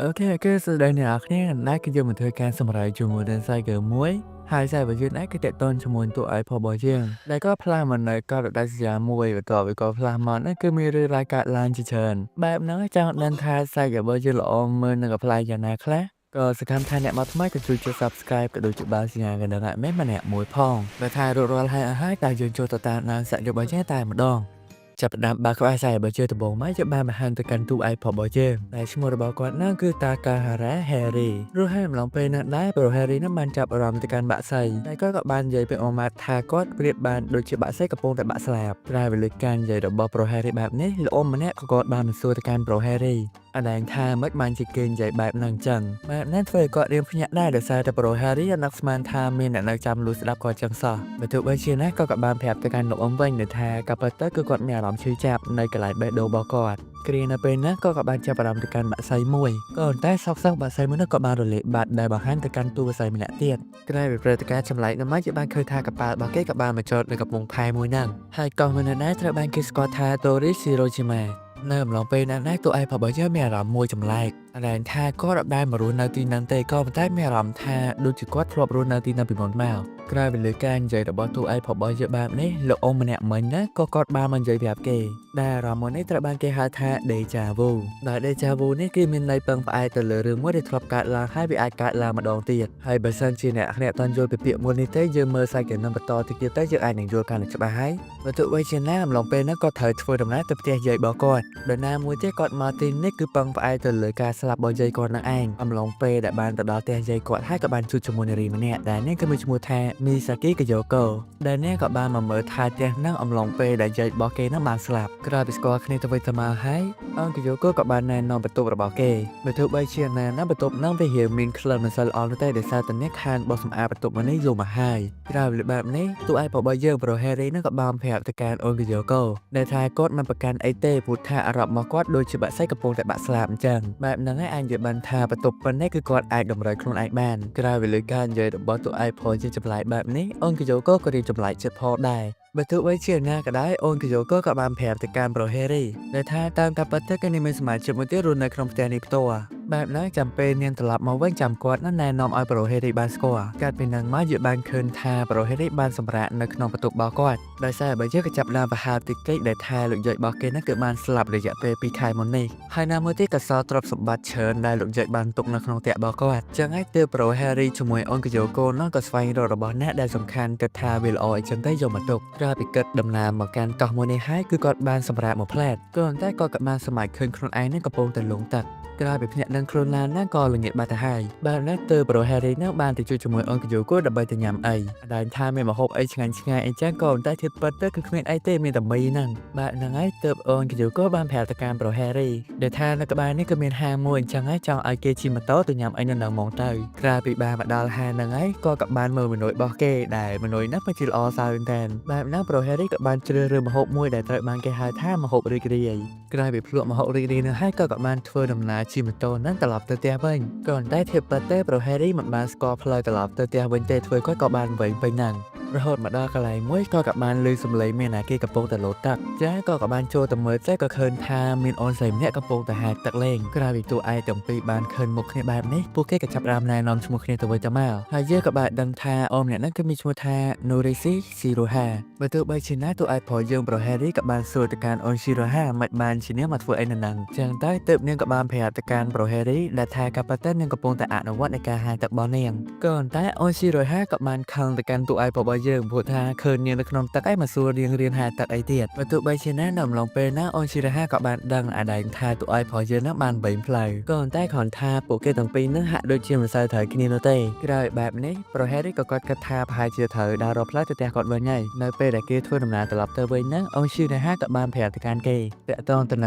OK គឺសួស្តីអ្នកនរគ្នាណាស់គឺយើងមកធ្វើការសម្រាយជាមួយនឹង Cycle មួយហើយ Cycle យើងនេះគឺតេតនជាមួយតួ iPod របស់យើងដែលក៏ផ្លាស់មកនៅក៏រដូវសញ្ញាមួយបន្ទាប់ពីក៏ផ្លាស់មកនេះគឺមានរឿងរ៉ាវកើតឡើងជាច្រើនបែបហ្នឹងចង់ដឹងថា Cycle របស់យើងល្អមើលនឹងប្លែកយ៉ាងណាខ្លះក៏សកម្មថាអ្នកមកថ្មីក៏ជួយចុច Subscribe ក៏ដូចជាបើសញ្ញាកណ្ដឹងឲ្យមែនម្នាក់មួយផងដែលថារួចរាល់ហើយតែយើងចូលទៅតាមដានសាក់របស់យើងតែម្ដងចាប់ផ្ដើមបើកក្បាលខ្សែរបស់ជើដំបងមកយើងបានបង្ហាញទៅកាន់ទូ iPod របស់យើងដែលឈ្មោះរបស់គាត់ហ្នឹងគឺតាកាហារ៉ា Harry រស់ហើយម្លងពេលនោះដែរព្រោះ Harry ហ្នឹងបានចាប់អារម្មណ៍ទៅកាន់បាក់សីតែគាត់ក៏បាននិយាយពេលអមថាគាត់ប្រៀបបានដូចជាបាក់សីកំពុងតែបាក់ស្លាប់ក្រៅពីលើការនិយាយរបស់ប្រូ Harry បែបនេះលោកអ៊ំម្នាក់ក៏គាត់បានសួរទៅកាន់ប្រូ Harry អដែងថាមិនបានជាគេនិយាយបែបហ្នឹងចឹងបែបហ្នឹងធ្វើឲ្យគាត់រៀនភ្ញាក់ដែរដោយសារតែប្រូ Harry អត់នឹកស្មានថាមានអ្នកនៅចាំលួចស្ដាប់គាត់ចឹងសោះបើទោះបីជាណាក៏បានប្រាប់ទៅកាន់លោកអ៊ំវិញថាក៏ពិតទៅគឺគាត់មានអារម្មណ៍ឈឺចាប់នៅកន្លែងបេះដូងរបស់គាត់គ្រានៅពេលហ្នឹងក៏បានចាប់អារម្មណ៍ទៅកាន់បាក់សីមួយក៏តែសោកសៅបាក់សីមួយនោះក៏បានរលាកបាត់ដែលបង្ហាញទៅកាន់តួបាក់សីម្នាក់ទៀតក្រៅពីព្រឹត្តិការណ៍ចម្លែកនោះមកជាបានឃើញថាកប៉ាល់របស់គេក៏បានមកចតនៅកំពង់ផែមួយហ្នឹងហើយកោះមួយនៅដែរត្រូវបានគេស្គាល់ថា Tori Shiroshima នៅអំឡុងពេលណាតួឯករបស់យើងមានអារម្មណ៍មួយចម្លែកអដែងថាគាត់អត់ដែលមករស់នៅទីហ្នឹងទេក៏ប៉ុន្តែមានអារម្មណ៍ថាដូចជាគាត់ធ្លាប់រស់នៅទីហ្នឹងពីមុនមកក្រៅពីលើការនិយាយរបស់តួឯករបស់យើងបែបនេះលោកអ៊ំម្នាក់មិញណាក៏គាត់បានមកនិយាយប្រាប់គេដែលអារម្មណ៍នេះត្រូវបានគេហៅថា Deja Vu ដែល Deja Vu នេះគឺមានន័យពឹងផ្អែកទៅលើរឿងមួយដែលធ្លាប់កើតឡើងហើយវាអាចកើតឡើងម្ដងទៀតហើយបើសិនជាអ្នកអត់យល់ពីពាក្យមួយនេះទេយើងមើលសាច់រឿងនឹងបន្តទៅទៀតទៅយើងអាចនឹងយល់កាន់តែច្បាស់ហើយបើទោះបីជាណាអំឡុងពេលហ្នឹងគាត់ត្រូវធ្វើដំណើរទៅផ្ទះយាយរបស់គាត់ដោយណាមួយទេគាត់មកទីនេះគឺពឹងផ្អែកទៅលើការស្លាប់របស់យាយគាត់នឹងឯងអំឡុងពេលដែលបានទៅដល់ផ្ទះយាយគាត់ហើយក៏បានជួបជាមួយនារីម្នាក់ដែលនេះគឺមានឈ្មោះថា Misaki Kayoko ដែលនេះក៏បានមកមើលថែផ្ទះហ្នឹងអំឡុងពេលដែលយាយរបស់គេហ្នឹងបានស្លាប់ក្រោយពីស្គាល់គ្នាទៅវិញទៅមកហើយអង្គ Kayoko ក៏បានណែនាំបន្ទប់របស់គេបើទោះបីជាណាបន្ទប់ហ្នឹងវារៀងមានក្លិនមិនសូវល្អនោះទេដោយសារតែអ្នកខាងបោះសម្អាតបន្ទប់នេះយូរមកហើយក្រោយពីបែបនេះតួឯករបស់យើងប្រូ Harry ហ្នឹងក៏បានប្រាប់ទៅកាន់អង្គ Kayoko ដែលថាគាត់មិនប្រកាន់អីទេព្រោះថាអារម្មណ៍របស់គាត់ដូចជាបាក់សៃកំពុងតែបាក់ស្លាប់អញ្ចឹងបែបហ្នឹងឯងអាចនិយាយបានថាបន្ទប់ប៉ុណ្ណេះគឺគាត់អាចតម្រូវខ្លួនឯងបានក្រៅពីលើការនិយាយរបស់តួឯកផលជាចម្លែកបែបនេះអង្គ Kayoko ក៏រៀនចម្លែកចិត្តផងដែរបើទោះបីជាណាក៏ដោយអូន Kayoko ក៏បានប្រាប់ទៅកាន់ប្រូ Harry ដែលថាតាមការពិតទៅគេមានសមាជិកមួយទៀតរស់នៅក្នុងផ្ទះនេះផ្ទាល់បែបហ្នឹងចាំពេលនាងត្រឡប់មកវិញចាំគាត់ណែនាំឲ្យប្រូ Harry បានស្គាល់កាលពីហ្នឹងមកយើងបានឃើញថាប្រូ Harry បានសម្រាកនៅក្នុងបន្ទប់របស់គាត់ដោយសារបើយើងក៏ចាប់ដើមប្រហែលតិចៗដែលថាលោកយាយរបស់គេហ្នឹងគឺបានស្លាប់រយៈពេល2ខែមុននេះហើយណាមួយទៀតក៏សល់ទ្រព្យសម្បត្តិច្រើនដែលលោកយាយបានទុកនៅក្នុងផ្ទះរបស់គាត់ចឹងហើយទើបប្រូ Harry ជាមួយអូន Kayoko ហ្នឹងក៏ស្វែងរករបស់អ្នកដែលសំខាន់គិតថាវាល្អអីចឹងទៅយកមកទុកក្រោយពីគិតដំណើរមកកាន់កោះមួយនេះហើយគឺគាត់បានសម្រាកមួយផ្លែតក៏ប៉ុន្តែគាត់ក៏បានសម្រេចឃើញខ្លួនឯងនឹងកំពុងតែលងទឹកក្រោយពីភ្នាក់នឹងខ្លួនឡានណាក៏ល្ងាចបាត់ទៅហើយបែបហ្នឹងទើបប្រូ Harry នឹងបានទៅជួយជាមួយអង្គ Kayoko ដើម្បីទៅញ៉ាំអីដែលថាមានម្ហូបអីឆ្ងាញ់ៗអីចឹងក៏ប៉ុន្តែធៀបពិតទៅគឺគ្មានអីទេមានតែមីហ្នឹងបែបហ្នឹងហើយទើបអង្គ Kayoko បានប្រាប់ទៅកាន់ប្រូ Harry ដែលថានៅក្បែរនេះក៏មានហាងមួយអញ្ចឹងហើយចង់ឲ្យគេជិះម៉ូតូទៅញ៉ាំអីនៅហ្នឹងហ្មងទៅក្រោយពីបានមកដល់ហាងហ្នឹងហើយក៏បានមើលម៉ឺនុយរបស់គេដែលម៉ឺនុយហ្នឹងពិតជាល្អសើមែនតើបែបហ្នឹងប្រូ Harry ក៏បានជ្រើសរើសម្ហូបមួយដែលត្រូវបានគេហៅថាម្ហូបរីករាយក្រោយពីភ្លក់ម្ហូបរីករាយនោះហើយក៏បានធ្វើដំណើរជិះម៉ូតូហ្នឹងត្រឡប់ទៅផ្ទះវិញក៏ប៉ុន្តែធៀបពិតទៅប្រូ Harry មិនបានស្គាល់ផ្លូវត្រឡប់ទៅផ្ទះវិញទេធ្វើគាត់ក៏បានវិញពេញហ្នឹងរហូតមកដល់កន្លែងមួយក៏បានឮសំឡេងមានអ្នកគេកំពុងតែលោតទឹកចាក៏បានចូលទៅមើលទៅក៏ឃើញថាមានអូនស្រីម្នាក់កំពុងតែហាត់ទឹកលេងក្រោយពីតួឯកទាំងពីរបានឃើញមុខគ្នាបែបនេះពួកគេក៏ចាប់ផ្ដើមណែនាំឈ្មោះគ្នាទៅវិញទៅមកហើយយើងក៏បានដឹងថាអូនម្នាក់ហ្នឹងគឺមានឈ្មោះថា Norisi Shiroha បើទោះបីជាណាតួឯកប្រុសយើងប្រូ Harry ក៏បានសួរទៅកាន់អូន Shiroha មិនបានជានាងមកធ្វើអីនៅហ្នឹងចឹងតែទើបនាងក៏បានប្រាប់ទៅកាន់ប្រូ Harry ដែលថាកាលពិតទៅនាងកំពុងតែអនុវត្តនៃការហាត់ទឹករបស់នាងក៏ប៉ុន្តែអូន Shiroha ក៏បានខឹងទៅកាន់តួឯករបស់យើងព្រោះថាឃើញនាងនៅក្នុងទឹកឯងមកសួរនាងរៀនហាត់ទឹកអីទៀតបើទោះបីជាណានៅអំឡុងពេលណាអូន Shiroha ក៏បានដឹងអាដែងថាតួឯកប្រុសយើងហ្នឹងបានបែងផ្លូវក៏ប៉ុន្តែគ្រាន់ថាពួកគេទាំងពីរហ្នឹងហាក់ដូចជាមិនសូវត្រូវគ្នានោះទេក្រោយបែបនេះប្រូ Harry ក៏គាត់គិតថាប្រហែលជាត្រូវដើររកផ្លូវទៅផ្ទះគាត់វិញហើយនៅពេលដែលគេធ្វើដំណើរត្រឡប់ទៅវិញហ្នឹងអូន Shiroha ក៏បានប្រាប់ទៅកាន់គេតាក់ទងទៅន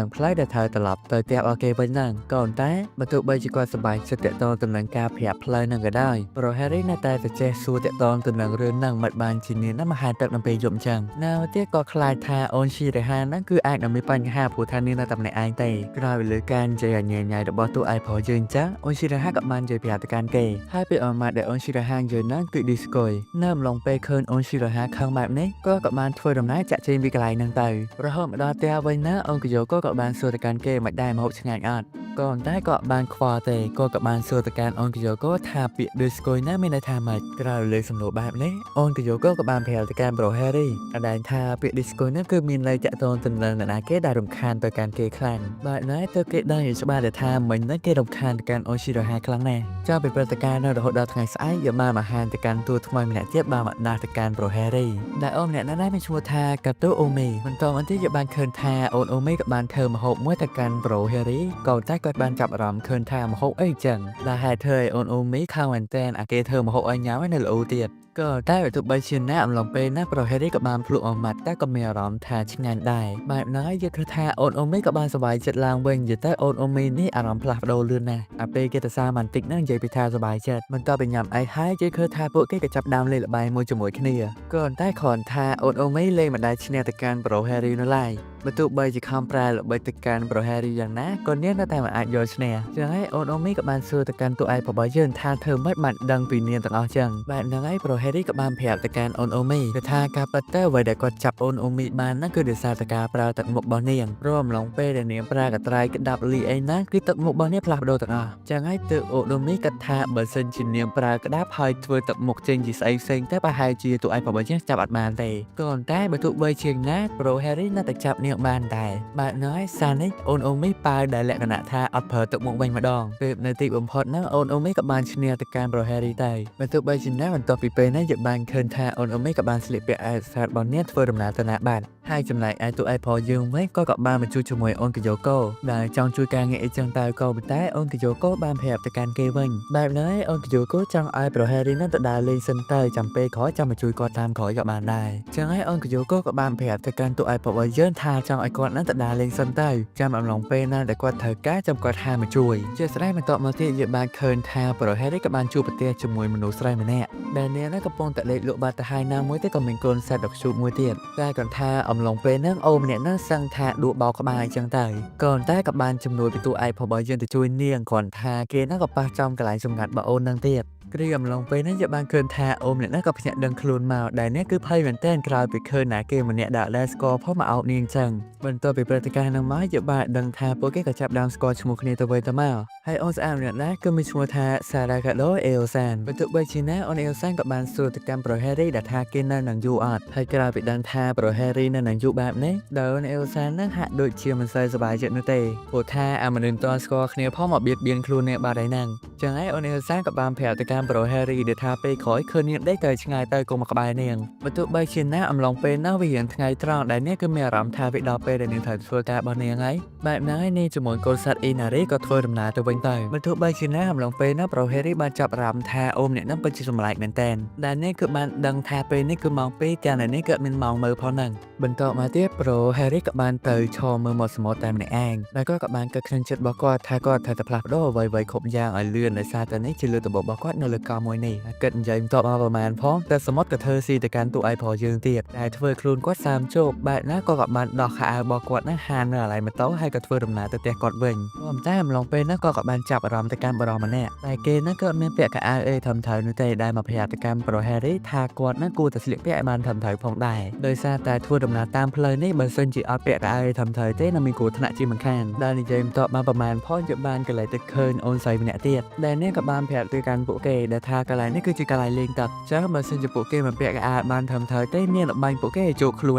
ឹងផ្លូវដែលត្រូវត្រឡប់ទៅផ្ទះរបស់គេវិញហ្នឹងក៏ប៉ុន្តែបើទោះបីជាគាត់សប្បាយចិត្តតាក់ទងទៅនឹងការប្រាប់ផ្លូវហ្នឹងក៏ដោយប្រូ Harry នៅតែចេះសួរតាក់ទងទៅនឹងរឿងហ្នឹងមិន បានជានាងណាមហាទឹកនៅពេលយប់អញ្ចឹងនៅទៀតក៏ខ្លាចថាអូនឈីរ៉េហាហ្នឹងគឺអាចនឹងមានបញ្ហាព្រោះថានាងនៅតែម្នាក់ឯងទេក្រោយលើការនិយាយញញ៉ៃរបស់តួឯកប្រុសយើងចាអូនឈីរ៉េហាក៏បាននិយាយប្រាប់ទៅកាន់គេហើយពេលអមដែលអូនឈីរ៉េហានិយាយហ្នឹងគឺឌីស្កុយនៅអំឡុងពេលឃើញអូនឈីរ៉េហាខឹងបែបនេះក៏បានធ្វើដំណើរចាក់ចេញពីកន្លែងហ្នឹងទៅរហូតមកដល់ផ្ទះវិញណាអូនកយូក៏បានសួរទៅកាន់គេមិនដែរមកហូបឆ្ងាញ់អត់ក៏តែក៏បានខ្វល់ទេក៏បានសួរទៅកាន់អូនកយូក៏ថាពាក្យឌីស្កុយណាមានន័យថាម៉េចក្រោយលើសំណួរបែបនេះអូនកយូក៏បានប្រាប់ទៅកាន់ប្រូហេរីដែលថាពាក្យឌីស្កុយនេះគឺមានន័យតាក់ទងទៅនឹងអ្នកណាគេដែលរំខានទៅកាន់គេខ្លាំងបែបនេះទៅគេដឹងយ៉ាងច្បាស់ថាមិញនេះគេរំខានទៅកាន់អូនឈីរ៉ាហាខ្លាំងណាស់ចោលពីព្រឹត្តិការណ៍នៅរហូតដល់ថ្ងៃស្អែកយកបានមកហានទៅកាន់តួថ្មីម្នាក់ទៀតបានមកដាស់ទៅកាន់ប្រូហេរីដែលអូនម្នាក់ណាមានឈ្មោះថាកាតូអូមីបន្តមកទៀតយកបានឃើញថាអូនអូមីក៏បានធ្វើម្ហូបមួយទៅកាន់ប្រូហេរីក៏តែគាត់បានចាប់អារម្មណ៍ឃើញថាម្ហូបអីចឹងដែលហេតុធ្វើឲ្យអូនអូមីខំមែនតែនអាគេធ្វើម្ហូបឲ្យញ៉ាំឲ្យនៅល្អទៀតក៏តែបើទោះបីជាណាអំឡុងពេលណាប្រូហេរីក៏បានភ្លក់អមាត់តែក៏មានអារម្មណ៍ថាឆ្ងាញ់ដែរបែបហ្នឹងយើងគិតថាអូនអូមីក៏បានសប្បាយចិត្តឡើងវិញនិយាយទៅអូនអូមីនេះអារម្មណ៍ផ្លាស់ប្ដូរលឿនណាស់អាពេលគេទៅសារម៉ាន់ទិកហ្នឹងនិយាយពីថាសប្បាយចិត្តមិនតបពីញ៉ាំអីហើយយើងឃើញថាពួកគេក៏ចាប់ដើមលេងល្បែងមួយជាមួយគ្នាក៏តែគ្រាន់ថាអូនអូមីលេងមិនដែលឈ្នះទៅកាន់ប្រូហេរីនៅឡើយបើទោះបីជាខំប្រែល្បិចទៅកាន់ប្រូហេរីយ៉ាងណាក៏នាងនៅតែមិនអាចយកឈ្នះចឹងហើយអូនអូមីក៏បានសួរទៅកាន់តួឯករបស់យើងថាធ្វើម៉េចបានដឹងពីនាងទាំងអស់ចឹងបែបហ្នឹងហើយប្រូហេរីក៏បានប្រាប់ទៅកាន់អូនអូមីគឺថាការប៉ັດទៅអ្វីដែលគាត់ចាប់អូនអូមីបានហ្នឹងគឺដោយសារតែការប្រើទឹកមុខរបស់នាងរំឡងពេលដែលនាងប្រើកត្រៃក្តាប់លីអីណាគឺទឹកមុខរបស់នាងផ្លាស់ប្ដូរទាំងអស់ចឹងហើយទើបអូនអូមីគិតថាបើសិនជានាងប្រើក្តាប់ហើយធ្វើទឹកមុខចេញជាស្អីផ្សេងទៅប្រហែលជាតួឯករបស់យើងចាប់អត់បានទេក៏ប៉ុន្តែបើទោះបីជាណាប្រូហេរីនៅតែចាប់នាងបានដែរបែបហ្នឹងហើយសារនេះអូនអូមីប៉ាវដែលលក្ខណៈថាអត់ប្រើទឹកមុខវិញម្ដងពេលនៅទីបំផុតហ្នឹងអូនអូមីក៏បានឈ្នះទៅកាន់ប្រូហេរីដែរបើទោះបីជាណាបន្ទាប់ពីពេលនេះយើងបានឃើញថាអូនអូមីក៏បានស្លៀកពាក់ឯកសាររបស់នាងធ្វើដំណើរទៅណាបានហើយចំណែកឯតួឯកផងយើងវិញក៏បានមកជួយជាមួយអូនកយូកូដែលចង់ជួយការងារអីចឹងទៅក៏ប៉ុន្តែអូនកយូកូបានប្រាប់ទៅកាន់គេវិញបែបហ្នឹងហើយអូនកយូកូចង់ឲ្យប្រូហេរីនឹងទៅដើរលេងសិនទៅចាំពេលក្រោយចាំមកជួយគាត់តាមក្រោយក៏បានដែរចឹងហើយអូនកយូកូក៏បានប្រាប់ទៅកាន់តួឯករបស់យើងថាចង់ឲ្យគាត់នឹងទៅដើរលេងសិនទៅចាំអំឡុងពេលណាដែលគាត់ត្រូវការចាំគាត់ហាមកជួយជាស្រ័យបន្ទាប់មកទៀតយើងបានឃើញថាប្រូហេរីក៏បានជួបប្រទះជាមួយមនុស្សស្រីម្នាក់ដែលនាងនឹងកំពុងតែលេខលក់បាត់ទៅហើយណាមួយទេក៏មានកូនសត្វដ៏ខ្ជូតមួយទៀតតែគាត់ថាអំឡុងពេលហ្នឹងអូម្នាក់ហ្នឹងសឹងថាដួលបោកក្បាលអញ្ចឹងទៅក៏តែក៏បានជំនួយពីតួឯករបស់យើងទៅជួយនាងគ្រាន់ថាគេហ្នឹងក៏ប៉ះចំកន្លែងសម្ងាត់របស់អូនហ្នឹងទៀតគ្រាអំឡុងពេលហ្នឹងយើងបានឃើញថាអូម្នាក់ហ្នឹងក៏ភ្ញាក់ដឹងខ្លួនមកដែលនេះគឺភ័យមែនទែនក្រោយពីឃើញណាគេម្នាក់ដាក់លែស្គរផងមកអោបនាងអញ្ចឹងបន្ទាប់ពីព្រឹត្តិការណ៍ហ្នឹងមកយើងបានដឹងថាពួកគេក៏ចាប់ដើមស្គាល់ឈ្មោះគ្នាទៅវិញទៅមកហើយអូនស្អាតម្នាក់ដែរគឺមានឈ្មោះថាសារ៉ាកាដូអេអូសានបើទោះបីជាណាអូនអេអូសានក៏បានសួរទៅកាន់ប្រូហេរីដែលថាគេនៅនឹងយូរអត់ហើយក្រោយពីដឹងថាប្រូហេរីនៅនឹងយូរបែបនេះដោយអូនអេអូសាននឹងហាក់ដូចជាមិនសូវសប្បាយចិត្តនោះទេព្រោះថាអាមនុស្សតស្គាល់គ្នាផងមកបៀតបៀនខ្លួននាងបាត់ហើយហ្នឹងចឹងហើយអូនអេអូសានក៏បានប្រាប់ទៅកាន់ប្រូហេរីដែលថាពេលក្រោយឃើញនាងដេកទៅឆ្ងាយទៅកុំមកក្បែរនាងបើទោះបីជាណាអំឡុងពេលនោះវារៀងថ្ងៃត្រង់ដែលនាងគឺមានអារម្មណ៍ថាវាដល់ពេលដែលនាងត្រូវធ្វើការរបស់នាងហើយបែបហ្នឹងហើយនាងជាមួយកូនសត្វអ៊ីណារីក៏ធ្វើដំណើរទៅវិញទៅបើទោះបីជាណាអំឡុងពេលនោះប្រូហេរីបានចាប់អារម្មណ៍ថាអូម្នាក់នោះពិតជាសម្លាញ់មែនតើដែលនាងគឺបានដឹងថាពេលនេះគឺម៉ោង2ទាំងនេះក៏មានម៉ោងមើលផងហ្នឹងបន្តមកទៀតប្រូហេរីក៏បានទៅឈរមើលមាត់សមុទ្រតែម្នាក់ឯងដែលគាត់ក៏បានកើតក្នុងចិត្តរបស់គាត់ថាគាត់ត្រូវតែផ្លាស់ប្ដូរអ្វីៗគ្រប់យ៉ាងឲ្យលឿនដោយសារតែនេះជាលើរបបរបស់គាត់នៅលើកោះមួយនេះគិតនិយាយបន្តមកប្រហែលផងតែសមុទ្រក៏ធ្វើស៊ីទៅកាន់តួឯករបស់យើងទៀតដែលធ្វើខ្លួនគាត់សាមជោគបែបណាក៏បានដោះខោអាវរបស់គាត់នឹងហាននៅអាឡៃម៉ូតូហើយក៏ធ្វើដំណើរទៅផ្ទះគាត់វិញប៉ុន្តែអំឡុងពេលនោះក៏បានចាប់អារម្មណ៍ទៅកាន់បរិសម្នាក់តែគេនឹងក៏មានពាក់កៅអៅអីធំធៅនោះទេដែលមកប្រាប់ទៅកាន់ប្រូហេរីថាគាត់នឹងគួរតែស្លៀកពាក់ឲ្យបានធំធៅផងដែរដោយសារតែធ្វើដំណើរតាមផ្លូវនេះបើសិនជាអត់ពាក់កៅអៅអីធំធៅទេនឹងមានគ្រោះថ្នាក់ជាមិនខានដែលនិយាយបន្តមកប្រហែលផងយកបានកន្លែងទៅឃើញអូនស្រីម្នាក់ទៀតដែលនេះក៏បានប្រាប់ទៅកាន់ពួកគេដែលថាកន្លែងនេះគឺជាកន្លែងលេងទឹកចឹងបើសិនជាពួកគេមិនពាក់កៅអៅបានធំធៅទេមានលបាញ់ពួកគេឲ្យចូលខ្លួ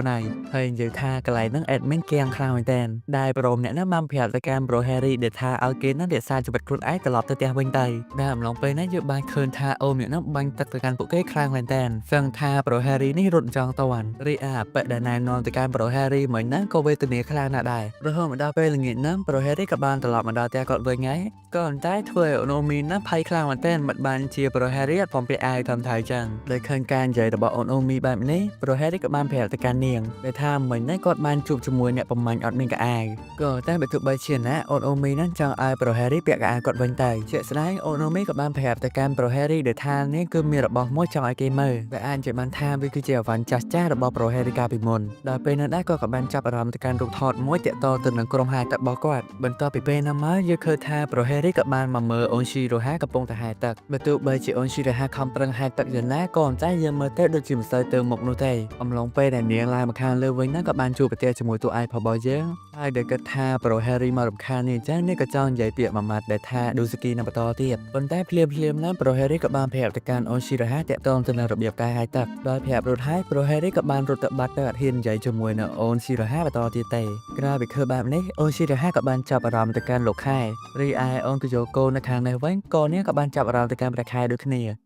នហើយនិយាយថាកន្លែងហ្នឹងអេដមីនគៀងខ្លាំងមែនតើដែលប្រូម្នាក់ហ្នឹងបានប្រាប់ទៅកាន់ប្រូហេរីដែលថាឲ្យគេនឹងរក្សាជីវិតខ្លួនឯងត្រឡប់ទៅផ្ទះវិញទៅដែលអំឡុងពេលនេះយើងបានឃើញថាអូម្នាក់ហ្នឹងបាញ់ទឹកទៅកាន់ពួកគេខ្លាំងមែនតើសឹងថាប្រូហេរីនេះរត់ចង់តន់រីអាប៉ដែលណែនាំទៅកាន់ប្រូហេរីមិញហ្នឹងក៏វេទនាខ្លាំងណាស់ដែររហូតមកដល់ពេលល្ងាចហ្នឹងប្រូហេរីក៏បានត្រឡប់មកដល់ផ្ទះគាត់វិញហើយក៏ប៉ុន្តែធ្វើឲ្យអូ មីណាភ័យខ្លាំងមែនទែនបាត់បានជាប្រូហេរីអត់ព្រមព្រៀងអាយធំថៃចឹងដោយឃើញការនិយាយរបស់អូនមីបែបនេះប្រូហេរីក៏បានប្រាប់ទៅកាន់នាងដែលថាមិញនេះគាត់បានជួបជាមួយអ្នកប្រមាញ់អត់មានកៅអាវក៏តែបើទោះបីជាណាអូនមីហ្នឹងចង់ឲ្យប្រូហេរីពាក់កៅអាវគាត់វិញទៅជាក់ស្ដែងអូនមីក៏បានប្រាប់ទៅកាន់ប្រូហេរីដែលថានេះគឺមានរបស់មួយចង់ឲ្យគេមើលដែលអាចជាបានថាវាគឺជាអវ៉ាន់ចាស់ៗរបស់ប្រូហេរីកាលពីមុនដល់ពេលនោះដែរក៏បានចាប់អារម្មណ៍ទៅកាន់រូបថតមួយតាក់ទងទៅនឹងក្រុមហែទឹករបស់គាត់បន្ទាប់ពីពេលនោះមកយើងឃើញថាប្រូហេរីក៏បានមកមើលអូនស៊ីរ៉ូហាកំពុងតែហែទឹកបើទោះបីជាអូនស៊ីរ៉ូហាខំប្រឹងហែទឹកយ៉ាងណាក៏តែយើងមើលទៅដូចជាមិនសូវទៅមុខនោះទេអំឡុងពេលដែលនាងឡើងមកខាងលើវិញហ្នឹងក៏បានជួបប្រទះជាមួយតួឯករបស់យើងហើយដែលគិតថាប្រូហេរីមករំខាននេះអញ្ចឹងនេះក៏ចង់និយាយពាក្យមួយម៉ាត់ដែលថាឌូស្គីនឹងបន្តទៀតប៉ុន្តែភ្លាមណាប្រូហេរីក៏បានប្រាប់ទៅកាន់អូនស៊ីរ៉ូហាតាក់ទងទៅនឹងរបៀបការហែទឹកដោយប្រាប់រត់ហើយប្រូហេរីក៏បានរត់ទៅបាត់ទៅអត់ហ៊ាននិយាយជាមួយនឹងអូនស៊ីរ៉ូហាបន្តទៀតទេក្រោយពីឃើញបែបនេះអូនស៊ីរ៉ូហាក៏បានចាប់អារម្មណ៍ទៅកាន់លោកខែរីឯអូនកយូកូនៅខាងនេះវិញក៏នាងក៏បានចាប់អារម្មណ៍ទៅកាន់ព្រះខែដូចគ្នា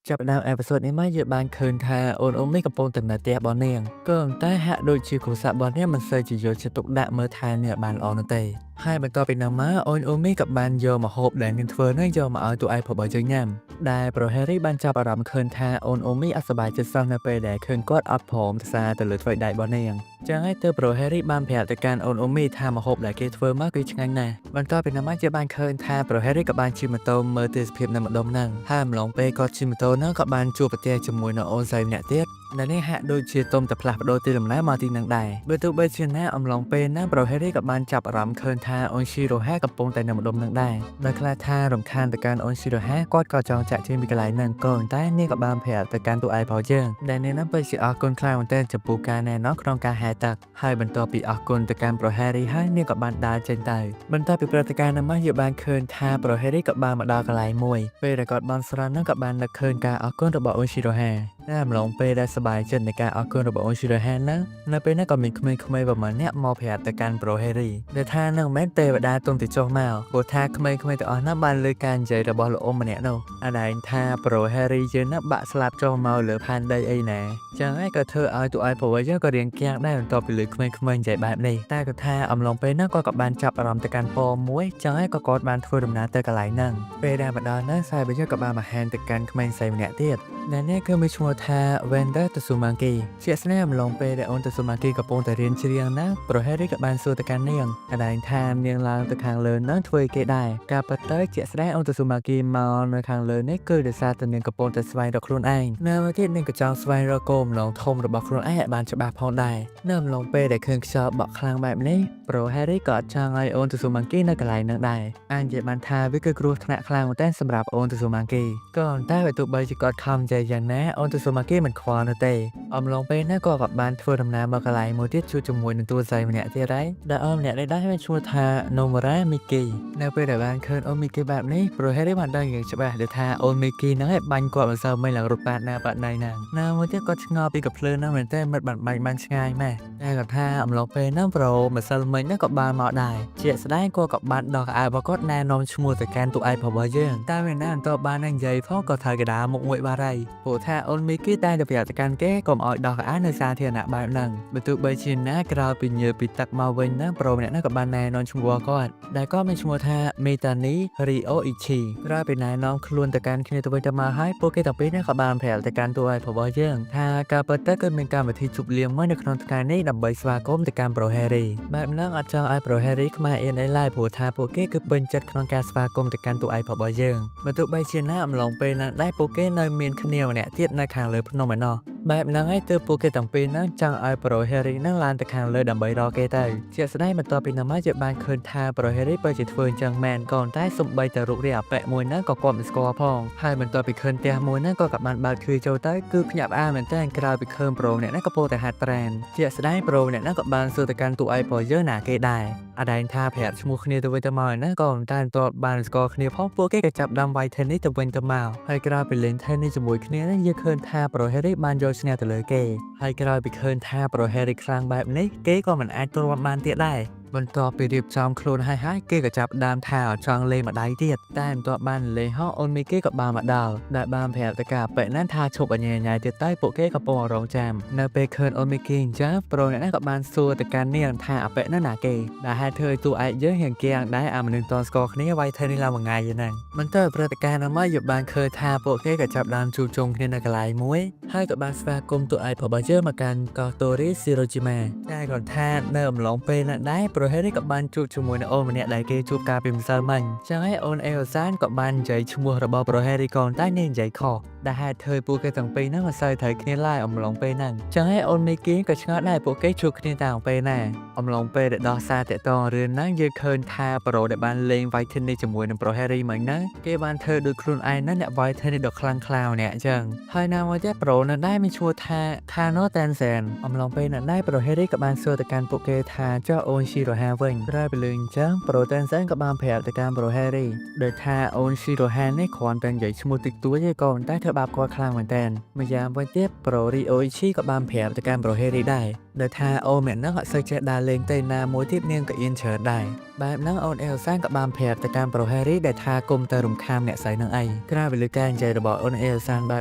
ចាប់ដើមអេពីសូតនេះមកយើងបានឃើញថាអូនមីកំពុងតែនៅផ្ទះរបស់នាងក៏តែហាក់ដូចជាគ្រួសាររបស់នាងមិនសូវជាយកចិត្តទុកដាក់មើលថែនាងបានល្អនោះទេហើយបន្ទាប់ពីនោះមកអូនមីក៏បានយកម្ហូបដែលនាងធ្វើនោះយកមកឲ្យតួឯករបស់យើងញ៉ាំដែលប្រូហេរីបានចាប់អារម្មណ៍ឃើញថាអូនមីអត់សប្បាយចិត្តសោះនៅពេលដែលឃើញគាត់អត់ព្រមផ្សារទៅលើធ្វើដៃរបស់នាងចឹងហើយទើបប្រូហេរីបានប្រាប់ទៅកាន់អូនមីថាម្ហូបដែលគេធ្វើមកគឺឆ្ងាញ់ណាស់បន្ទាប់ពីនោះមកយើងបានឃើញថាប្រូហេរីក៏បានជិះម៉ូតូមើលទេសភាពនៅម្ដុំហ្នឹងហើយម្លងពេលគាត់ជិះម៉ូតូហ្នឹងក៏បានជួបប្រទះជាមួយនឹងអូនស្រីម្នាក់ទៀតដែលនេះហាក់ដូចជាទុំតែផ្លាស់ប្ដូរទីលំនៅមកទីនឹងដែរបើទោះបីជាណាអំឡុងពេលហ្នឹងប្រូហេរីក៏បានចាប់អារម្មណ៍ឃើញថាអូនស៊ីរ៉ូហាកំពុងតែនៅម្ដុំនឹងដែរដោយខ្លាចថារំខានទៅកាន់អូនស៊ីរ៉ូហាគាត់ក៏ចង់ចាក់ចេញពីកន្លែងហ្នឹងក៏តែនាងក៏បានប្រាប់ទៅកាន់តួឯករបស់យើងដែលនាងហ្នឹងពិតជាអរគុណខ្លាំងមែនទែនចំពោះការណែនាំក្នុងការហែទឹកហើយបន្ទាប់ពីអរគុណទៅកាន់ប្រូហេរីហើយនាងក៏បានដើរចេញទៅបន្ទាប់ពីព្រឹត្តិការណ៍នោះមកយើងបានឃើញថាប្រូហេរីក៏បានមកដល់កន្លែងមួយពេលដែលគាត់បានស្រន់ហ្នឹងក៏បាននឹកឃើញការអរគុណរបស់អូនស៊ីរ៉ូហាតែអំឡុងពេលដែលសប្បាយចិត្តនៃការអរគុណរបស់អូនស៊ីរ៉ូហាហ្នឹងនៅពេលហ្នឹងក៏មានក្មេងៗប្រហែលអ្នកមកប្រាប់ទៅកាន់ប្រូហេរីដែលថានឹងមិនមែនទេវតាទុំទៅចុះមកព្រោះថាក្មេងៗទាំងអស់ហ្នឹងបានលើការនិយាយរបស់លោកអ៊ំម្នាក់នោះអាដែងថាប្រូហេរីយើងណាបាក់ស្លាប់ចុះមកលើផែនដីអីណាចឹងហើយក៏ធ្វើឲ្យតួឯកប្រូយើងក៏រៀងគាំងដែរបន្ទាប់ពីលើក្មេងៗនិយាយបែបនេះតែគាត់ថាអំឡុងពេលហ្នឹងគាត់ក៏បានចាប់អារម្មណ៍ទៅកាន់ពណ៌មួយចឹងហើយក៏គាត់បានធ្វើដំណើរទៅកន្លែងហ្នឹងពេលដែលមកដល់ហ្នឹងខ្សែរបស់យើងក៏បានបង្ហាញទៅកាន់ក្មេងស្រីម្នាក់ទៀតដែលនេះគឺមានឈ្មោះថា Wender Tatsumaki ជាស្នេហ៍អំឡុងពេលដែលអូន Tatsumaki កំពុងតែរៀនច្រៀងណាប្រូហេរីក៏បានសួរទៅកាន់នាងអាដែងថានាងឡើងទៅខាងលើហ្នឹងធ្វើគេដែរការពិតទៅជាស្នេហ៍អូន Tatsumaki មកនៅខាងលើនេះគឺដោយសារតែនាងកំពុងតែស្វែងរកខ្លួនឯងនៅមួយទៀតនាងក៏ចង់ស្វែងរកគោលបំណងធំរបស់ខ្លួនឯងឲ្យបានច្បាស់ផងដែរនៅអំឡុងពេលដែលឃើញខ្យល់បក់ខ្លាំងបែបនេះប្រូហេរីក៏អត់ចង់ឲ្យអូន Tatsumaki នៅកន្លែងហ្នឹងដែរអាចនិយាយបានថាវាគឺគ្រោះថ្នាក់ខ្លាំងមែនទែនសម្រាប់អូន Tatsumaki ក៏តែបើទោះបីជាគាត់ខំនិយាយយ៉ាងណាអូន Tatsumaki មិនខ្វល់នោះទេអំឡុងពេលហ្នឹងក៏បានធ្វើដំណើរមកកន្លែងមួយទៀតជួបជាមួយនឹងតួស្រីម្នាក់ទៀតហើយដែលអូនម្នាក់នេះដែរមានឈ្មោះថា Nomura Miki នៅពេលដែលបានឃើញអូន Miki បែបនេះប្រូហេរីបានដឹងយ៉ាងច្បាស់ថាអូន Miki ហ្នឹងឯងបាញ់គាត់មិនសូវមិនឡើងរត់ប៉ាតណាប៉ាតណៃណាណាមួយទៀតគាត់ឆ្ងល់ពីកាភ្លើហ្នឹងមែនទេមិនបានបាញ់បានឆ្ងាយម៉េះតែគាត់ថាអំឡុងពេលហ្នឹងប្រូម្សិលមិញហ្នឹងក៏បានមកដែរជាស្ដែងគាត់ក៏បានដោះកៅអៅរបស់គាត់ណែនាំឈ្មោះទៅកាន់តួឯករបស់យើងតែវាណាមិនតបាននឹងនិយាយផងក៏ត្រូវកដាមុខមួយបាត់ហើយព្រោះថាអូន Miki តែទៅប្រាប់ទៅកាន់គេកុំឲ្យដោះកៅអៅនៅសាធារណៈបែបហ្នឹងបើទោះបីជាណាក្រោយពីញើពីទឹកមកវិញហ្នឹងប្រូម្នាក់ហ្នឹងក៏បានណែនាំឈ្មោះគាត់ដែលក៏មានឈ្មោះថា Mitani Ryoichi ក្រោយពីណែនាំខ្លួនទៅកាន់គ្នាទៅវិញទៅមកហើយពួកគេទាំងពីរហ្នឹងក៏បានប្រាប់ទៅកាន់តួឯករបស់យើងថាការពិតទៅគឺមានកម្មវិធីជប់លៀងមួយនៅក្នុងថ្ងៃនេះដើម្បីស្វាគមន៍ទៅកាន់ប្រូហេរីបែបហ្នឹងអត់ចង់ឲ្យប្រូហេរីខ្មាស់អៀនអីឡើយព្រោះថាពួកគេគឺពេញចិត្តក្នុងការស្វាគមន៍ទៅកាន់តួឯករបស់យើងបើទោះបីជាណាអំឡុងពេលហ្នឹងដែរពួកគេនៅមានគ្នាម្នាក់ទៀតនៅខាងលើភ្នំឯណោះបែបហ្នឹងហើយទើបពួកគេទាំងពីរហ្នឹងចង់ឲ្យប្រូហេរីហ្នឹងឡើងទៅខាងលើដើម្បីរកគេទៅជាស្ដែងបន្ទាប់ពីនោះមកយើងបានឃើញថាប្រូហេរីពិតជាធ្វើអញ្ចឹងមែនក៏តែសំបីតែរូបរាងអាប៉ែកមួយហ្នឹងក៏គាត់មិនស្គាល់ផងហើយបន្ទាប់ពីឃើញផ្ទះមួយហ្នឹងក៏បានបើកទ្វារចូលទៅគឺភ្ញាក់ផ្អើលមែនតើក្រោយពីឃើញប្រូម្នាក់ហ្នឹងក៏ពោលតែហាត់ប្រានជាស្ដែងប្រូម្នាក់ហ្នឹងក៏បានសួរទៅកាន់តួឯករបស់យើងណាគេដែរអាដែងថាប្រាប់ឈ្មោះគ្នាទៅវិញទៅមកណាក៏តែបន្ទាប់បានស្គាល់គ្នាផងពួកគេក៏ចាប់ដាំវាយ tennis ទៅវិញទៅមកហើយក្រោយពីលេង tennis ជាមួយគ្នាយើងឃើញថាប្រូហេរីបានយកឈ្នះទៅលើគេហើយក្រោយពីឃើញថាប្រូហេរីខ្លាំងបែបនេះគេក៏មិនអាចទ្រាំបានទៀតដែរ បន្ទាប់ពីរៀបចំខ្លួនហើយគេក៏ចាប់ផ្ដើមថាចង់លេងម្ដាយទៀតតែបន្ទាប់បានលេងហោះអូនមីគេក៏បានមកដល់ដែលបានប្រាប់ទៅការប៉ែណាថាឈប់អញ្ញាញ៉ៃទៀតតែពួកគេកំពុងរងចាំនៅពេលឃើញអូនមីគេអញ្ចឹងប្រូអ្នកណាក៏បានសួរទៅកាន់នាងថាប៉ែណាណាគេដែលហេតុធ្វើឲ្យតួឯកយើងរៀងគៀងដែរអាមនុស្សតស្គាល់គ្នាវាយធ្វើនេះឡើងមួយថ្ងៃហ្នឹងបន្ទាប់ព្រឹត្តិការណ៍នោះមកយកបានឃើញថាពួកគេក៏ចាប់ដើមជួបជុំគ្នានៅកន្លែងមួយហើយក៏បានស្វាគមន៍តួឯករបស់យើងមកកាន់កោះតូរីស៊ីរ៉ូជីម៉ាតែគាត់ថានៅអំឡុងពេលនោះដែរប្រូហេរីក៏បានជួបជាមួយនឹងអូនម្នាក់ដែលគេជួបកាលពីម្សិលមិញចឹងហើយអូនអេលសានក៏បាននិយាយឈ្មោះរបស់ប្រូហេរីកូនតែនាងនិយាយខុសដែលហេតុធ្វើពួកគេទាំងពីរហ្នឹងមិនសូវត្រូវគ្នាឡើយអំឡុងពេលហ្នឹងចឹងហើយអូនមីគីក៏ឆ្ងល់ដែរពួកគេជួបគ្នាតាំងពេលណាអំឡុងពេលដែលដោះសារតាក់ទងរឿងហ្នឹងយើងឃើញថាប្រូដែលបានលេង White Tennis ជាមួយនឹងប្រូហេរីមិញហ្នឹងគេបានធ្វើដូចខ្លួនឯងហ្នឹងអ្នក White Tennis ដ៏ខ្លាំងក្លាម្នាក់ចឹងហើយណាមួយទៀតប្រូនៅដែរមានឈ្មោះថា Kano Tensen អំឡុងពេលនោះដែរប្រូហេរីក៏បានសួរទៅកាន់ពួកគេថាចុះអូនស៊ីរ៉ូហាវិញក្រោយពីលើអញ្ចឹងប្រូ Tensen ក៏បានប្រាប់ទៅកាន់ប្រូហេរីដោយថាអូនស៊ីរ៉ូហានេះគ្រាន់តែនិយាយឈ្មោះតិចតួចទេក៏តែធ្វើបាបគាត់ខ្លាំងមែនតើម្យ៉ាងវិញទៀតប្រូរីអូអ៊ីឈីក៏បានប្រាប់ទៅកាន់ប្រូហេរីដែរដោយថាអូនម្នាក់ហ្នឹងអត់សូវចេះដើរលេងទេណាមួយទៀតនាងក៏អៀនច្រើនដែរបែបហ្នឹងអូនអេលសានក៏បានប្រាប់ទៅកាន់ប្រូហេរីដែលថាគុំទៅរំខានអ្នកស្រីនឹងអីក្រៅពីលើការនិយាយរបស់អូនអេលសានបែ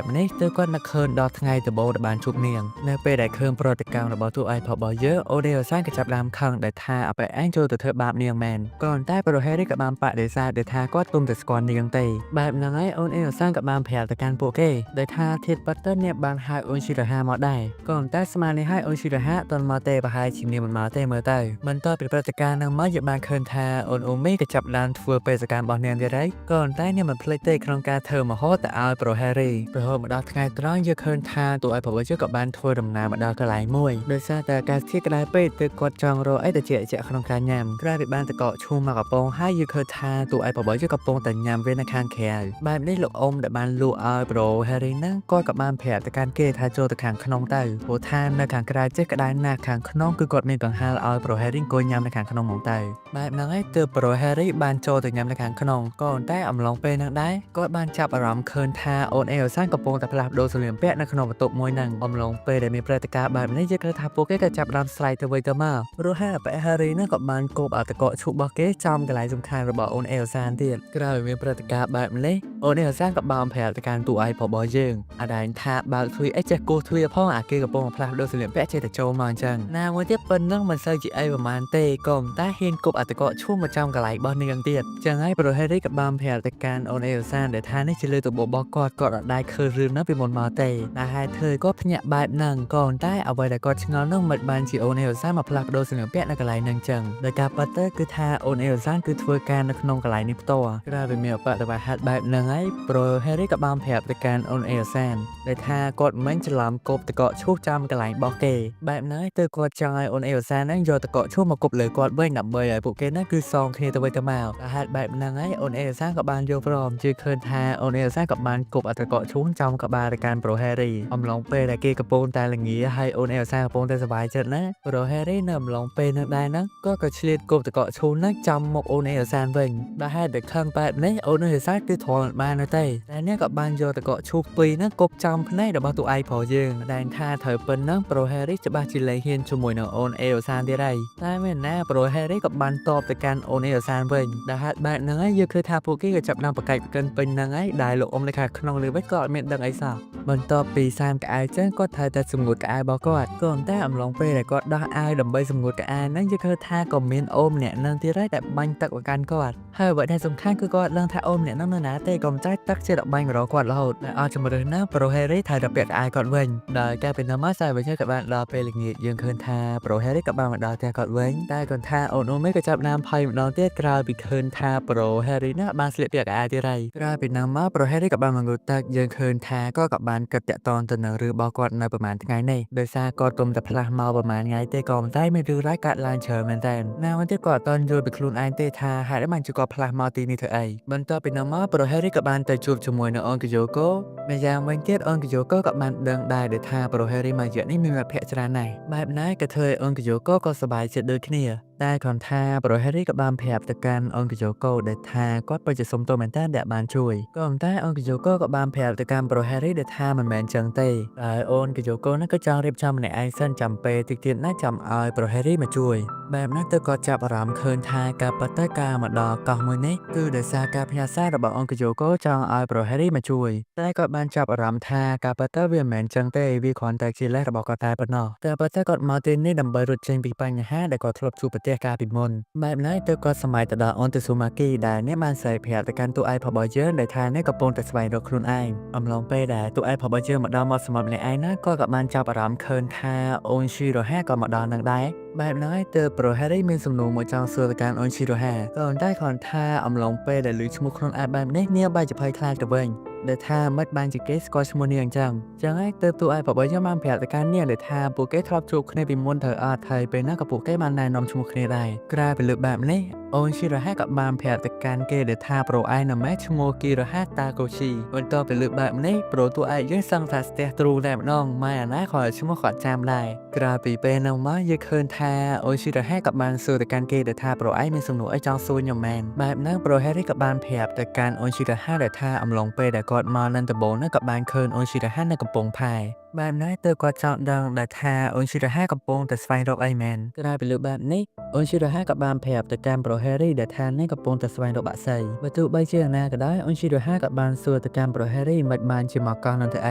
បនេះទើបគាត់នឹកឃើញដល់ថ្ងៃដំបូងដែលបានជួបនាងនៅពេលដែលឃើញប្រតិកម្មរបស់តួឯករបស់យើងអូនអេលសានក៏ចាប់ដើមខឹងដែលថាអបែឯងចូលទៅធ្វើបាបនាងមែនក៏តែប្រូហេរីក៏បានបដិសេធដែលថាគាត់គុំតែស្គាល់នាងទេបែបហ្នឹងហើយអូនអេលសានក៏បានប្រាប់ទៅកាន់ពួកគេដែលថាធាតប៉ាត់ទៅនាងបានហៅអូនស៊ីរ៉ាហាមកដែរក៏តែស្មាននេះហើយអូនស៊ីរ៉ាហាតន់មកទេប្រហែលជានាងមិនមកទេមើលទៅបន្ទាប់ពីព្រឹត្តិការណ៍ហ្នឹងមកយើងបានឃើញថាអូនអូមីក៏ចាប់ដើមធ្វើបេសកកម្មរបស់នាងទៀតហើយក៏តែនាងមិនភ្លេចទេក្នុងការធ្វើមហោទៅឲ្យប្រូហេរីរហូតមកដល់ថ្ងៃត្រង់យើងឃើញថាតួឯកប្រវត្តិយើងក៏បានធ្វើដំណើរមកដល់កន្លែងមួយដោយសារតែអាកាសធាតុក្តៅពេកទើបគាត់ចង់រកអីទៅជាក្នុងការញ៉ាំក្រោយពីបានតកកឈូសមកកំប៉ុងហើយយើងឃើញថាតួឯកប្រវត្តិយើងកំពុងតែញ៉ាំវានៅខាងក្រៅបែបនេះលោកអ៊ំដែលបានលក់ឲ្យប្រូហេរីហ្នឹងគាត់ក៏បានប្រាប់ទៅកាន់គេថាចូលទៅខាងក្នុងទៅព្រោះថានៅខាងក្រៅចេះក្តៅណាស់ខាងក្នុងគឺគាត់មានកង្ហាលឲ្យប្រូហេរីអង្គុយញ៉ាំនៅខាងក្នុងហ្មងទៅបែបហ្នឹងហើយទើបប្រូហេរីបានចូលទៅញ៉ាំនៅខាងក្នុងក៏តែអំឡុងពេលហ្នឹងដែរគាត់បានចាប់អារម្មណ៍ឃើញថាអូនអេលសានកំពុងតែផ្លាស់ប្ដូរសម្លៀកបំពាក់នៅក្នុងបន្ទប់មួយហ្នឹងអំឡុងពេលដែលមានព្រឹត្តិការណ៍បែបនេះយើងគិតថាពួកគេក៏ចាប់ផ្ដើមស្រែកទៅវិញទៅមកព្រោះហើយប៉ែហេរីហ្នឹងក៏បានគប់អតកកឈូសរបស់គេចំកន្លែងសំខាន់របស់អូនអេលសានទៀតក្រោយមានព្រឹត្តិការណ៍បែបនេះអូនអេលសានក៏បានប្រាប់ទៅកាន់តួឯករបស់យើងអាដែងថាបើកទ្វារអីចេះគោះទ្វារផងអាគេកំពុងផ្លាស់ប្ដូរសម្លៀកបំពាក់ចេះតែចូលមកអញ្ចឹងណាមួយទៀតប៉ុណ្ណឹងមិនសូវជាអីប្រហែលទេក៏តែហ៊ានគប់អតកកឈូសមកចំកន្លែងរបស់នាងទៀតចឹងហើយប្រូហេរីក៏បានប្រាប់ទៅកាន់អូនអេលសានដែលថានេះជាលើទំរបស់គាត់អត់ដែរឃើញរឿងហ្នឹងពីមុនមកទេតែហេតុធ្វើគាត់ភ្ញាក់បែបហ្នឹងក៏តែអ្វីដែលគាត់ឆ្ងល់នោះមិនបានជាអូនអេលសានមកផ្លាស់ប្ដូរសម្លៀកបំពាក់នៅកន្លែងហ្នឹងចឹងដោយការប៉ັດទៅគឺថាអូនអេលសានគឺធ្វើការនៅក្នុងកន្លែងនេះផ្ទាល់ក្រៅពីមានបដិវត្តហេតុបែបហ្នឹងហើយប្រូហេរីក៏បានប្រាប់ទៅកាន់អូនអេលសានដែលថាគាត់មិនច្រឡំគប់តកកឈូសចំកន្លែងរបស់គេបែបហ្នឹងទៅគាត់ចង់ឲ្យអូនអេលសានហ្នឹងយកតកកឈូសមកគប់លើគាត់វិញដើម្បីឲ្យពួកគេហ្នឹងគឺសងគ្នាទៅវិញទៅមកតែហេតុបែបហ្នឹងហើយអូនអេលសានក៏បានយកព្រមជឿឃើញថាអូនអេលសានក៏បានគប់អតកកឈូសចំក្បាលទៅកាន់ប្រូហេរីអំឡុងពេលដែលគេកំពុងតែល្ងាហើយអូនអេលសានកំពុងតែសប្បាយចិត្តណាប្រូហេរីនៅអំឡុងពេលហ្នឹងដែរហ្នឹងក៏ឆ្លៀតគប់តកកឈូសហ្នឹងចំមុខអូនអេលសានវិញដែលហេតុតែខឹងបែបនេះអូនអេលសានគឺធន់មិនបាននោះទេតែនេះក៏បានយកតកកឈូសពីរហ្នឹងគប់ចំភ្នែករបស់តួឯកប្រុសយើងដែលថាត្រូវប៉ុណ្ណឹងប្រូហេរីច្បាស់ជាលែងហ៊ានជាមួយនឹងអូនអេលសានទៀតហើយតែមែនណាប្រូហេរីក៏បានតបទៅកាន់អូនអេលសានវិញដែលហេតុបែបហ្នឹងហើយយើងឃើញថាពួកគេក៏ចាប់ដើមប្រកែកប្រកិនពេញហ្នឹងហើយដែលលោកអ៊ំនៅខាងក្នុងលើវិញក៏អត់មានដឹងអីសោះបន្ទាប់ពីសាមកៅអៅចឹងគាត់ត្រូវតែសម្ងួតកៅអៅរបស់គាត់ក៏តែអំឡុងពេលដែលគាត់ដោះអាវដើម្បីសម្ងួតកៅអៅហ្នឹងយើងឃើញថាក៏មានអូនម្នាក់ហ្នឹងទៀតហើយដែលបាញ់ទឹកមកកាន់គាត់ហើយអ្វីដែលសំខាន់គឺគាត់ដឹងថាអូនម្នាក់ហ្នឹងនៅណាទេក៏មិនចាច់ទឹកជាដបាញ់មករកគាត់រហូតដែលអត់ជំរឿនណាប្រូហេរីត្រូវតែពាក់កៅអៅគាត់វិញដែលកាលពីនោះមកសាយវិញក៏បានដល់ពេលល្ងាចយើងឃើញថាប្រូហេរីក៏បានមកដល់ផ្ទះគាត់វិញតែគាត់ថាអូនអូមីក៏ចាប់ដើមភ័យម្ដងទៀតក្រោយពីឃើញថាប្រូហេរីណាបានស្លៀកពាក់កៅអៅទៀតហើយក្រោយពីនោះមកប្រូហេរីក៏បានមកងូតទឹកយើងឃើញថាក៏បានគិតតាក់ទងទៅនឹងរឿងរបស់គាត់នៅប្រហែលថ្ងៃនេះដោយសារគាត់គុំតែផ្លាស់មកប្រហែលថ្ងៃទេក៏តែមានរឿងរ៉ាវកើតឡើងច្រើនមែនតើណាមួយទៀតគាត់អត់ទាន់យល់ពីខ្លួនឯងទេថាហេតុអីបានជាគាត់ផ្លាស់មកទីនេះធ្វើអីបន្ទាប់ពីនោះមកប្រូហេរីក៏បានទៅជួបជាមួយនឹងអូនកាយ៉ូកូម្យ៉ាងវិញទៀតអូនកាយ៉ូកូក៏បានដឹងដែរថាប្រូហេរីមករយៈនេះមានមិត្តភក្តិច្រើនណាស់បែបណាក៏ធ្វើឲ្យអូនកាយ៉ូកូក៏សប្បាយចិត្តដូចគ្នា តែគ្រាន់ថាប្រូហេរីក៏បានប្រាប់ទៅកាន់អង្គជកូដែលថាគាត់ពិតជាសុំទោសមែនតើដែលបានជួយក៏ប៉ុន្តែអង្គជកូក៏បានប្រាប់ទៅកាន់ប្រូហេរីដែលថាមិនមែនចឹងទេហើយអូនគជកូនោះក៏ចង់រៀបចំម្នាក់ឯងសិនចាំពេលតិចទៀតណាចាំឲ្យប្រូហេរីមកជួយបែបហ្នឹងទៅគាត់ចាប់អារម្មណ៍ឃើញថាការប៉ះទៅការមកដល់កោះមួយនេះគឺដោយសារការផ្ញើសាររបស់អង្គជកូចង់ឲ្យប្រូហេរីមកជួយតែគាត់បានចាប់អារម្មណ៍ថាការប៉ះទៅវាមិនមែនចឹងទេវាគ្រាន់តែជាលេសរបស់គាត់តែប៉ុណ្ណោះតែប៉ុន្តែគាត់មកទីនេះដើម្បីរត់ចេញពីបញ្ហាដែលគាត់ធ្លាប់ជួបប្រទះកាលពីមុនបែបហ្នឹងទៅគាត់សម័យទៅដល់អនតស៊ូម៉ាគីដែលនេះបានស្រែកប្រាប់ទៅកាន់តួឯករបស់យើងដែលថានេះកំពុងតែស្វែងរកខ្លួនឯងអំឡុងពេលដែលតួឯករបស់យើងមកដល់មាត់សមុទ្រម្នាក់ឯងណាគាត់ក៏បានចាប់អារម្មណ៍ឃើញថាអូនស៊ីរ៉ូហាក៏មកដល់នឹងដែរបែបហ្នឹងទៅប្រូហេរីមានសំណួរមកចង់សួរទៅកាន់អូនស៊ីរ៉ូហាក៏ប៉ុន្តែគ្រាន់ថាអំឡុងពេលដែលឮឈ្មោះខ្លួនឯងបែបនេះនាងបែរជាភ័យខ្លាចទៅវិញដែលថាមិនបានជាគេស្គាល់ឈ្មោះនាងអញ្ចឹងហើយទៅតួឯករបស់យើងបានប្រាប់ទៅកាន់នាងដែលថាពួកគេធ្លាប់ជួបគ្នាពីមុនទៅអត់ហើយពេលហ្នឹងក៏ពួកគេបានណែនាំឈ្មោះគ្នាដែរក្រៅពីលើកបែបនេះអូនស៊ីរ៉ូហាក៏បានប្រាប់ទៅកាន់គេដែលថាប្រូឯងណាមែឈ្មោះគីរ៉ូហាតាកូស៊ីបន្ទាប់ពីលើកបែបនេះប្រូតួឯកយើងសឹងថាស្ទះទ្រូតែម្ដងម៉ែអាណាគាត់ឈ្មោះគាត់ចាំដែរក្រៅពីពេលហ្នឹងមកយើងឃើញថាអូនស៊ីរ៉ូហាក៏បានសួរទៅកាន់គេដែលថាប្រូឯងមានសំណួរអីចង់សួរខ្ញុំមែនបែបហ្នឹងប្រូហេរីក៏បានប្រាប់ទៅកាន់អូនស៊ីរ៉ូហាដែលថាអំឡុងពេលដែលគាត់មកនឹងដំបូងហ្នឹងក៏បានឃើញអូនស៊ីរ៉ូហានៅកំពង់ផែបែបហ្នឹងទៅគាត់ចង់ដឹងដែលថាអូនស៊ីរ៉ូហាកំពុងតែស្វែងរកអីមែនក្រៅពីលើបែបនេះអូនស៊ីរ៉ូហាក៏បានប្រាប់ទៅកាន់ប្រូហេរីដែលថានេះកំពុងតែស្វែងរកបាក់សីបើទោះបីជាយ៉ាងណាក៏ដោយអូនស៊ីរ៉ូហាក៏បានសួរទៅកាន់ប្រូហេរីមិនបានជាមកកោះនឹងទៅអ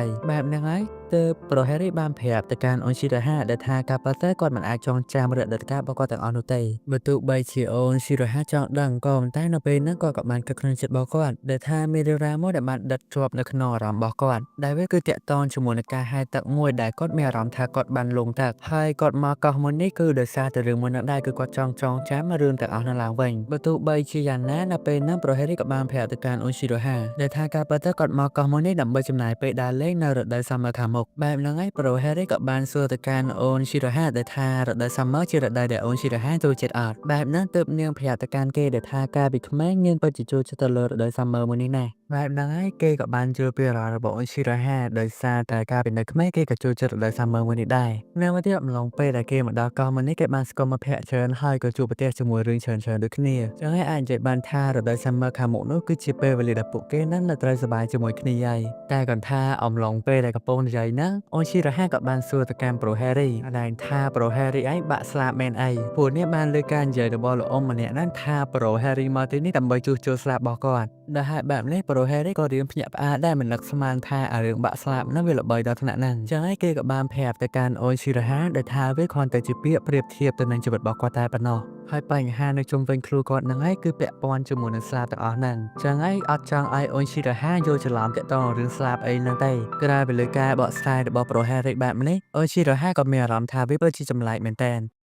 ីបែបហ្នឹងហើយទៅប្រូហេរីបានប្រាប់ទៅកាន់អូនស៊ីរ៉ូហាដែលថាការប៉ះទៅគាត់មិនអាចចងចាំរដូវកាលរបស់គាត់ទាំងអស់នោះទេបើទោះបីជាអូនស៊ីរ៉ូហាចង់ដឹងក៏ប៉ុន្តែនៅពេលហ្នឹងគាត់ក៏បានគិតក្នុងចិត្តរបស់គាត់ដែលថាមានរឿងរ៉ាវមួយដែលបានដិតជាប់នៅក្នុងអារម្មណ៍របស់គាត់ដែលវាគឺតាក់ទងជាមួយនឹងការហែកទឹកមួយដែលគាត់មានអារម្មណ៍ថាគាត់បានលងទឹកហើយគាត់មកកោះមួយនេះគឺដោយសារតែរឿងមួយនោះដែរគឺគាត់ចង់ចាំរឿងទាំងអស់នោះឡើងវិញបើទោះបីជាយ៉ាងណានៅពេលហ្នឹងប្រូហេរីក៏បានប្រាប់ទៅកាន់អូនស៊ីរ៉ូហាដែលថាការប៉ះទៅគាត់មកកោះមួយនេះដើម្បីចំណាយពេលដើរលេងនៅរដូវសាមឺខាងមុខបែបហ្នឹងហើយប្រូហេរីក៏បានសួរទៅកាន់អូនស៊ីរ៉ូហាដែលថារដូវសាមឺជារដូវដែលអូនស៊ីរ៉ូហាចូលចិត្តអត់បែបហ្នឹងទើបនាងប្រាប់ទៅកាន់គេដែលថាកាលពីក្មេងនាងពិតជាចូលចិត្តទៅលើរដូវសាមឺមួយនេះណាបែបហ្នឹងហើយគេក៏បានជឿពីអារម្មណ៍របស់អូនស៊ីរ៉ូហាដោយសារតែកាលពីនៅក្មេងគេក៏ចូលចិត្តរដូវសាមឺមួយនេះដែរនៅមកទៀតអំឡុងពេលដែលគេមកដល់កោះមួយនេះគេបានស្គាល់មិត្តភក្តិច្រើនហើយក៏ជួបប្រទះជាមួយរឿងច្រើនដូចគ្នាចឹងហើយអាចនិយាយបានថារដូវសាមឺខាងមុខនោះគឺជាពេលវេលាដែលពួកគេនឹងត្រូវសប្បាយជាមួយគ្នាហើយតែគាត់ថាអំឡុងពេលដែលកំពុងនិយាយហ្នឹងអូនស៊ីរ៉ូហាក៏បានសួរទៅកាន់ប្រូហេរីដែលថាប្រូហេរីឯងបាក់ស្លាប់មែនអីពួកនេះបានលើការនិយាយរបស់លោកអ៊ំម្នាក់ហ្នឹងថាប្រូហេរីមកទីនេះដើម្បីជួសជុលស្លាប់របស់គាត់ដែលហេតុបែបនេះប្រូហេរីក៏រៀងភ្ញាក់ផ្អើលដែរមិននឹកស្មានថារឿងបាក់ស្លាប់ហ្នឹងវាល្បីដល់ថ្នាក់ហ្នឹងចឹងហើយគេក៏បានប្រាប់ទៅកាន់អូនស៊ីរ៉ូហាដែលថាវាគ្រាន់តែជាពាក្យប្រៀបធៀបទៅនឹងជីវិតរបស់គាត់តែប៉ុណ្ណោះហើយបញ្ហានៅជុំវិញខ្លួនគាត់ហ្នឹងឯងគឺពាក់ព័ន្ធជាមួយនឹងស្លាប់ទាំងអស់ហ្នឹងចឹងហើយអត់ចង់ឲ្យអូនស៊ីរ៉ូហាយល់ច្រឡំទាក់ទងរឿងស្លាប់អីហ្នឹងទេក្រៅពីលើការបកស្រាយរបស់ប្រូហេរីបែបនេះអូនស៊ីរ៉ូហាក៏មានអារម្មណ៍ថាវាពិតជាចម្លែកមែនតើ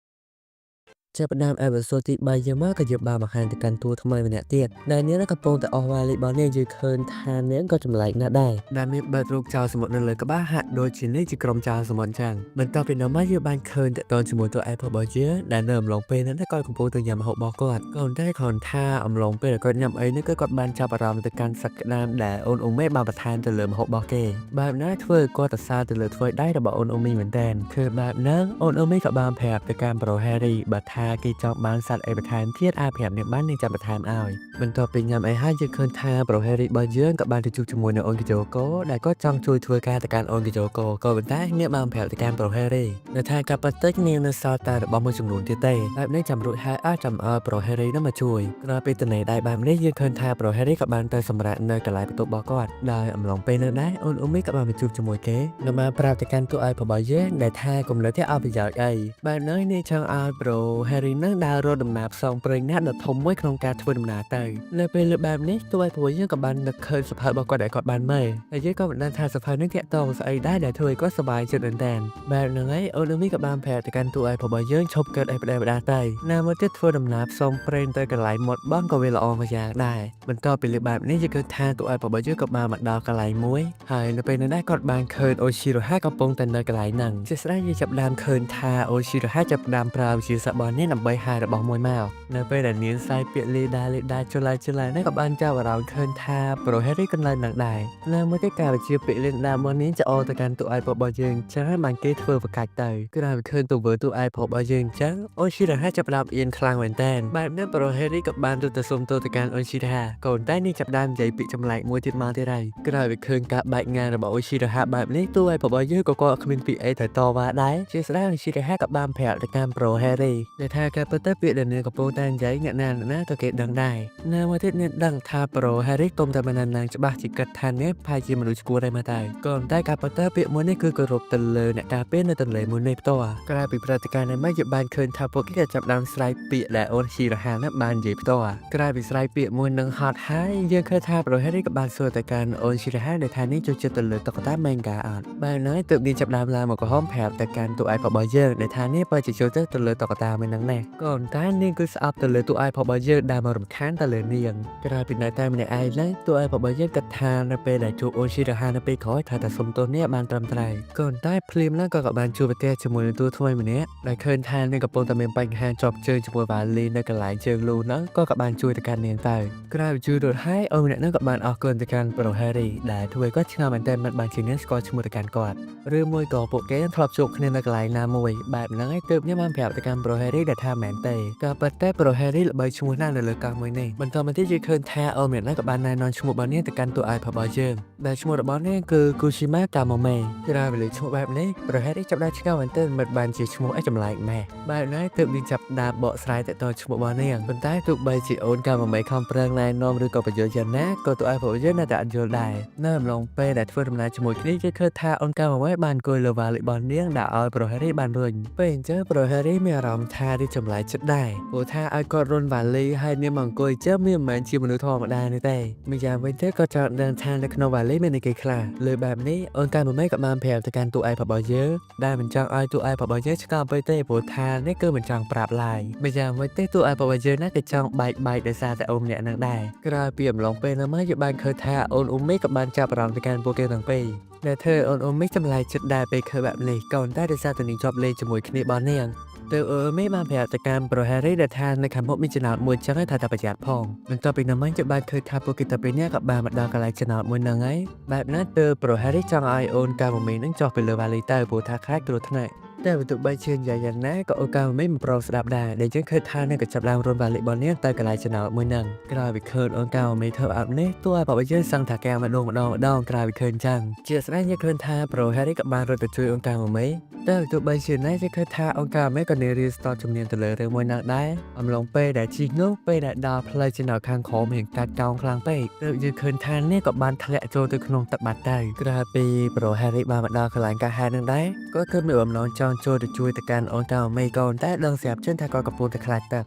ចាប់ផ្ដើមអេពីសូតទី3យើងមកក៏យើងបានបង្ហាញទៅកាន់តួថ្មីម្នាក់ទៀតដែលនាងកំពុងតែអស់វ៉ាលីរបស់នាងយើងឃើញថានាងក៏ចម្លែកណាស់ដែរដែលមានបេះរូបចៅសមុទ្រនៅលើក្បាលហាក់ដូចជានេះជាក្រុមចៅសមុទ្រអញ្ចឹងបន្ទាប់ពីនោះមកយើងបានឃើញតទៅជាមួយតួឯករបស់យើងដែលនៅអំឡុងពេលហ្នឹងគាត់កំពុងតែញ៉ាំម្ហូបរបស់គាត់ក៏ប៉ុន្តែគ្រាន់ថាអំឡុងពេលគាត់ញ៉ាំអីនេះគឺគាត់បានចាប់អារម្មណ៍ទៅកាន់សក្តានដែលអូនអ៊ូមេបានបន្ថែមទៅលើម្ហូបរបស់គេបែបណាធ្វើឲ្យគាត់ទៅសារទៅលើធ្វើដៃរបស់អូនអ៊ូមីមែនតើគឺបែបហ្នឹងអូនអ៊ូមីក៏បានប្រាប់ទៅកាន់ប្រូហេរីបើថាគេចង់បានសត្វអីបន្ថែមទៀតអាចប្រាប់នាងបាននាងចាំបន្ថែមឲ្យបន្ទាប់ពីញ៉ាំអីហើយយើងឃើញថាប្រូហេរីរបស់យើងក៏បានទៅជួបជាមួយនឹងអូនគីយ៉ូកូដែលគាត់ចង់ជួយធ្វើការទៅកាន់អូនគីយ៉ូកូក៏ប៉ុន្តែនាងបានប្រាប់ទៅកាន់ប្រូហេរីដែលថាការប៉ះទិចនាងនៅសល់តែរបស់មួយចំនួនទៀតទេបែបនេះចាំរួចហើយអាចចាំឲ្យប្រូហេរីនោះមកជួយក្រោយពីទនេដៃបែបនេះយើងឃើញថាប្រូហេរីក៏បានទៅសម្រាប់នៅកន្លែងបន្ទប់របស់គាត់ដោយអំឡុងពេលនោះដែរអូនអ៊ូមីក៏បានទៅជួបជាមួយគេនិងបានប្រាប់ទៅកាន់តួឯករបស់យើងដែលថាកុំលើតែអបប្រយោជន៍អីបែបនេះនាងចង់ឲ្យប្រូហេរីនឹងដើររត់ដំណើរផ្សងព្រេងណាស់ដ៏ធំមួយក្នុងការធ្វើដំណើរទៅនៅពេលលើបែបនេះតួឯករបស់យើងក៏បាននឹកឃើញសភៅរបស់គាត់ដែលគាត់បានមើលហើយយើងក៏មិនដឹងថាសភៅនេះតាក់ទងស្អីដែរដែលធ្វើឲ្យគាត់សប្បាយចិត្តមែនតើបែបហ្នឹងហើយអូនអ៊ូមីក៏បានប្រាប់ទៅកាន់តួឯករបស់យើងឈប់កើតអីផ្ដេសផ្ដាសទៅណាមកទៀតធ្វើដំណើរផ្សងព្រេងទៅកន្លែងមាត់បង់ក៏វាល្អមួយយ៉ាងដែរបន្ទាប់ពីលើបែបនេះយើងឃើញថាតួឯករបស់យើងក៏បានមកដល់កន្លែងមួយហើយនៅពេលនោះដែរគាត់បានឃើញអូស៊ីរ៉ូហាកំពុងតែនៅកន្លែងហ្នឹងជាស្ដេចយើងចាប់ដើមឃើញថាអូស៊ីរ៉ូហាចាប់ដើមប្រើវិជាសាស្ត្ររបស់នាង នេះដើម្បីហៅរបស់មួយមកនៅពេលដែលនាងសាយពាក្យលេដាចុលានេះក៏បានចាប់អារម្មណ៍ឃើញថាប្រូហេរីកន្លែងនឹងដែរនៅមួយគេការវិជាពាក្យលេដារបស់នាងจะអទៅកាន់ទូឯប្រុសរបស់យើងចឹងហើយបានគេធ្វើប្រកាច់ទៅគឺថាវាឃើញទូធ្វើទូឯប្រុសរបស់យើងចឹងអូនឈីរ៉ាចាប់ផ្ដើមអៀនខ្លាំងមែនតើបែបនេះប្រូហេរីក៏បានទៅសុំទោសទៅកាន់អូនឈីរ៉ាកូនតែនាងចាប់ផ្ដើមនិយាយពាក្យចម្លែកមួយទៀតមកទៀតហើយគឺថាវាឃើញការបែកងានរបស់អូនឈីរ៉ាបែបនេះទូឯប្រុសរបស់យើងក៏គាត់គ្មានពាក្យអីត្រូវតវ៉ាដែរជាស្ដាយអូនឈីរ៉ាក៏បានប្រាប់ទៅកាន់ប្រូហេរីដែលថាការពិតទៅពាក្យដែលនាងកំពុងតែនិយាយអ្នកណាក៏គេដឹងដែរនៅមួយទៀតនាងដឹងថាប្រូហេរីទុំតែមិនណាងច្បាស់ជាគិតថានាងផាយជាមនុស្សឈ្គួរដែរមកតែក៏តែការពិតទៅពាក្យមួយនេះគឺគោរពទៅលើអ្នកការពារនៅទន្លេមួយនេះផ្ទាល់ក្រៅពីព្រឹត្តិការណ៍នេះមកយើងបានឃើញថាពួកគេក៏ចាប់ដើមស្រ័យពាក្យដែលអូនឈីរ៉ានោះបាននិយាយផ្ទាល់ក្រៅពីស្រ័យពាក្យមួយនឹងហត់ហើយយើងឃើញថាប្រូហេរីក៏បានសួរទៅកាន់អូនឈីរ៉ាដែលថានេះចូលចិត្តទៅលើតុក្កតាម៉េងកាអត់បែរណៃទើបនាងចាប់ដើមឡើងមកក្រហមប្រាប់ទៅកាន់ទូឯរបស់យើងដែលថានេះបើជាចូលទៅលើតុក្កតាមួយនឹងណែក៏តែនាងគឺស្អប់ទៅលើទូឯរបស់យើងដែលមករំខានទៅលើនាងក្រៅពីនៅតែម្នាក់ឯងឡើងទូឯរបស់យើងគិតថានៅពេលដែលជួបអូនឈីរ៉ានៅពេលក្រោយថាតែសុំទោសនេះបានត្រឹមត្រូវក៏តែភ្លាមឡើងក៏បានជួបប្រទះជាមួយនឹងទូថ្មីម្នាក់ដែលឃើញថានាងកំពុងតែមានបញ្ហាជាប់ជើងជាមួយវ៉ាលីនៅកន្លែងជើងលូហ្នឹងក៏បានជួយទៅកាន់នាងទៅក្រៅពីជួយរត់ហើយអូនម្នាក់ហ្នឹងក៏បានអរគុណទៅកាន់ប្រូហេរីដែលធ្វើឲ្យគាត់ឆ្ងល់មែនទែនមិនបានជានាងស្គាល់ឈ្មោះទៅកាន់គាត់ឬមួយក៏ពួកគេធ្លាប់ជួបគ្នានៅកន្លែងណាមួយបែបហ្នឹងហើយទើបនាងបានប្រាប់ទៅកាន់ប្រូហេរីដែលថាមែនទេក៏ប៉ុន្តែប្រូហេរីល្បីឈ្មោះណាស់នៅលើកោះមួយនេះបន្តមកទៀតយើងឃើញថាអូនម្នាក់ហ្នឹងក៏បានណែនាំឈ្មោះរបស់នាងទៅកាន់ទូឯរបស់យើងដែលឈ្មោះរបស់នាងគឺ Kushima Kamome ក្រៅពីលើឈ្មោះបែបនេះប្រូហេរីចាប់ដើមឆ្ងល់មែនទែនមិនបានជាឈ្មោះអីចម្លែកម៉េះបែបហ្នឹងទើបនាងចាប់ដើមបកស្រាយទៅដល់ឈ្មោះរបស់នាងប៉ុន្តែទោះបីជាអូនកាម៉ូមេខំប្រឹងណែនាំឬក៏បញ្យល់យ៉ាងណាក៏ទូឯរបស់យើងនៅតែអត់យល់ដែរនៅអំឡុងពេលដែលធ្វើដំណើរជាមួយគ្នាយើងឃើញថាអូនកាម៉ូមេបានអង្គុយលើវ៉ាលីរបស់នាងដែលឲ្យប្រូហេរីបានរុញពេលអញ្ចឹងប្រូហេរីមានអារម្មណ៍ថារីចម្លែកចិត្តដែរព្រោះថាឲ្យគាត់រុញវ៉ាលីហើយនាងមកអង្គុយចឹងវាមិនមែនជាមនុស្សធម្មតានេះទេម្យ៉ាងវិញទៀតក៏ចង់ដឹងថានៅក្នុងវ៉ាលីមានគេខ្លះលើបែបនេះអូនកាម៉ូមេក៏បានប្រាប់ទៅកាន់ទូឯរបស់យើងដែលមិនចង់ឲ្យទូឯរបស់យើងឆ្កល់ពេកទេព្រោះថានេះគឺមិនចង់ប្រាប់ឡើយម្យ៉ាងវិញទៀតទូឯរបស់យើងណាក៏ចង់បែកដោយសារតែអូនម្នាក់នឹងដែរក្រៅពីអំឡុងពេលនោះមកយើងបានឃើញថាអូនអ៊ូមីក៏បានចាប់អារម្មណ៍ទៅកាន់ពួកគេទាំងពីរដែលធ្វើអូនអ៊ូមីចម្លែកចិត្តដែរពេលឃើញបែបនេះក៏តែដោយសារតែនាងជាប់លេងជាមួយគ្នាបងនាងទៅអូនមីបានប្រាប់ទៅកាន់ប្រូហេរីដែលថានៅខាងមុខមានចំណោទមួយចឹងថាតែប្រយ័ត្នផងបន្ទាប់ពីនោះមកយើងបានឃើញថាពួកគេទៅពេលនេះក៏បានមកដល់កន្លែងចំណោទមួយហ្នឹងហើយបែបណាទៅប្រូហេរីចង់ឲ្យអូនកាម៉ូមីនឹងចុះទៅលើវ៉ាលីទៅព្រោះថាខ្លាចគ្រោះថ្នាក់តែបើទោះបីជានិយាយយ៉ាងណាក៏អូនកាមិនប្រស្ដាប់ដែរដែលយើងឃើញថានឹងក៏ចាប់ឡើងរុនវ៉ាលីបលនេះទៅកន្លែងចំណោទមួយហ្នឹងក្រោយពីឃើញអូនកាមិនធ្វើអាប់នេះទោះឲ្យបើយើងសឹងថាកែម្ដងក្រោយពីឃើញចឹងជាស្ដែងយើងឃើញថាប្រូហេរីក៏បានរត់ទៅជួយអូនកាមិនតែទោះបីជាណាយើងឃើញថាអូនកាមិនក៏នៅរៀនស្ទាត់ជំនាញទៅលើរឿងមួយហ្នឹងដែរអំឡុងពេលដែលជីកនោះពេលដែលដល់ផ្លូវចំណោទខាងក្រោមមានកាត់កោងខ្លាំងពេកទើបយើងឃើញថានេះក៏បានធ្លាក់ចូលទៅក្នុងទឹកបាត់ទៅក្រោយពីប្រូហេរីបានមកដល់កន្លែងកាហែហ្នឹងដែរក៏គឺមានបំណងចង់ចូលទៅជួយទៅកាន់អូនកាម៉េកូនតែដឹងស្រាប់ជឿថាគាត់កំពុងតែខ្លាចទឹក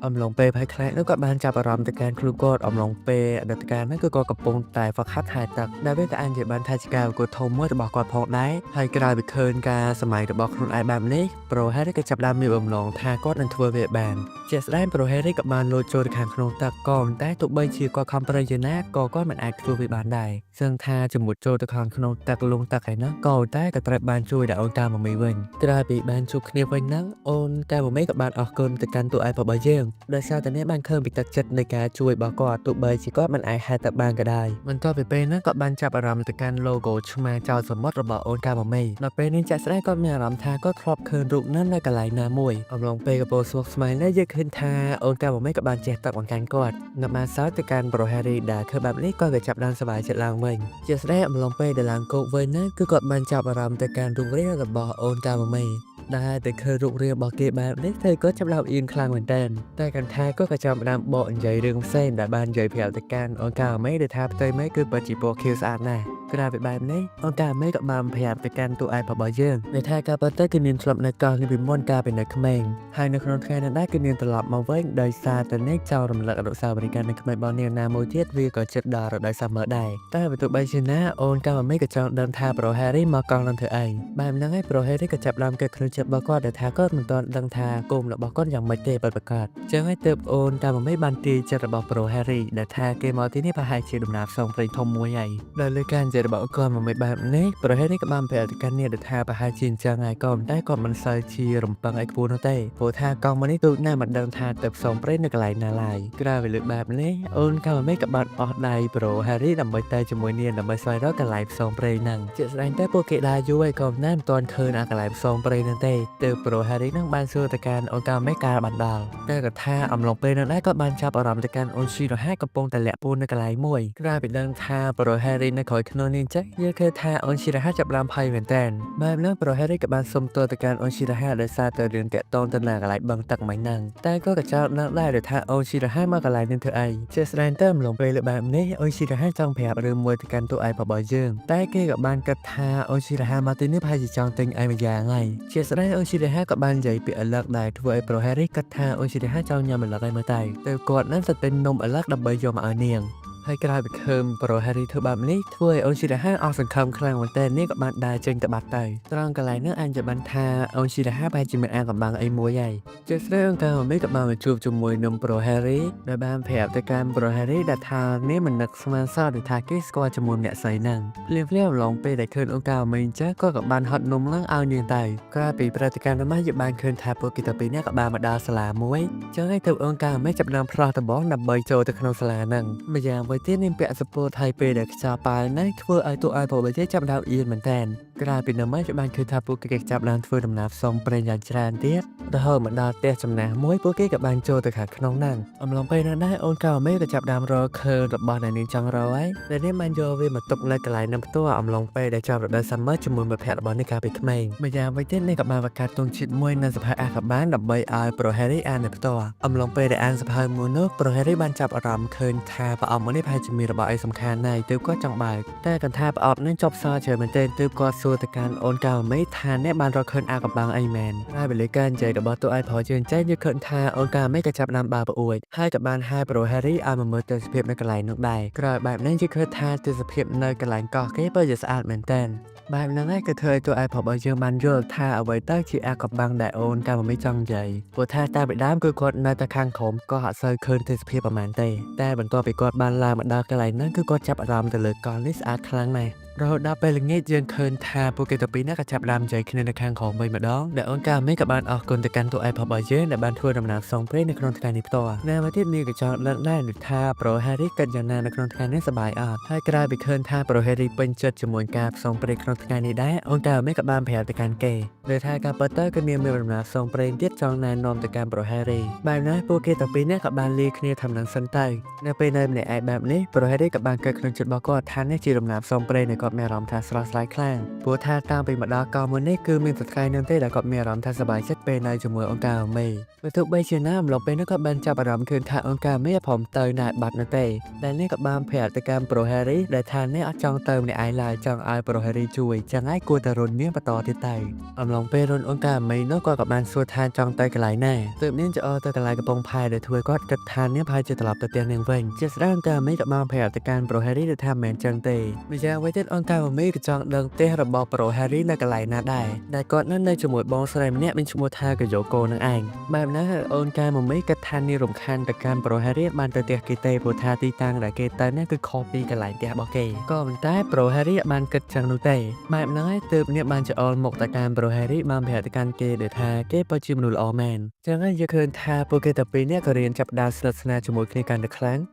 អំឡុងពេលភ័យខ្លាចនោះក៏បានចាប់អារម្មណ៍ទៅកាន់គ្រូគាត់អំឡុងពេលអតីតកាលនោះគឺគាត់កំពុងតែហ្វឹកហាត់ហែលទឹកដែលវាក៏អាចនិយាយបានថាជាការប្រកួតធំមួយរបស់គាត់ផងដែរហើយក្រោយពីឃើញការសម័យរបស់ខ្លួនឯងបែបនេះប្រូហេរីក៏ចាប់ផ្ដើមមានបំណងថាគាត់នឹងធ្វើវាបានជាស្ដែងប្រូហេរីក៏បានលោតចូលទៅខាងក្នុងទឹកក៏តែទោះបីជាគាត់ខំប្រឹងយ៉ាងណាក៏គាត់មិនអាចធ្វើវាបានដែរសឹងថាជាមួយចូលទៅខាងក្នុងទឹកលងទឹកឯនោះក៏តែក៏ត្រូវបានជួយដល់អូនកាម៉ូមីវិញក្រោយពីបានជួបគ្នាវិញហ្នឹងអូនកាម៉ូមីក៏បានអរគុណទៅកាន់ទូឯរបស់យើងដោយសារតែនេះបានឃើញពីទឹកចិត្តនៃការជួយរបស់គាត់ទោះបីជាគាត់មិនអាចហៅទៅបានក៏ដោយបន្ទាប់ពីពេលហ្នឹងគាត់បានចាប់អារម្មណ៍ទៅកាន់ logo ឆ្មាចោលសមុទ្ររបស់អូនកាម៉ូមីដល់ពេលនេះចាក់ស្ដែងគាត់មានអារម្មណ៍ថាគាត់ធ្លាប់ឃើញរូបនោះនៅកន្លែងណាមួយអំឡុងពេលកំពុងស្មុគស្មាញនេះយើងឃើញថាអូនកាម៉ូមីក៏បានចេះទឹកបង្កាញ់គាត់នៅបានសើចទៅកាន់ប្រូហេរីដែលឃើញបែបនេះគាត់ក៏ចាប់បានសប្បាយចិត្តឡើងវិញជាស្ដែងអំឡុងពេលដែលឡើងគោកវិញនេះគឺគាត់បានចាប់អារម្មណ៍ទៅកាន់រូបរាងរបស់អូនកាម៉ូមីដែលតែឃើញរូបរាងរបស់គេបែបនេះធ្វើគាត់ចាប់ឡើងអៀនខ្លាំងមែនទែនតែកាន់ថាគាត់ក៏ចាប់បានបកនិយាយរឿងផ្សេងដែលបាននិយាយប្រាប់ទៅកាន់អូនកាម៉ូមីដែលថាផ្ទៃមេគឺពិតជាពណ៌ខៀវស្អាតណាស់ក្រៅពីបែបនេះអូនកាម៉ូមីក៏បានប្រាប់ទៅកាន់ទូឯរបស់យើងដែលថាការពិតទៅគឺនាងធ្លាប់នៅកោះនេះពីមុនកាលពីនៅក្មេងហើយនៅក្នុងថ្ងៃនោះដែរគឺនាងត្រឡប់មកវិញដោយសារតែនេះចោលរំលឹកអនុស្សាវរីយ៍ការនៅក្មេងរបស់នាងណាមួយទៀតវាក៏ចិត្តដល់រដូវសាមឺដែរតែបើទោះបីជាណាអូនកាម៉ូមីក៏ចង់ដឹងថាប្រូហេរីមកកោះនឹងធ្វើអីបែបហ្នឹងហើយប្រូហេរីក៏ចាប់ដើមកើតខ្លួនចិត្ត ចិត្តរបស់គាត់ដែលថាគាត់មិនទាន់ដឹងថាគុំរបស់គាត់យ៉ាងម៉េចទេពិតប្រាកដចឹងហើយទើបអូនតាមមិនបានទីចិត្តរបស់ប្រូ Harry ដែលថាគេមកទីនេះប្រហែលជាដំណើរផ្សងព្រេងធំមួយហើយដោយលើការនិយាយរបស់គាត់មកមិនបែបនេះប្រូ Harry ក៏បានប្រាប់ទៅកាន់នាងដែលថាប្រហែលជាអញ្ចឹងហើយក៏ប៉ុន្តែគាត់មិនសូវជារំពឹងឲ្យខ្ពស់នោះទេព្រោះថាកង់មកនេះទូកណាស់មិនដឹងថាទៅផ្សងព្រេងនៅកន្លែងណាឡើយក្រៅពីលើបែបនេះអូនកាមេក៏បានអស់ដៃប្រូ Harry ដើម្បីទៅជាមួយនាងដើម្បីស្វែងរកកន្លែងផ្សងព្រេងហ្នឹងជាក់ស្ដែងតែពួកគេដើរយូរហើយក៏មិនទាន់ឃើញអាកន្លែងផ្សងព្រេងហ្នឹងទេទើបប្រូ Harry នឹងបានសួរទៅកាន់អូនកាមេការបានដល់តែក៏ថាអំឡុងពេលនោះដែរក៏បានចាប់អារម្មណ៍ទៅកាន់អូន Shiraha កំពុងតែលាក់ពួននៅកន្លែងមួយក្រៅពីដឹងថាប្រូ Harry នៅក្រោយខ្លួននាងចេះយើងឃើញថាអូន Shiraha ចាប់ផ្ដើមភ័យមែនតើបែបហ្នឹងប្រូ Harry ក៏បានសុំទោសទៅកាន់អូន Shiraha ដោយសារតែរឿងតាក់ទងទៅនឹងកន្លែងបឹងទឹកមិញហ្នឹងតែក៏កញ្ចោតនឹងដែរថាអូន Shiraha មកកន្លែងនេះធ្វើអីជាស្ដែងទៅអំឡុងពេលលើបែបនេះអូន Shiraha ចង់ប្រាប់រឿងមួយទៅកាន់តួឯករបស់យើងតែគេក៏បានគិតថាអូន Shiraha មកទីនេះប្រហែលជាចង់ទិញអីមួយយ៉ាងហើយជាស្ដែងអូន Shiraha ក៏បាននិយាយពីអលឹកដែរធ្វើឲ្យប្រូ Harry គិតថាអូន Shiraha ចង់ញ៉ាំអលឹកឲ្យមើលទៅគាត់នឹងទៅទិញនំអលឹកដើម្បីយកមកឲ្យនាងហើយក្រោយពីឃើញប្រូ Harry ធ្វើបែបនេះធ្វើឲ្យអូន Shiraha អស់សង្ឃឹមខ្លាំងមែនទែននេះក៏បានដើរចេញទៅបាត់ទៅត្រង់កន្លែងនោះអញចាំបានថាអូន Shiraha ប្រហែលជាមានអាកំបាំងអីមួយហើយជាស្ដីអង្គការមេក៏បានមកជួបជាមួយនឹងប្រូ Harry ដែលបានប្រាប់ទៅកាន់ប្រូ Harry ដែលថានេះមិននឹកស្មានសោះដូចថាគេស្គាល់ជាមួយអ្នកស្រីហ្នឹងភ្លាមៗឡងពេលដែលឃើញអង្គការមេអញ្ចឹងក៏បានហត់នំឡើងឲ្យនាងទៅក្រោយពីព្រឹត្តិការណ៍នោះមកយើងបានឃើញថាពួកគេទៅពីរនាក់ក៏បានមកដល់សាលាមួយចឹងហើយទៅអង្គការមេចាប់ដើមផ្លោះដំបងដើម្បីចូលទៅក្នុងសាលាហ្នឹងម្យ៉ាងវិញទៀតនាងពាក់សពោថៃពេលដែលខ្យល់ប៉ាល់នេះធ្វើឲ្យតួឯករបស់យើងចាប់ដើមអៀនមែនតើក្រៅពីនោះមកបានឃើញថាពួកគេចាប់ដើមធ្វើដំណើរផ្សងព្រេងយ៉ាងច្រើនទៀតរហូតមកដល់ផ្ទះចំណាស់មួយពួកគេក៏បានចូលទៅខាងក្នុងហ្នឹងអំឡុងពេលនោះដែរអូនកាមេក៏ចាប់ដើមរកឃើញរបស់ដែលនាងចង់រកហើយដែលនាងបានយកវាមកទុកនៅកន្លែងនឹងផ្ទាល់អំឡុងពេលដែលចាប់រដូវ Summer ជាមួយមិត្តភក្តិរបស់នាងកាលពីក្មេងម្យ៉ាងវិញទៀតនាងក៏បានបង្កើតទង់ជាតិមួយនៅសភៅអាកាបានដើម្បីឲ្យប្រូ Harry អាននៅផ្ទាល់អំឡុងពេលដែលអានសភៅមួយនោះប្រូ Harry បានចាប់អារម្មណ៍ឃើញថាប្រអប់មួយនេះប្រហែលជាមានរបស់អីសំខាន់ណាស់ទើបគាត់ចង់បើកតែគាត់ថាប្រអប់នឹងជាប់សច្រើនមែនទែនទើបគាត់សួរទៅកាន់អូនកាមេថាអ្នកបានរកឃើញអាកំបាំងអីមែនហើយបលិការនិយាយរបស់តួឯកប្រជើងចែកយើងឃើញថាអូនកាមេក៏ចាប់ដើមបើប្អួយហើយក៏បានហៅប្រូ Harry ឲ្យមកមើលទិដ្ឋភាពនៅកន្លែងនោះដែរក្រោយបែបនេះយើងឃើញថាទិដ្ឋភាពនៅកន្លែងកោះគេពិតជាស្អាតមែនទែនបែបហ្នឹងហើយក៏ធ្វើឲ្យតួឯករបស់យើងបានយល់ថាអ្វីទៅជាអាកំបាំងដែលអូនកាមេចង់និយាយព្រោះថាតាពីដើមគឺគាត់នៅតែខាងក្រោមក៏អត់សូវឃើញទិដ្ឋភាពប្រហែលទេតែបន្ទាប់ពីគាត់បានឡើងមកដល់កន្លែងហ្នឹងគឺគាត់ចាប់អារម្មណ៍ទៅលើកោះនេះស្អាតខ្លាំងណាស់រហូតដល់ពេលល្ងាចយើងឃើញថាពួកគេទៅពីរនាក់ក៏ចាប់ដើមនិយាយគ្នានៅខាងក្រោមវិញម្ដងដែលអូនកាមេក៏បានអរគុណទៅកាន់តួឯករបស់យើងដែលបានធ្វើដំណើរផ្សងព្រេងនៅក្នុងថ្ងៃនេះផ្ទាល់ណាមួយទៀតនាងក៏ចង់លើកដែរថាប្រូ Harry គិតយ៉ាងណានៅក្នុងថ្ងៃនេះសប្បាយអត់ហើយក្រោយពីឃើញថាប្រូ Harry ពេញចិត្តជាមួយការផ្សងព្រេងក្នុងថ្ងៃនេះដែរអូនកាមេក៏បានប្រាប់ទៅកាន់គេដែលថាការពិតទៅគឺនាងមានដំណើរផ្សងព្រេងទៀតចង់ណែនាំទៅកាន់ប្រូ Harry បែបនេះពួកគេទៅពីរនាក់ក៏បានលាគ្នាធ្វើនឹងសិនទៅនៅពេលនៅម្នាក់ឯងបែបនេះប្រូ Harry ក៏បានកើតក្នុងចិត្តរបស់គាត់ថានេះជាដំណើរផ្សងព្រេងដែលគាត់មានអារម្មណ៍ថាស្រស់ស្រាយខ្លាំងព្រោះថាតាំងពីមកដល់កោះមួយនេះគឺមានសថ្ងៃនឹងទេដែលគាត់មានអារម្មណ៍ថាសប្បាយចិត្តពេលនៅជាមួយអង្គការមេបើទោះបីជាណាអំឡុងពេលនោះក៏បានចាប់អារម្មណ៍ឃើញថាអង្គការមេព្រមទៅណែបាត់នោះទេដែលនេះក៏បានប្រាប់ទៅកាន់ប្រូ Harry ដែលថានេះអត់ចង់ទៅម្នាក់ឯងឡើយចង់ឲ្យប្រូ Harry ជួយចឹងហើយគួរតែរុននាងបន្តទៀតទៅអំឡុងពេលរុនអង្គការមេនោះគាត់ក៏បានសួរថាចង់ទៅកន្លែងណាទើបនាងចោលទៅកន្លែងកំពង់ផែដែលធ្វើគាត់គិតថានាងប្រហែលជាត្រឡប់ទៅផ្ទះនាងវិញជាស្ដាអង្គការមេក៏បានប្រាប់ទៅកាន់ប្រូ Harry ថាមិនមែនចឹងទេម្យ៉ាងវិញទៀតអង្គការមេក៏ចង់ដឹងផ្ទះរបស់ប្រូ Harry នៅកន្លែងណាដែរដែលគាត់នៅជាមួយបងស្រីម្នាក់មានឈ្មោះថាកយ៉ូកូនឹងឯងបែបណាអូនកាមេគិតថានាងរំខានទៅកាន់ប្រូ Harry បានទៅផ្ទះគេទេព្រោះថាទីតាំងដែលគេទៅនេះគឺខុសពីកន្លែងផ្ទះរបស់គេក៏ប៉ុន្តែប្រូ Harry បានគិតចឹងនោះទេបែបហ្នឹងហើយទើបនាងបានច្អល់មុខទៅកាន់ប្រូ Harry បានប្រាប់ទៅកាន់គេដែលថាគេពិតជាមនុស្សល្អមែនចឹងហើយយើងឃើញថាពួកគេទៅពីរនាក់ក៏រៀនចាប់ដើមស្និទ្ធស្នាលជាមួយគ្នាកាន់តែខ្លាំង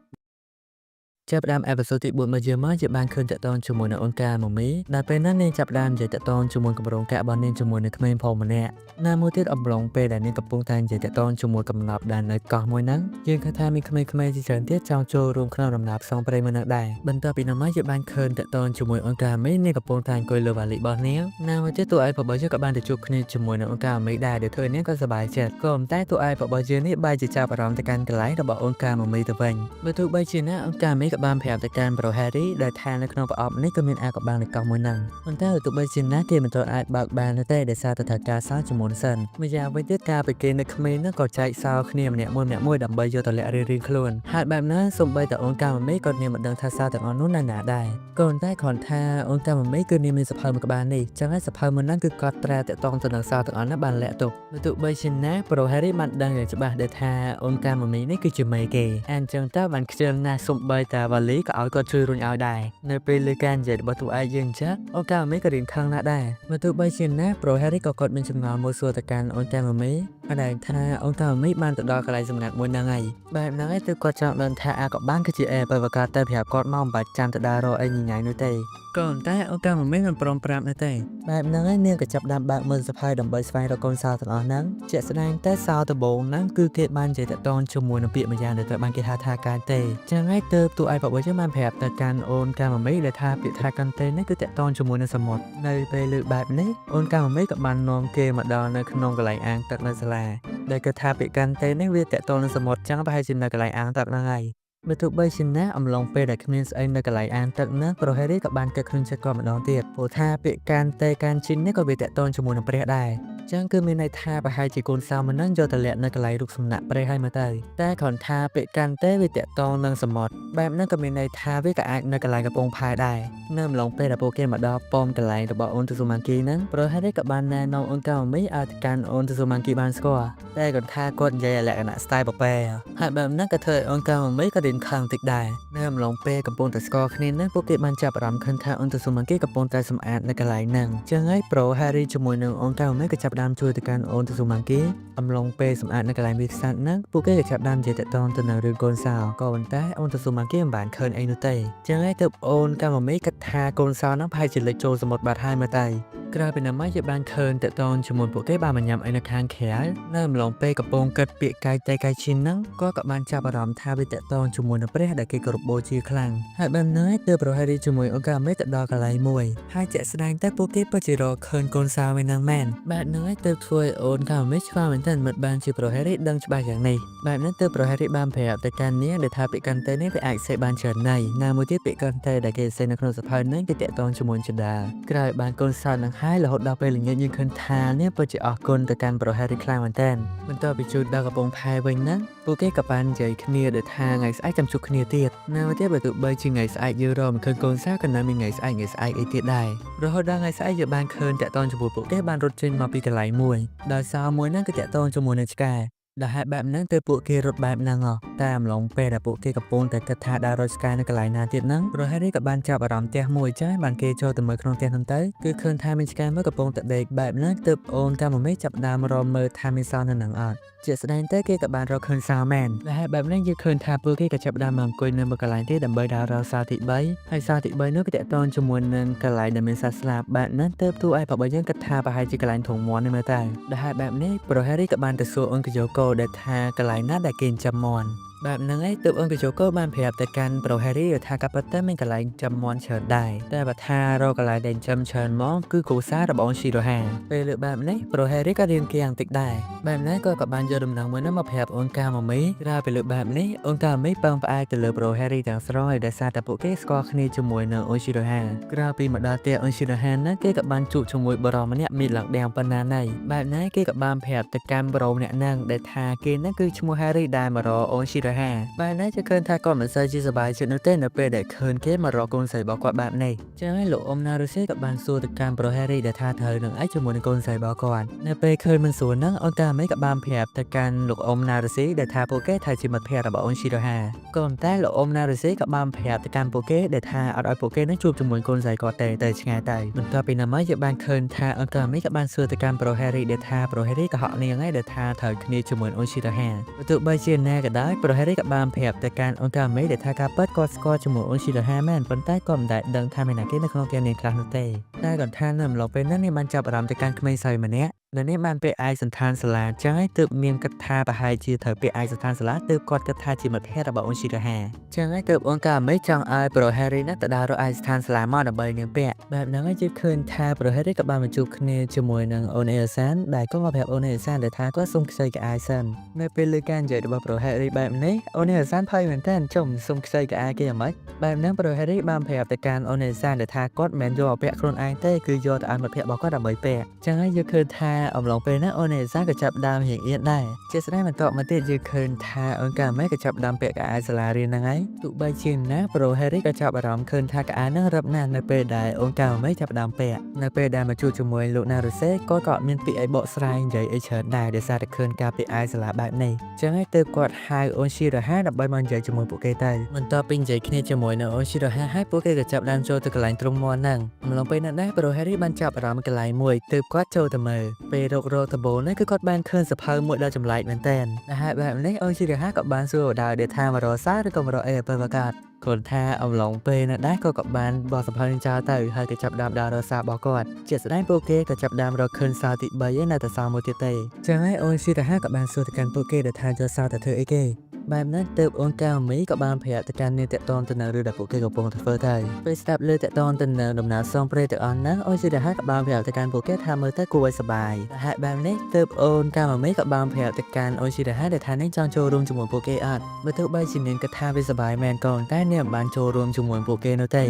ចាប់ផ្ដើមអេពីសូតទី4មកយើងបានឃើញតកតងជាមួយនឹងអង្គការម៉ូមីដែលពេលហ្នឹងនាងចាប់ផ្ដើមនិយាយតកតងជាមួយគម្រោងការរបស់នាងជាមួយនឹងក្មេងផងម្នាក់ណាមួយទៀតអំឡុងពេលដែលនាងកំពុងតែនិយាយតកតងជាមួយកំណប់ដែលនៅកោះមួយហ្នឹងយើងឃើញថាមានក្មេងៗជាច្រើនទៀតចង់ចូលរួមក្នុងដំណើរផ្សងព្រេងមួយហ្នឹងដែរបន្ទាប់ពីនោះមកយើងបានឃើញតកតងជាមួយអង្គការមីនាងកំពុងតែអង្គុយលើវ៉ាលីរបស់នាងណាមួយទៀតតួឯករបស់យើងក៏បានទៅជួបគ្នាជាមួយនឹងអង្គការមីដែរដែលធ្វើនាងក៏សប្បាយចិត្តក៏ប៉ុន្តែតួឯករបស់យើងនេះបែរជាចាប់អារម្មណ៍ទៅកាន់កន្លែងរបស់អង្គការមីទៅវិញបើទោះបីជាណាអង្គការមីក៏ បានប្រាប់ទៅកាន់ប្រូហេរីដែលថានៅក្នុងប្រអប់នេះក៏មានអាកបាំងនៅកោះមួយហ្នឹងប៉ុន្តែទោះបីជាណាគេមិនទាន់អាចបើកបានទេដោយសារតែត្រូវការសោជាមួយសិនម្យ៉ាងវិញទៀតការពីគេនៅក្មេងហ្នឹងក៏ចែកសោគ្នាម្នាក់មួយដើម្បីយកទៅលាក់រៀងៗខ្លួនហើយបែបណាសូម្បីតែអូនកាមមីក៏នាងមិនដឹងថាសោទាំងអស់នោះណាដែរក៏ប៉ុន្តែគ្រាន់ថាអូនកាមមីគឺនាងមានសភៅមួយក្បាលនេះចឹងហើយសភៅមួយហ្នឹងគឺគាត់ត្រាតាក់ទងទៅនឹងសោទាំងអស់នោះបានលាក់ទុកទោះបីជាណាប្រូហេរីបានដឹងយ៉ាងច្បាស់ដែលថាអូនកាមមីនេះគឺជាមេគេអញ្ចឹងតើបានខ្ជិលណាស់សូម្បីតែវ៉ាលីក៏ឲ្យគាត់ជួយរុញឲ្យដែរនៅពេលលើការនិយាយរបស់តួឯកយើងចឹងអូនកាមមីក៏រៀងខឹងណាស់ដែរទោះបីជាណាប្រូហេរីក៏គាត់មានចម្ងល់មួយសួរទៅកាន់អូនកាមមីអដែងថាអូនកាមមីបានទៅដល់កន្លែងសម្ងាត់មួយហ្នឹងហើយបែបហ្នឹងឯងទើបគាត់ចង់ដឹងថាអាក៏បានគឺជាអេបើវកាទៅប្រាប់គាត់មកមិនបាច់ចាំទៅដើររកអីញញ៉ៃនោះទេក៏ប៉ុន្តែអូនកាមមីមិនព្រមប្រាប់នោះទេបែបហ្នឹងឯងនាងក៏ចាប់ដើមបើកមើលសភៅដើម្បីស្វែងរកកូនសោទាំងអស់ហ្នឹងជាក់ស្ដែងតែសោដំបូងហ្នឹងគឺគេបាននិយាយតាក់ទងជាមួយនឹងពាក្យម្យ៉ាងដែលត្រូវបានគេហៅថាកានតេចឹងហើយទើបតួឯកបបិជបានប្រាប់ទៅកាន់អូនកាមមីដែលថាពាក្យថាកានតេនេះគឺតាក់ទងជាមួយនឹងសមុទ្រនៅពេលលើកបែបនេះអូនកាមមីក៏បាននាំគេមកដល់នៅក្នុងកន្លែងអាងទឹកនៅសាលាដែលគេថាពាក្យកានតេនេះវាតាក់ទងនឹងសមុទ្រចឹងប្រហែលជានៅកន្លែងអាងទឹកហ្នឹងហើយបើទោះបីជាណាអំឡុងពេលដែលគ្មានស្អីនៅកន្លែងអានទឹកហ្នឹងប្រូហេរីក៏បានកើតខ្លួនចិត្តគាត់ម្ដងទៀតព្រោះថាពាក្យកានតេកានជីននេះក៏វាតាក់ទងជាមួយនឹងព្រះដែរចឹងគឺមានន័យថាប្រហែលជាកូនសៅម្នាក់យកទៅលាក់នៅកន្លែងរូបសំណាកព្រះហើយមកទៅតែគ្រាន់ថាពាក្យកានតេវាតាក់ទងនឹងសមុទ្របែបហ្នឹងក៏មានន័យថាវាក៏អាចនៅកន្លែងកំពង់ផែដែរនៅអំឡុងពេលដែលពួកគេមកដល់ប៉មកន្លែងរបស់អូនទូស៊ូម៉ាគីហ្នឹងប្រូហេរីក៏បានណែនាំអូនកាមមីឲ្យទៅកាន់អូនទូស៊ូម៉ាគីបានស្គាល់តែគាត់ថាគាត់និយាយលក្ខណៈ style ប៉ប៉ែហើយបែបហ្នឹងក៏ធ្វើឲ្យអូនកាមមីក៏រៀនខឹងតិចដែរនៅអំឡុងពេលកំពុងតែស្គាល់គ្នាហ្នឹងពួកគេបានចាប់អារម្មណ៍ឃើញថាអូនទូស៊ូម៉ាគីកំពុងតែសម្អាតនៅកន្លែងហ្នឹងចឹងហើយប្រូហេរីជាមួយនឹងអូនកាមមីក៏ចាប់ផ្ដើមជួយទៅកាន់អូនទូស៊ូម៉ាគីអំឡុងពេលសម្អាតនៅកន្លែងវាខ្សាត់ហ្នឹងពួកគេក៏ចាប់ផ្ដើមនិយាយតាក់ទងទៅនឹងរឿងកូនសៅក៏ប៉ុន្តែអូនទូស៊ូម៉ាគីមិនបានឃើញអីនោះទេចឹងហើយទើបអូនកាមមីគិតថាកូនសៅហ្នឹងប្រហែលជាលេចចូលសមុទ្របាត់ហើយមើលទៅក្រោយពីណាមកជាបានឃើញតាក់ទងជាមួយពួកគេបានញ៉ាំអីនៅខាងក្រៅនៅអំឡុងពេលកំពុងគិតពាក្យកាយតេកាយឈិនហ្នឹងគាត់ក៏បានចាប់អារម្មណ៍ថាវាតាក់ទងជាមួយនឹងព្រះដែលគេគោរពបូជាខ្លាំងហើយបែបហ្នឹងឯងទើបប្រូហេរីជាមួយអូនកាមេទៅដល់កន្លែងមួយហើយជាក់ស្ដែងតែពួកគេពិតជារកឃើញកូនសៅឯហ្នឹងមែនបែបហ្នឹងឯងទើបធ្វើឲ្យអូនកាមេឆ្ងល់មែនទែនមិនបានជាប្រូហេរីដឹងច្បាស់យ៉ាងនេះបែបហ្នឹងទើបប្រូហេរីបានប្រាប់ទៅកាន់នាងដែលថាពាក្យកាន់តេនេះវាអាចសេបានច្រើនណៃណាមួយទៀតពាក្យកាន់តេដែលគេសេនៅក្នុងសភៅហ្នឹងគេតាក់ទងជាមួយចដាក្រោយបានកូនសៅនឹងហើយរហូតដល់ពេលល្ងាចយើងឃើញថានេះពិតជាអរគុណទៅកាន់ប្រូហេរីខ្លាំងមែនទែនបន្ទាប់ពីជួបដល់កំពង់ផែវិញហ្នឹងពួកគេក៏បាននិយាយគ្នាដែលថាថ្ងៃស្អែកចាំជួបគ្នាទៀតណាមួយទៀតបើទោះបីជាថ្ងៃស្អែកយើងរកមិនឃើញកូនសៅក៏នៅមានថ្ងៃស្អែកអីទៀតដែររហូតដល់ថ្ងៃស្អែកយើងបានឃើញតាក់ទងជាមួយពួកគេបានរត់ចេញមកពីកន្លែងមួយដោយសៅមួយហ្នឹងគឺតាក់ទងជាមួយនឹងឆ្កែដែលហេតុបែបហ្នឹងទើបពួកគេរត់បែបហ្នឹងតែអំឡុងពេលដែលពួកគេកំពុងតែគិតថាដើររត់ឆ្កែនៅកន្លែងណាទៀតហ្នឹងប្រូហេរីក៏បានចាប់អារម្មណ៍ផ្ទះមួយចាស់បានគេចូលទៅមើលក្នុងផ្ទះហ្នឹងទៅគឺឃើញថាមានឆ្កែមួយកំពុងតែដេកបែបហ្នឹងទើបអូនកាមមីចាប់ដើមរកមើលថាមានសោនៅហ្នឹងអត់ជាស្ដែងទៅគេក៏បានរកឃើញសៅមែនដែលហេតុបែបហ្នឹងយើងឃើញថាពួកគេក៏ចាប់ដើមមកអង្គុយនៅមួយកន្លែងទៀតដើម្បីដើររកសៅទី3ហើយសៅទី3នោះក៏តាក់ទងជាមួយនឹងកន្លែងដែលមានសត្វស្លាបបែបហ្នឹងទើបតួឯកបបយើងគិតថាប្រហែលជាកន្លែងធំមាន់នេះមើលទៅដែលហេតុបែបនេះប្រូហេរីក៏បានទៅសួរអូនកយ៉ូកូដែលថាកន្លែងណាដែលគេចិញ្ចឹមមាន់បែបហ្នឹងឯងទើបអូនកយ៉ូកូបានប្រាប់ទៅកាន់ប្រូហេរីថាក៏ពិតតែមានកន្លែងចិញ្ចឹមមាន់ច្រើនដែរតែបើថារកកន្លែងដែលចិញ្ចឹមច្រើនមកគឺគ្រួសាររបស់អូនស៊ីរ៉ូហាពេលលើបែបនេះប្រូហេរីក៏រៀនគៀងតិចដែរបែបហ្នឹងក៏បានយកដំណឹងមួយនោះមកប្រាប់អូនកាមមីក្រោយពីលើបែបនេះអូនកាមមីពឹងផ្អែកទៅលើប្រូហេរីទាំងស្រុងហើយដែលសារតែពួកគេស្គាល់គ្នាជាមួយនឹងអូនស៊ីរ៉ូហាក្រោយពីមកដល់ផ្ទះអូនស៊ីរ៉ូហាហ្នឹងគេក៏បានជួបជាមួយបរិមម្នាក់មានឡើងដាំប៉ុណ្ណាណៃបែបហ្នឹងគេក៏បានប្រាប់ទៅកាន់បរិមម្នាក់ហ្នឹងដែលថាគេហ្នឹងគឺឈ្មោះហារីដែលមករកអូនស៊ីរ៉ូហាបែបហ្នឹងจะឃើញថាគាត់មិនសូវជាសប្បាយចិត្តនោះទេនៅពេលដែលឃើញគេមករកកូនស្រីរបស់គាត់បែបនេះចឹងហើយលោកអ៊ំណារូសេក៏បានសួរទៅកាន់ប្រូហេរីដែលថាត្រូវនឹងឯងជាមួយនឹងកូនស្រីរបស់គាត់នៅពេលឃើញមិនសួរហ្នឹងអូនកាមេក៏បានប្រាប់ទៅកាន់លោកអ៊ំណារូសេដែលថាពួកគេថាជាមិត្តភក្តិរបស់អូនស៊ីរ៉ូហាក៏ប៉ុន្តែលោកអ៊ំណារូសេក៏បានប្រាប់ទៅកាន់ពួកគេដែលថាអត់ឲ្យពួកគេនឹងជួបជាមួយកូនស្រីគាត់ទេទៅឆ្ងាយទៅបន្ទាប់ពីណាមកយើងបានឃើញថាអូនកាមេក៏បានសួរទៅកាន់ប្រូហេរីដែលថាប្រូហេរីក៏ហក់នាងឯងដែលថាត្រូវគ្នាជាមួយអូនស៊ីរ៉ូហាទោះបីជាណាក៏ដោយប្រូហេរីក៏បានប្រាប់ទៅកាន់អូនកាមេដែលថាការពិតគាត់ស្គាល់ជាមួយអូនស៊ីរ៉ូហាមែនប៉ុន្តែគាត់មិនដែលដឹងថាមានណាគេនៅក្នុងផ្ទះនាងខ្លះនោះទេតែគាត់ថានៅអំឡុងពេលហ្នឹងនាងបានចាប់អារម្មណ៍ទៅកាន់ក្មេងស្រីម្នាក់ ដែលនេះបានពេលឯកសន្តានសាលាចឹងហើយទើបមានគិតថាប្រហែលជាត្រូវពេលឯកសន្តានសាលាទើបគាត់គិតថាជាមិត្តភក្តិរបស់អូនស៊ីរ៉ាហាចឹងហើយទើបអូនកាមេចង់ឲ្យប្រូហេរីណាទៅដល់រកឯកសន្តានសាលាមកដើម្បីនាងពាក់បែបហ្នឹងហើយជឿឃើញថាប្រូហេរីក៏បានមកជួបគ្នាជាមួយនឹងអូនអេសានដែលក៏មកប្រាប់អូនអេសានដែលថាគាត់សុំខ្ចីក្អាយសិននៅពេលលើការនិយាយរបស់ប្រូហេរីបែបនេះអូនអេសានភ័យមែនតើចុំសុំខ្ចីក្អាយគេយ៉ាងម៉េចបែបហ្នឹងប្រូហេរីបានប្រាប់ទៅកាន់អូនអេសានដែលថាគាត់មិនមែនយកឲ្យពាក់ខ្លួនឯងទេគឺយកទៅឲ្យមិត្តភក្តិរបស់គាត់ដើម្បីពាក់ចឹងហើយយើងឃើញថាអំឡុងពេលហ្នឹងអូនអេសានក៏ចាប់ដើមរៀងអៀនដែរជាស្ដីបន្ទាប់មកទៀតយើងឃើញថាអូនកាមេក៏ចាប់ដើមពាក់ក្អាយសាលារៀនហ្នឹងហើយទោះបីជាណាប្រូហេរីក៏ចាប់អារម្មណ៍ឃើញថាក្អាយហ្នឹងរឹបណាស់នៅពេលដែលអូនកាមេចាប់ដើមពាក់នៅពេលដែលមកជួបជាមួយលោកណារូសេគាត់ក៏អត់មានពាក្យអីបកស្រាយនិយាយអីច្រើនដែរដោយសារតែឃើញការពាក់អាយសាលាបែបនេះចឹងហើយទើបគាត់ហៅអូនស៊ីរ៉ាហាដើម្បីមកនិយាយជាមួយពួកគេទៅបន្ទាប់ពីនិយាយគ្នាជាមួយនៅអូនស៊ីរ៉ាហាហើយពួកគេក៏ចាប់ដើមចូលទៅកន្លែងទ្រង់មន់ហ្នឹងអំឡុងពេលហ្នឹងដែរប្រូហេរីបានចាប់អារម្មណ៍កន្លែងមួយទើបគាត់ចូលទៅមើលពេលរករកដំបូងនេះគឺគាត់បានឃើញសភៅមួយដ៏ចម្លែកមែនទែនដែលហេតុបែបនេះអូនស៊ីរ៉ាហាក៏បានសួរដៅដែលថាមករកសារឬក៏មករកអីទៅប្រកាសគាត់ថាអំឡុងពេលនោះដែរក៏បានបោះសភៅនឹងចោលទៅហើយក៏ចាប់ដើមដើររកសាររបស់គាត់ជាស្ដែងពួកគេក៏ចាប់ដើមរកឃើញសារទី3ឯនៅតែសារមួយទៀតទេចឹងហើយអូនស៊ីរ៉ាហាក៏បានសួរទៅកាន់ពួកគេដែលថាយកសារទៅធ្វើអីគេបែបហ្នឹងទើបអូនកាមីក៏បានប្រាប់ទៅកាន់នាងតាក់ទងទៅនឹងរឿងដែលពួកគេកំពុងធ្វើទៅពេលស្ដាប់លើតាក់ទងទៅនឹងដំណើរសងព្រេងទាំងអស់ហ្នឹងអូនស៊ីរ៉ាហាក៏បានប្រាប់ទៅកាន់ពួកគេថាមើលទៅគួរឲ្យសប្បាយហើយបែបនេះទើបអូនកាមីក៏បានប្រាប់ទៅកាន់អូនស៊ីរ៉ាហាដែលថានាងចង់ចូលរួមជាមួយពួកគេអត់បើទោះបីជានាងគិតថាវាសប្បាយមែនក៏តែនាងមិនបានចូលរួមជាមួយពួកគេនោះទេ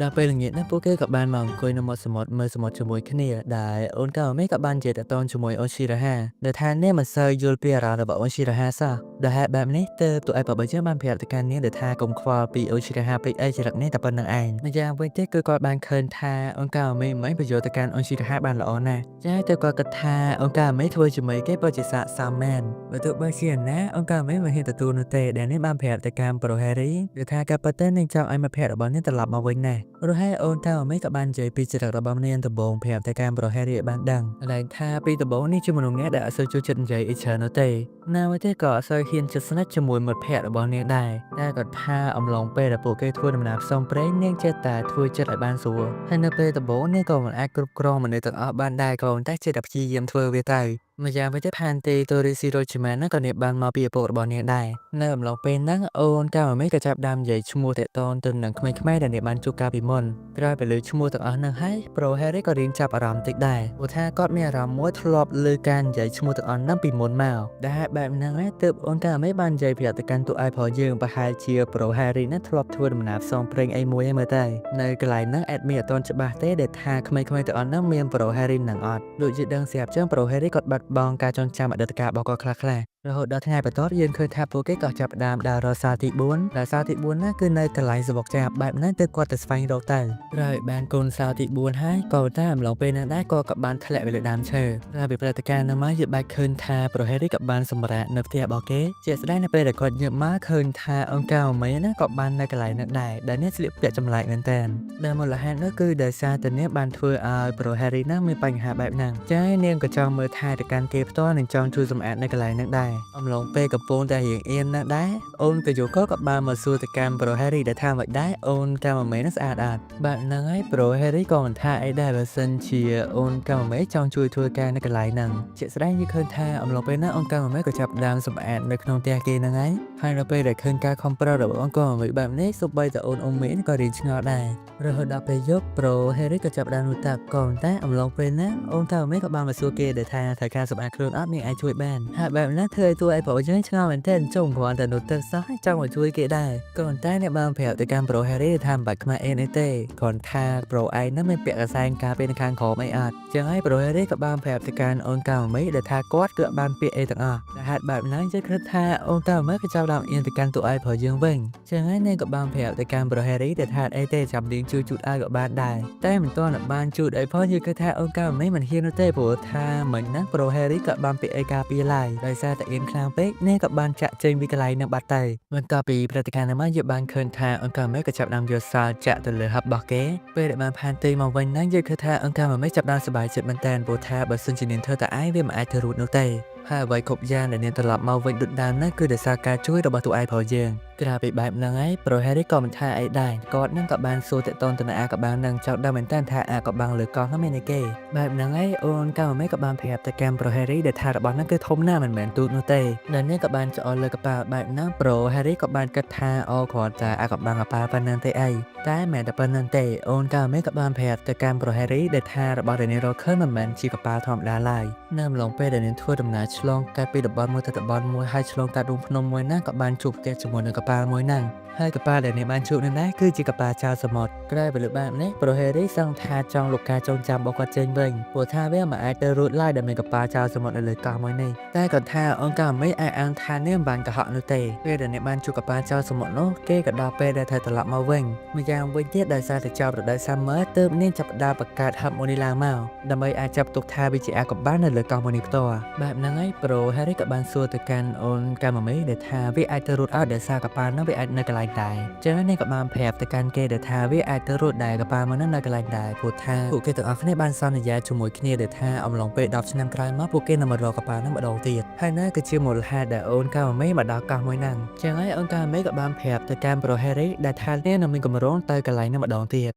ដល់ពេលល្ងាចហ្នឹងពួកគេក៏បានមកអង្គុយនៅមាត់សមុទ្រមើលសមុទ្រជាមួយគ្នាដែលអូនកាមីក៏បាននិយាយតាក់ទងជាមួយអូនស៊ីរ៉ាហាដែលថានាងមិនសូវយល់ពីអារម្មណ៍របស់អូនស៊ីរ៉ាហាសោះដែលហេតុបែបនេះទើបតួឯកបបយើងបានប្រាប់ទៅកាន់នាងដែលថាកុំខ្វល់ពីអូនស៊ីរ៉ាហាពេកអីចរិតនេះតែប៉ុណ្្នឹងឯងម្យ៉ាងវិញទៀតគឺគាត់បានឃើញថាអូនកាមីមិនប្រយោជន៍ទៅកាន់អូនស៊ីរ៉ាហាបានល្អណាស់ចា៎តែគាត់គិតថាអូនកាមីធ្វើជាមួយគេពិតជាស័ក្តិសមមែនបើទោះបីជាណាអូនកាមីមិនហ៊ានទទួលនោះទេដែលនេះបានប្រាប់ទៅកាន់ប្រូហេរីដែលថាការពិតទៅនឹងចង់ឲ្យមិត្តភក្តិរបស់នាងត្រឡប់មកវិញណាព្រោះហើយអូនកាមីក៏បាននិយាយពីចរិតរបស់នាងដំបូងប្រាប់ទៅកាន់ប្រូហេរីឲ្យបានដឹងដែលថាពីដំបូងនេះជាមនុស្សអ្នកដែលអត់សូវចូលចិត្តនិយាយអីច្រើននោះទេណាមួយទៀតក៏អត់សូវហ៊ានជិតស្និទ្ធជាមួយមិត្តភក្តិរបស់នាងដែរតែគាត់ថាអំឡុងពេលដែលពួកគេធ្វើដំណើរផ្សងព្រេងនាងចេះតែធ្វើចិត្តឲ្យបានស្រួលហើយនៅពេលដំបូងនាងក៏មិនអាចគ្រប់គ្រងមនុស្សទាំងអស់បានដែរក៏តែចេះតែព្យាយាមធ្វើវាទៅម្យ៉ាងវិញទៀតផានទីតូរីស៊ីរ៉ូជីម៉ាហ្នឹងក៏នាងបានមកពីឪពុករបស់នាងដែរនៅអំឡុងពេលហ្នឹងអូនកាមីក៏ចាប់ដើមនិយាយឈ្មោះតាក់ទងទៅនឹងក្មេងៗដែលនាងបានជួបកាលពីមុនក្រោយពីលើឈ្មោះទាំងអស់ហ្នឹងហើយប្រូហេរីក៏រៀងចាប់អារម្មណ៍តិចដែរព្រោះថាគាត់មានអារម្មណ៍មួយធ្លាប់លើការនិយាយឈ្មោះទាំងអស់ហ្នឹងពីមុនមកដែលបែបហ្នឹងហើយទើបអូនកាមីបាននិយាយប្រាប់ទៅកាន់តួឯករបស់យើងប្រហែលជាប្រូហេរីហ្នឹងធ្លាប់ធ្វើដំណើរផ្សងព្រេងអីមួយឯងមើលទៅនៅកន្លែងហ្នឹងអេដមីអត់ទាន់ច្បាស់ទេដែលថាក្មេងៗទាំងអស់ហ្នឹងមានប្រូហេរីហ្នឹងអត់ដូចជាដឹងស្រាប់ចឹងប្រូហេរីគាត់បាត់បង់ការចងចាំអតីតកាលរបស់គាត់ខ្លះៗរហូតដល់ថ្ងៃបន្ទាប់យើងឃើញថាពួកគេក៏ចាប់ផ្ដើមដើររកសារទី4ដែលសារទី4ណាគឺនៅកន្លែងសបុកចាប់បែបហ្នឹងទើបគាត់ទៅស្វែងរកទៅហើយបានកូនសារទី4ហើយក៏តែអំឡុងពេលហ្នឹងដែរក៏បានធ្លាក់ទៅលើដើមឈើហើយពីព្រឹត្តិការណ៍នោះមកយើងបានឃើញថាប្រូហេរីក៏បានសម្រាកនៅផ្ទះរបស់គេជាក់ស្ដែងនៅពេលដែលគាត់ញើសមកឃើញថាអង្គការមីណាក៏បាននៅកន្លែងហ្នឹងដែរដែលនេះស្លៀកពាក់ចម្លែកមែនតើដែលមូលហេតុនោះគឺដោយសារតែនេះបានធ្វើឲ្យប្រូហេរីណាមានបញ្ហាបែបហ្នឹងចា៎នាងក៏ចង់មើលថែទៅកាន់គេផ្ទាល់និងចង់ជួយសម្អាតនៅកន្លែងហ្នឹងដែរអំឡុងពេលកំពុងតែរៀងអៀនណាស់ដែរអូនតាយូកូក៏បានមកសួរទៅកាន់ប្រូហេរីដែលថាមិនដែរអូនកាមីនឹងស្អាតអត់បែបហ្នឹងហើយប្រូហេរីក៏មិនថាអីដែរបើសិនជាអូនកាមីចង់ជួយធ្វើការនៅកន្លែងហ្នឹងជាក់ស្ដែងយើងឃើញថាអំឡុងពេលហ្នឹងអូនកាមីក៏ចាប់ដើមសម្អាតនៅក្នុងផ្ទះគេហ្នឹងហើយនៅពេលដែលឃើញការខំប្រឹងរបស់អូនកាមីបែបនេះសូម្បីតែអូនអ៊ុំមីក៏រៀងឆ្ងល់ដែររហូតដល់ពេលយប់ប្រូហេរីក៏ចាប់ដើមនោះតាក៏តែអំឡុងពេលហ្នឹងអូនកាមីក៏បានមកសួរគេដែលថាត្រូវការសម្អាតខ្លួនអត់មានអាចជួយបានហើយបែបហ្នឹងធ្វើឲ្យតួឯងប្រូយើងឆ្ងល់មែនទែនចុងគ្រាន់តែនោះទឹកសោះចង់មកជួយគេដែរក៏តែអ្នកបានប្រាប់ទៅកាន់ប្រូហេរីថាមិនបាច់ខ្មាស់អីទេគ្រាន់ថាប្រូឯងនឹងមានពាក់កសែងការពេលនៅខាងក្រោមអីអត់ចឹងហើយប្រូហេរីក៏បានប្រាប់ទៅកាន់អូនកាមីដែលថាគាត់គឺបានពាក្យអីទាំងអស់ដែលហេតុបែបហ្នឹងយើងគិតថាអូនកាមីក៏ចាប់ដើមអៀនទៅកាន់តួឯងប្រូយើងវិញចឹងហើយនាងក៏បានប្រាប់ទៅកាន់ប្រូហេរីដែលថាអីទេចាប់នាងជួយជូតឲ្យក៏បានដែរតែមិនទាន់បានជូតអីផងយើងគិតថាអូនកាមីមិនហ៊ាននោះទេព្រោះថាមិនណាប្រូហេរីក៏បានពាក្យអីការពារឡើយដោយសារតែអៀនខ្លាំងពេកនាងក៏បានចាក់ចេញពីកន្លែងនឹងបាត់ទៅបន្ទាប់ពីព្រឹត្តិការណ៍នេះមកយើងបានឃើញថាអង្គការមេក៏ចាប់ដើមយកសារចាក់ទៅលើហឹបរបស់គេពេលដែលបានផានទីមកវិញហ្នឹងយើងឃើញថាអង្គការមេចាប់ដើមសប្បាយចិត្តមែនតើព្រោះថាបើសិនជានាងធ្វើតែឯងវាមិនអាចធ្វើរួចនោះទេហើយអ្វីគ្រប់យ៉ាងដែលនាងត្រឡប់មកវិញដូចដើមហ្នឹងគឺដោយសារការជួយរបស់តួឯករបស់យើង ក្រៅពីបែបហ្នឹងហើយប្រូ Harry ក៏មិនថាអីដែរគាត់នឹងក៏បានសួរតេតនទៅនឹងអាកបាំងនឹងចោទដើមមែនតើថាអាកបាំងលើកោះនោះមានអីគេបែបហ្នឹងហើយអូនកាមេក៏បានប្រាប់ទៅកាន់ប្រូ Harry ដែលថារបស់ហ្នឹងគឺធំណាស់មិនមែនទូចនោះទេនៅនេះក៏បានចោលលើកប៉ាល់បែបហ្នឹងប្រូ Harry ក៏បានគិតថាអូគ្រាន់តែអាកបាំងអាប៉ាល់ប៉ុណ្ណឹងទេអីតែមិនតែប៉ុណ្ណឹងទេអូនកាមេក៏បានប្រាប់ទៅកាន់ប្រូ Harry ដែលថារបស់ដែលនាងរកឃើញមិនមែនជាកប៉ាល់ធម្មតាឡើយនៅអំឡុងពេលដែលនាងធ្វើដំណើរឆ្លងកាត់ពីតំបន់មួយទៅតំបន់មួយហើយឆ្លងកាត់រូងភ្នំមួយហ្នឹងក៏បានជួបផ្ទះជាមួយនឹងកប៉ាល់មួយហ្នឹងហើយកប៉ាល់ដែលនាងបានជួបនៅនេះគឺជាកប៉ាល់ចៅសមុទ្រក្រៅពីលើបែបនេះប្រូ Harry សង្ឃថាចង់លោកការចងចាំរបស់គាត់ចេញវិញព្រោះថាវាមិនអាចទៅរួចឡើយដែលមានកប៉ាល់ចៅសមុទ្រនៅលើកោះមួយនេះតែគាត់ថាអង្គការមិនអាចអានថានាងបានកុហកនោះទេពេលដែលនាងបានជួបកប៉ាល់ចៅសមុទ្រនោះគេក៏ដល់ពេលដែលត្រូវត្រឡប់មកវិញម្យ៉ាងវិញទៀតដោយសារតែចោលរដូវ Summer ទើបនាងចាប់ផ្ដើមបង្កើតហឹបមួយនេះឡើងមកដើម្បីអាចចាប់ទុកថាវាជាអាកបាំងនៅលើកោះមួយនេះផ្ទាល់បែបហ្នឹងហើយប្រូ Harry ក៏បានសួរទៅកាន់អូនកាមេដែលថាវាអាចទៅរួចអត់ដោយសារកប៉ាល់នោះវាអាចនៅកន្លែងដែរចឹងនាងក៏បានប្រាប់ទៅកាន់គេដែលថាវាអាចទៅរួចដែរកប៉ាល់មួយនោះនៅកន្លែងដែរព្រោះថាពួកគេទាំងអស់គ្នាបានសន្យាជាមួយគ្នាដែលថាអំឡុងពេល10ឆ្នាំក្រោយមកពួកគេនឹងមករកកប៉ាល់នោះម្ដងទៀតហើយនោះគឺជាមូលហេតុដែលអូនកាមេមកដល់កោះមួយហ្នឹងចឹងហើយអូនកាមេក៏បានប្រាប់ទៅកាន់ប្រូ Harry ដែលថានាងនឹងមានកម្រងទៅកន្លែងនោះម្ដងទៀ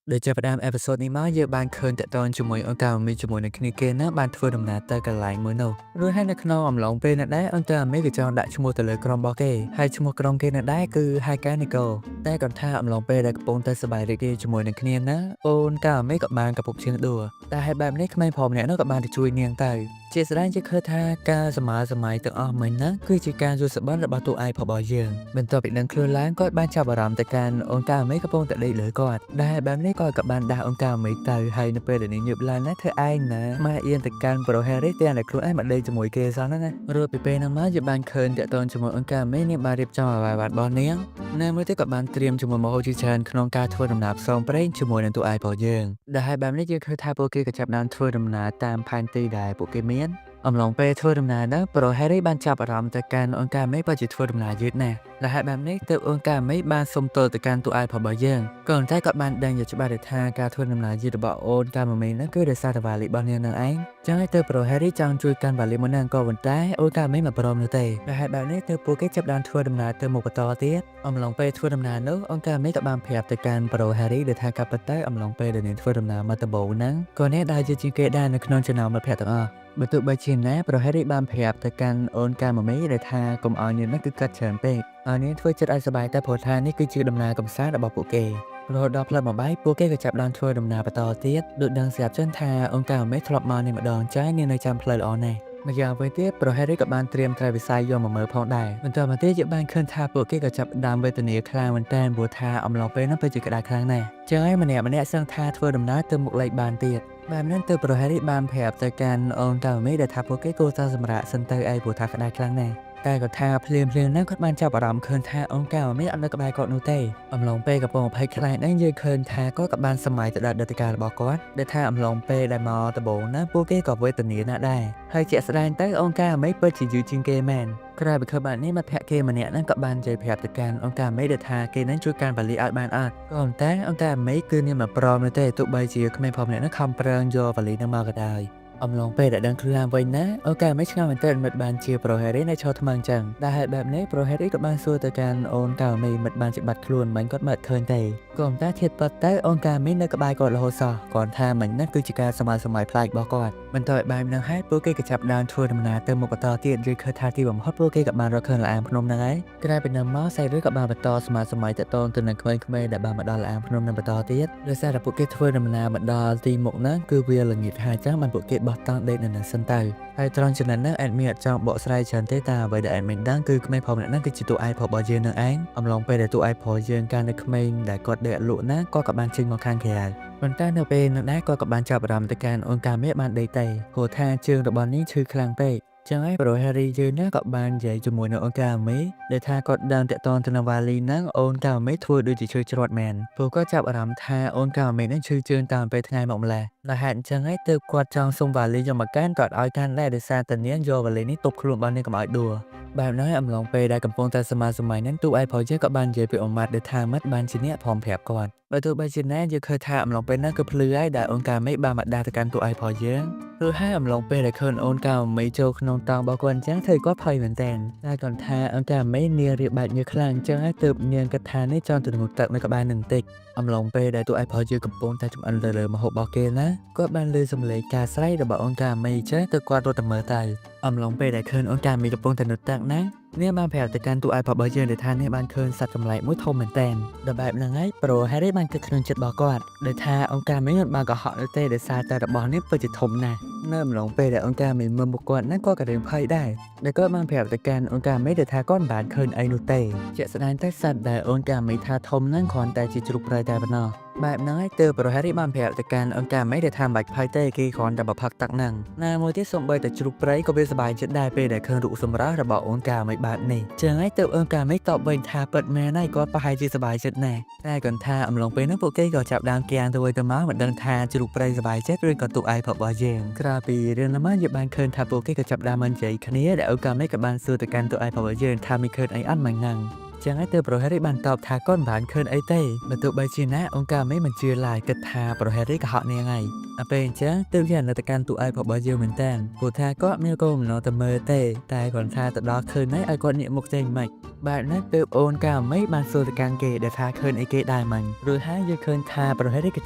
តដោយចាប់ផ្ដើមអេពីសូតនេះមកយើងបានឃើញតកតនជាមួយអង្គការមីជាមួយនឹងគ្នាគេណាបានធ្វើដំណើរទៅកន្លែងមួយនោះរួចហើយនៅក្នុងអំឡុងពេលនោះដែរអង្គការមីក៏ចង់ដាក់ឈ្មោះទៅលើក្រុមរបស់គេហើយឈ្មោះក្រុមគេនោះដែរគឺ High Nico តែគាត់ថាអំឡុងពេលដែលកំពុងតែសប្បាយរីករាយជាមួយនឹងគ្នាណាអូនកាមីក៏បានកំពុងឈៀងដួលតែហើយបែបនេះក្មេងប្រុសម្នាក់នោះក៏បានទៅជួយនាងទៅជាស្ដែងជាឃើញថាការសម័យទាំងអស់មិញហ្នឹងគឺជាការយល់សប្តិរបស់តួឯករបស់យើងបន្ទាប់ពីនឹងខ្លួនឡើងគាត់បានចាប់អារម្មណ៍ទៅកាន់អូនកាមីកំពុងតែដេកលើគាត់ដែលបែបនេះគាត់ក៏បានដាស់អូនកាមីទៅហើយនៅពេលដែលនាងញើបឡើងណាធ្វើឯងណាម៉ែអៀនទៅកាន់ប្រូ Harry ទាំងតែខ្លួនឯងមកដេកជាមួយគេសោះហ្នឹងណារួចពីពេលហ្នឹងមកយើងបានឃើញតកតនជាមួយអូនកាមីនាងបានរៀបចំអ្វីៗរបស់នាងនៅមួយទៀតក៏បានត្រៀមជាមួយមហោជាច្រើនក្នុងការធ្វើដំណើរផ្សងព្រេងជាមួយនឹងតួឯករបស់យើងដែលហើយបែបនេះយើងឃើញថាពួកគេក៏ចាប់ផ្ដើមធ្វើដំណើរតាមផែនទីដែលពួកគេមានអំឡុងពេលធ្វើដំណើរនោះប្រូ Harry បានចាប់អារម្មណ៍ទៅកាន់អូនកាមេពិតជាធ្វើដំណើរយឺតណាស់ដែលហេតុបែបនេះទើបអូនកាមេបានសុំទោសទៅកាន់តួឯករបស់យើងក៏តែគាត់បានដឹងយ៉ាងច្បាស់ថាការធ្វើដំណើរយឺតរបស់អូនកាមេនោះគឺដោយសារតែវ៉ាលីរបស់នាងនឹងឯងចឹងហើយទើបប្រូ Harry ចង់ជួយកាន់វ៉ាលីមួយហ្នឹងក៏ប៉ុន្តែអូនកាមេមិនព្រមនោះទេដែលហេតុបែបនេះទើបពួកគេចាប់ផ្ដើមធ្វើដំណើរទៅមុខបន្តទៀតអំឡុងពេលធ្វើដំណើរនោះអូនកាមេក៏បានប្រាប់ទៅកាន់ប្រូ Harry ដែលថាកាប់ទៅអំឡុងពេលដែលនាងធ្វើដំណើរមកដំបូងហ្នឹងក៏នាងដើរយឺតជាងគេដែរនៅក្នុងចំណោមមិត្តភក្តិទាំងអស់បើទោះបីជាណាប្រូ Harry បានប្រាប់ទៅកាន់អូនកាមេដែលថាកុំឲ្យនាងនោះគឺកាត់ច្រើនពេកឲ្យនាងធ្វើចិត្តឲ្យសប្បាយតែព្រោះថានេះគឺជាដំណើរកំសាន្តរបស់ពួកគេរហូតដល់ផ្លូវបំបីពួកគេក៏ចាប់ដើមធ្វើដំណើរបន្តទៀតដូចដឹងស្រាប់ចឹងថាអូនកាមេធ្លាប់មកនេះម្ដងចាយនាងនៅចាំផ្លូវល្អណាស់ម្យ៉ាងវិញទៀតប្រូ Harry ក៏បានត្រៀមត្រៃវិស័យយកមកមើលផងដែរបន្ទាប់មកទៀតយើងបានឃើញថាពួកគេក៏ចាប់ដើមវេទនាខ្លាំងមែនទែនព្រោះថាអំឡុងពេលនោះពិតជាក្តៅខ្លាំងណាស់ចឹងហើយម្នាក់សឹងថាធ្វើដំណើរទៅមុខលេខបានទៀតបែបហ្នឹងទើបប្រូ Harry បានប្រាប់ទៅកាន់អូនកាមេដែលថាពួកគេគួរតែសម្រាកសិនទៅឯព្រោះថាក្តៅខ្លាំងណាស់តែគាត់ថាភ្លាមហ្នឹងគាត់បានចាប់អារម្មណ៍ឃើញថាអូនកាមេអត់នៅក្បែរគាត់នោះទេអំឡុងពេលកំពុងភ័យខ្លាចហ្នឹងយើងឃើញថាគាត់ក៏បានសម័យទៅដល់ដតិការបស់គាត់ដែលថាអំឡុងពេលដែលមកដំបូងណាពួកគេក៏វេទនាណាស់ដែរហើយជាក់ស្ដែងទៅអូនកាមេពិតជាយឺតជាងគេមែនក្រៅពីឃើញបាននេះមិត្តភក្តិគេម្នាក់ហ្នឹងក៏បាននិយាយប្រាប់ទៅកាន់អង្គការមេដែលថាគេនឹងជួយកាន់វ៉ាលីឲ្យបានអត់ក៏ប៉ុន្តែអង្គការមេគឺនាងមិនព្រមនោះទេទោះបីជាក្មេងប្រុសម្នាក់ហ្នឹងខំប្រឹងយកវ៉ាលីហ្នឹងមកក៏ដោយអំឡុងពេលដែលដឹងខ្លួនឡើងវិញណាអូកាមេឆ្ងល់មែនទែនមិត្តបានជាប្រូ Harry នៅឈរថ្មើរអញ្ចឹងដែលហេតុបែបនេះប្រូ Harry ក៏បានសួរទៅកាន់អូនកាមេមិត្តបានជាបាត់ខ្លួនមិនគាត់មិនឃើញទេក៏ប៉ុន្តែធៀបពិតទៅអូនកាមេនៅក្បែរគាត់រហូតសោះគាត់ថាមិនហ្នឹងគឺជាការសម័យប្លែករបស់គាត់បន្ទាប់ពីបែបហ្នឹងហើយពួកគេក៏ចាប់ដើមធ្វើដំណើរទៅមុខបន្តទៀតយើងឃើញថាទីបំផុតពួកគេក៏បានរកឃើញលអាងភ្នំហ្នឹងហើយក្រៅពីនោះមកសាច់រឿងក៏បានបន្តសម័យតតទៅនឹងក្មេងៗដែលបានមកដល់លអាងភ្នំនឹងបន្តទៀតដោយសារតែពួកគេធ្វើដំណើរមកដល់ទីមុខហ្នឹងគឺវាល្ងាចហើយចឹងបានពួកគេបោះតង់ដេកនៅនឹងសិនទៅហើយត្រង់ចំណុចហ្នឹងអេដមីអត់ចង់បកស្រាយច្រើនទេតែអ្វីដែលអេដមីដឹងគឺក្មេងប្រុសម្នាក់ហ្នឹងគឺជាតួឯករបស់យើងនឹងឯងអំឡុងពេលដែលតួឯករបស់យើងកាលនៅក្មេងដែលគាត់ដេកលក់ណាគាត់ក៏បានចេញមកខាងក្រៅប៉ុន្តែនៅពេលនោះដែរគាត់ក៏បានចាប់អារម្មណ៍ទៅកាន់អូនកាមេបានដេកទៅព្រោះថាជើងរបស់នេះឈឺខ្លាំងពេកចឹងហើយប្រូ Harry យើងណាក៏បាននិយាយជាមួយនឹងអូនកាមេដែលថាគាត់ដើរតាក់ទងទៅនឹងវ៉ាលីហ្នឹងអូនកាមេធ្វើដូចជាឈឺច្រត់មែនព្រោះគាត់ចាប់អារម្មណ៍ថាអូនកាមេហ្នឹងឈឺជើងតាមពេលថ្ងៃមកម្លេះដែលហេតុអញ្ចឹងហើយទើបគាត់ចង់សុំវ៉ាលីយកមកកាន់គាត់ឲ្យកាន់ដែរដោយសារតែនាងយកវ៉ាលីនេះទប់ខ្លួនរបស់នាងកុំឲ្យដួលបែបហ្នឹងអំឡុងពេលដែលកំពុងតែសម័យហ្នឹងទូឯងប្រុសយើងក៏បាននិយាយពីអមាត់ដែលថាមិត្តបានជាអ្នកព្រមប្រាប់គាត់ បើទោះបីជាណាយើងឃើញថាអំឡុងពេលហ្នឹងគឺភ្លឺហើយដែលអូនកាមេបានមកដើរទៅកាន់តួឯករបស់យើងឬហើយអំឡុងពេលដែលឃើញអូនកាមេចូលក្នុងតង់របស់គាត់អញ្ចឹងធ្វើគាត់ភ័យមែនតើតែគាត់ថាអូនកាមេនាងរៀបបែបញើសខ្លាំងអញ្ចឹងហើយទើបនាងគិតថានេះចង់ទៅងូតទឹកនៅក្បែរនឹងបន្តិចអំឡុងពេលដែលតួឯករបស់យើងកំពុងតែចម្អិនលើម្ហូបរបស់គេណាគាត់បានលើសំឡេងការស្រែករបស់អូនកាមេអញ្ចឹងទៅគាត់រត់ទៅមើលទៅអំឡុងពេលដែលឃើញអូនកាមេកំពុងតែងូតទឹកណានាងបានប្រាប់ទៅកាន់តួឯករបស់យើងដែលថានាងបានឃើញសត្វចម្លែកមួយធំមែនតើដល់បែបហ្នឹងហើយប្រូហេរីបានគិតក្នុងចិត្តរបស់គាត់ដែលថាអូនកាមេមិនបានកុហកនោះទេដោយសារតែរបស់នេះពិតជាធំណាស់នៅអំឡុងពេលដែលអូនកាមេមើលមុខគាត់ហ្នឹងគាត់ក៏រៀងភ័យដែរដែលគាត់បានប្រាប់ទៅកាន់អូនកាមេដែលថាគាត់មិនបានឃើញអីនោះទេជាក់ស្ដែងតែសត្វដែលអូនកាមេថាធំហ្នឹងគ្រាន់តែជាជ្រូកព្រៃតែប៉ុណ្ណោះបែបហ្នឹងហើយទើបប្រូហេរីបានប្រាប់ទៅកាន់អូនកាមេដែលថាមិនបាច់ភ័យទេគេគ្រាន់តែបផឹកទឹកហ្នឹងណាមួយទៀតសូម្បីតែជ្រូកព្រៃក៏វាសប្បាយចិត្តដែរពេលដែលឃើញរូបសម្រស់របស់អូនកាមេបែបនេះចឹងហើយទើបអូនកាមេតបវិញថាពិតមែនហើយគាត់ប្រហែលជាសប្បាយចិត្តណាស់តែគាត់ថាអំឡុងពេលហ្នឹងពួកគេក៏ចាប់ដើមគាំងទៅវិញទៅមកមិនដឹងថាជ្រូកព្រៃសប្បាយចិត្តឬក៏ទូឯករបស់យើងក្រៅពីរឿងនោះមកយើងបានឃើញថាពួកគេក៏ចាប់ដើមមិននិយាយគ្នាដែលអូនកាមេក៏បានសួរទៅកាន់ទូឯករបស់យើងថាមានឃើញអីអត់មិនហ្នឹងចឹងហើយទើបប្រូហេរីបានតបថាគាត់មិនបានឃើញអីទេបើទោះបីជាណាអូនកាមេមិនជឿឡើយគិតថាប្រូហេរីកុហកនាងហើយដល់ពេលអញ្ចឹងទើបយើងនៅទៅកាន់ទូឯករបស់យើងមែនតើព្រោះថាគាត់មានគោលបំណងទៅមើលទេតែគាត់ថាទៅដល់ឃើញហើយឲ្យគាត់ងាកមុខចេញមិនបែបហ្នឹងទើបអូនកាមេបានសួរទៅកាន់គេដែលថាឃើញអីគេដែរមិញឬហើយយើងឃើញថាប្រូហេរីក៏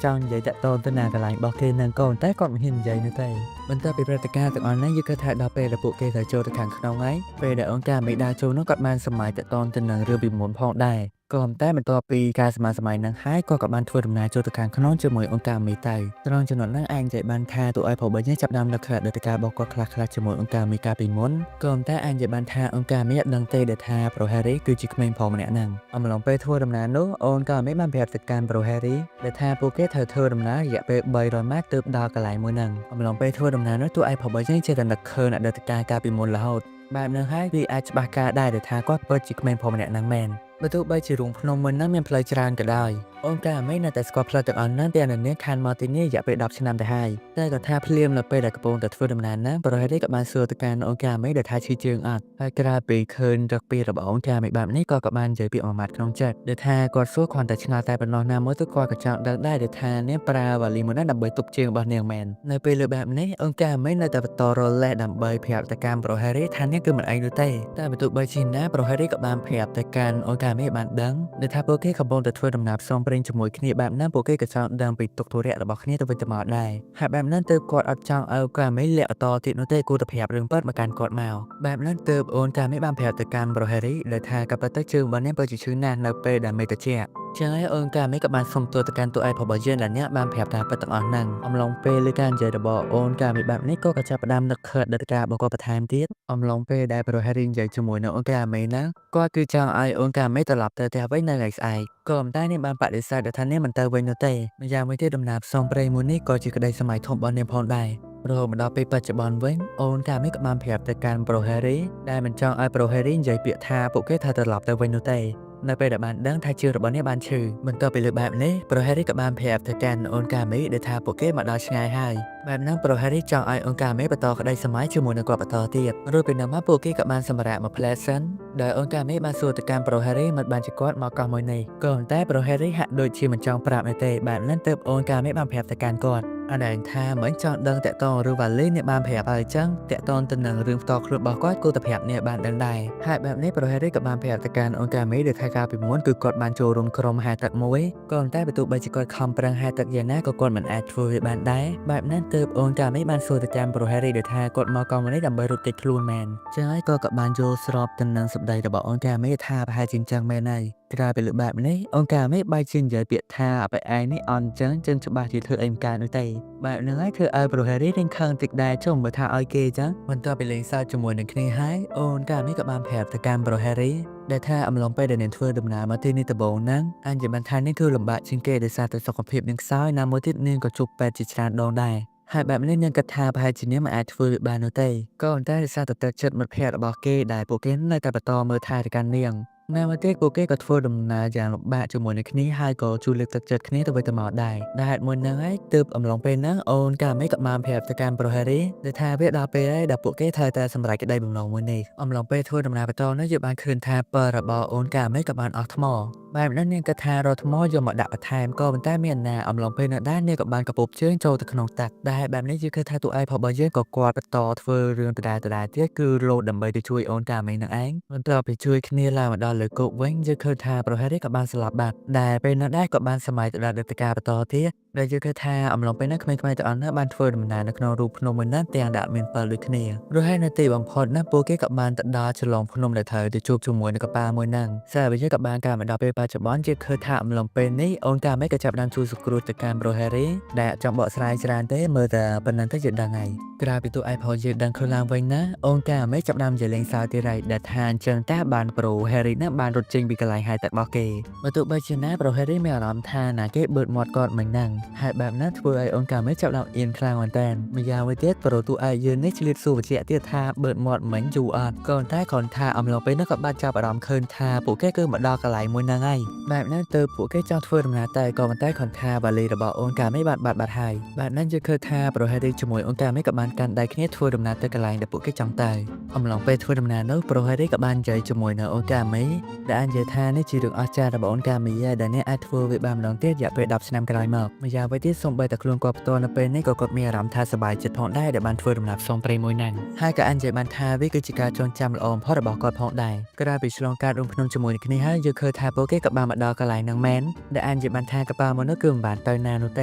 ចង់និយាយតាក់ទងទៅនឹងកន្លែងរបស់គេនឹងកូនតែគាត់មិនហ៊ាននិយាយនោះទេបន្ទាប់ពីព្រឹត្តិការណ៍ទាំងអស់ហ្នឹងយើងគិតថាដល់ពេលដែលពួកគេត្រូវចូលទៅខាងក្នុងហើយពេលដែលអូនកាមេដើរចូលនោះគាត់បានសម័យតាក់ទងទៅនឹងរឿងពីមុនផងដែរក៏តែបន្ទាប់ពីការសម័យហ្នឹងហើយគាត់ក៏បានធ្វើដំណើរចូលទៅខាងក្នុងជាមួយអូនកាមេទៅត្រង់ចំណុចហ្នឹងអាចនិយាយបានថាទូឯករបស់យើងចាប់ដើមនឹកឃើញអតីតកាលរបស់គាត់ខ្លះៗជាមួយអូនកាមេកាលពីមុនក៏តែអាចនិយាយបានថាអូនកាមេអត់ដឹងទេដែលថាប្រូហេរីគឺជាក្មេងប្រុសម្នាក់ហ្នឹងអំឡុងពេលធ្វើដំណើរនោះអូនកាមេបានប្រាប់ទៅកាន់ប្រូហេរីដែលថាពួកគេត្រូវធ្វើដំណើររយៈពេល300ម៉ែត្រទើបដល់កន្លែងមួយហ្នឹងអំឡុងពេលធ្វើដំណើរនោះទូឯករបស់យើងចេះតែនឹកឃើញអតីតកាលកាលពីមុនរហូតបែបហ្នឹងហើយវាអាចច្បាស់ការដែរដែលថាគាត់ពិតជាក្មេងប្រុសម្នាក់ហ្នឹងមែនបើទោះបីជារូងភ្នំមួយហ្នឹងមានផ្លូវច្រើនក៏ដោយអូនកាមេនៅតែស្គាល់ផ្លូវទាំងអស់ហ្នឹងតែនាងខានមកទីនេះរយៈពេល10ឆ្នាំទៅហើយតែគាត់ថាភ្លាមនៅពេលដែលកំពុងតែធ្វើដំណើរហ្នឹងប្រូហេរីក៏បានសួរទៅកាន់អូនកាមេដែលថាឈឺជើងអត់ហើយក្រៅពីឃើញរកពីរបស់អូនកាមេបែបនេះក៏បាននិយាយពាក្យមួយម៉ាត់ក្នុងចិត្តដែលថាគាត់សួរគ្រាន់តែឆ្ងល់តែប៉ុណ្ណោះណាមួយទៅគាត់ក៏ចង់ដឹងដែរដែលថានាងប្រើវ៉ាលីមួយហ្នឹងដើម្បីទប់ជើងរបស់នាងមែននៅពេលលើបែបនេះអូនកាមេនៅតែបន្តរលេះដើម្បីប្រាប់ទៅកាន់ប្រូហេរីថានាងគឺមិនអីនោះទេតែបើទោះបីជាណាប្រូហេរីក៏បានប្រាប់ទៅកាន់អូនកាមេបានដឹងដែលថាពួកគេកំពុងតែធ្វើដំណើរផ្សងព្រេងជាមួយគ្នាបែបហ្នឹងពួកគេក៏ចង់ដឹងពីទុកធុរៈរបស់គ្នាទៅវិញទៅមកដែរហើយបែបហ្នឹងទើបគាត់អត់ចង់ឲ្យកាមេលាក់បន្តទៀតនោះទេគួរតែប្រាប់រឿងពិតមកកាន់គាត់មកបែបហ្នឹងទើបអូនកាមេបានប្រាប់ទៅកាន់ប្រូហេរីដែលថាក៏ពិតទៅជើងរបស់នាងពិតជាឈឺណាស់នៅពេលដែលមេតាជាចឹងហើយអូនកាមេក៏បានសុំទោសទៅកាន់តួឯករបស់យើងដែលអ្នកបានប្រាប់ថាពិតទាំងអស់ហ្នឹងអំឡុងពេលលើការនិយាយរបស់អូនកាមេបែបនេះក៏ចាប់ផ្ដើមនឹកឃើញអតីតកាលរបស់គាត់បន្ថែមទៀតអំឡុងពេលដែលប្រូហេរីនិយាយជាមួយនឹងអូនកាមេហ្នឹងគាត់គឺចង់ឲ្យអូនកាមេត្រឡប់ទៅផ្ទះវិញនៅថ្ងៃស្អែកក៏តែនាងបានបដិសេធថានាងមិនទៅវិញនោះទេម្យ៉ាងវិញទៀតដំណើរផ្សងព្រេងមួយនេះក៏ជាក្តីសម័យធំរបស់នាងផងដែររហូតមកដល់ពេលបច្ចុប្បន្នវិញអូនកាមេក៏បានប្រាប់ទៅកាន់ប្រូហេរីដែលមិនចង់ឲ្យប្រូហេរីនិយាយពាក្យថាពួកគេថាត្រឡប់ទៅវិញនោះទេនៅពេលដែលបានដឹងថាជើងរបស់នាងបានឈឺបន្ទាប់ពីលើបែបនេះប្រូហេរីក៏បានប្រាប់ទៅកាន់អូនកាមេដែលថាពួកគេមកដល់ឆ្ងាយហើយបែបហ្នឹងប្រូហេរីចង់ឲ្យអូនកាមេបន្តក្តីសម័យជាមួយនឹងគាត់បន្តទៀតរួចពីនោះមកពួកគេក៏បានសម្រាកមកផ្លែសិនដែលអូនកាមេបានសួរទៅកាន់ប្រូហេរីមិនបានជាគាត់មកកោះមួយនេះក៏តែប្រូហេរីហាក់ដូចជាមិនចង់ប្រាប់ទេបែបហ្នឹងទើបអូនកាមេបានប្រាប់ទៅកាន់គាត់អនឯងថាមិនចង់ដឹងតាក់ទងឬវ៉ាលីអ្នកបានប្រាប់ហើយចឹងតាក់ទងទៅនឹងរឿងផ្ទាល់ខ្លួនរបស់គាត់គួរតែប្រាប់អ្នកបានដឹងដែរហើយបែបនេះប្រូហេរីក៏បានប្រាប់ទៅកាន់អូនកាមេដែលថាកាលពីមុនគឺគាត់បានចូលរួមក្រុមហែទឹកមួយក៏តែបើទោះបីជាគាត់ខំប្រឹងហែទឹកយ៉ាងណាក៏គាត់មិនអាចធ្វើវាបានដែរបែបហ្នឹងទើបអូនកាមេបានសួរទៅកាន់ប្រូហេរីដែលថាគាត់មកកងនេះដើម្បីរត់គេចខ្លួនមែនចឹងហើយក៏បានយល់ស្របទៅនឹងសម្ដីរបស់អូនកាមេថាប្រហែលជាចឹងមែនហើយក្រៅពីលើបែបនេះអូនកាមេបែរជានិយាយពាក្យថាបែឯងនេះអន់ចឹងច្បាស់ជាធ្វើអីមិនកើតនោះទេបែបហ្នឹងហើយធ្វើឲ្យប្រូហេរីរៀងខឹងតិចដែរចុះបើថាឲ្យគេចឹងបន្ទាប់ពីលេងសើចជាមួយនឹងគ្នាហើយអូនកាមេក៏បានប្រាប់ទៅកាន់ប្រូហេរីដែលថាអំឡុងពេលដែលនាងធ្វើដំណើរមកទីនេះដំបូងហ្នឹងអញនិយាយបានថានាងគឺលំបាកជាងគេដោយសារតែសុខភាពនាងខ្សោយណាមួយទៀតនាងក៏ជួបពេទ្យជាច្រើនដងដែរហើយបែបនេះនាងគិតថាប្រហែលជានាងមិនអាចធ្វើវាបាននោះទេក៏តែដោយសារតែទឹកចិត្តមិត្តភក្តិរបស់គេដែលពួកគេនៅតែបន្តមើលថែទៅកាន់នាង នៅមកទៀតពួកគេក៏ធ្វើដំណើរយ៉ាងលំបាកជាមួយនឹងគ្នាហើយក៏ជួយលើកទឹកចិត្តគ្នាទៅវិញទៅមកដែរដែលហេតុមួយហ្នឹងហើយទើបអំឡុងពេលហ្នឹងអូនកាមេក៏បានប្រាប់ទៅកាន់ប្រូហេរីដែលថាវាដល់ពេលហើយដែលពួកគេត្រូវតែសម្រេចក្តីបំណងមួយនេះអំឡុងពេលធ្វើដំណើរបន្តនេះយើងបានឃើញថាពើរបស់អូនកាមេក៏បានអស់ថ្មបែបហ្នឹងនាងក៏ថារកថ្មយកមកដាក់បន្ថែមក៏ប៉ុន្តែមានណាអំឡុងពេលនោះដែរនាងក៏បានកពប់ជើងចូលទៅក្នុងទឹកដែលបែបនេះយើងឃើញថាតួឯករបស់យើងក៏គាត់បន្តធ្វើរឿងដដែលទៀតគឺលោតដើម្បីទៅជួយអូនកាមេនឹងឯងបន្ទាប់ពីជួយគ្នាឡើងមកដល់លើគោកវិញយើងឃើញថាប្រហែលក៏បានស្លាប់បាត់ដែលពេលនោះដែរក៏បានសម័យទៅដល់ទឹកការបន្តទៀតដែលយើងឃើញថាអំឡុងពេលនោះក្មេងៗទាំងអស់នោះបានធ្វើដំណើរនៅក្នុងរូបភ្នំមួយនោះទាំងដាក់មាន7ដូចគ្នារហូតនៅទីបំផុតណាពួកគេក៏បានទៅដល់ឆ្លងភ្នំដែលត្រូវទៅជួបជាមួយនឹងកប៉ាល់មួយហ្នឹងសារវាក៏បានកើតមកដល់ពេលបច្ចុប្បន្នជាឃើញថាអំឡុងពេលនេះអូនកាមេក៏ចាប់ផ្ដើមជួយសង្គ្រោះទៅកាន់ប្រូហេរីដែលចង់បកស្រាយច្រើនទេមើលតែប៉ុណ្ណឹងទៅយើងដឹងហើយក្រៅពីតួឯកផលយើងដឹងខ្លួនឡើងវិញណាអូនកាមេចាប់ផ្ដើមនិយាយលេងសើចទៀតហើយដែលថាអញ្ចឹងតើបានប្រូហេរីណាបានរត់ចេញពីកន្លែងហែកទឹករបស់គេបើទោះបីជាណាប្រូហេរីមានអារម្មណ៍ថាណាគេបឺតមាត់គាត់មិនហ្នឹងហើយបែបណាធ្វើឲ្យអូនកាមេចាប់ផ្ដើមអៀនខ្លាំងមែនតើម្យ៉ាងវិញទៀតប្រូតួឯកយើងនេះឆ្លៀតសួរបញ្ជាក់ទៀតថាបឺតមាត់មិនយូរអត់ក៏តែគ្រាន់ថាអំឡុងពេលនោះក៏បានចាប់អារម្មណ៍ឃើញថាពួកគេគឺមកដល់កន្លែងមួយហ្នឹងហើយបែបហ្នឹងទៅពួកគេចង់ធ្វើដំណើរតែក៏ប៉ុន្តែគ្រាន់ថាវ៉ាលីរបស់អូនកាមេបានបាត់ហើយបែបហ្នឹងយើងឃើញថាប្រូហេរីជាមួយអូនកាមេក៏បានកាន់ដៃគ្នាធ្វើដំណើរទៅកន្លែងដែលពួកគេចង់ទៅអំឡុងពេលធ្វើដំណើរនោះប្រូហេរីក៏បាននិយាយជាមួយនៅអូនកាមេដែលនិយាយថានេះជារឿងអស្ចារ្យរបស់អូនកាមេដែលអ្នកអាចធ្វើវាបានម្ដងទៀតរយៈពេល10ឆ្នាំក្រោយមកម្យ៉ាងវិញទៀតសូម្បីតែខ្លួនគាត់ផ្ទាល់នៅពេលនេះក៏គាត់មានអារម្មណ៍ថាសប្បាយចិត្តផងដែរដែលបានធ្វើដំណើរផ្សងព្រេងមួយហ្នឹងហើយក៏អញ្ជើញបានថាវាគឺជាការចងចាំល្អបំផុតរបស់គាត់ផងដែរក្រៅពីឆ្លងកាត់រួមភ្នំជាមួយគ្នាហើយយើងឃើញថាពួកគេក៏បានមកដល់កន្លែងហ្នឹងមែនដែលអញ្ជើញបានថាកប៉ាល់មួយនោះគឺមិនបានទៅណានោះទេ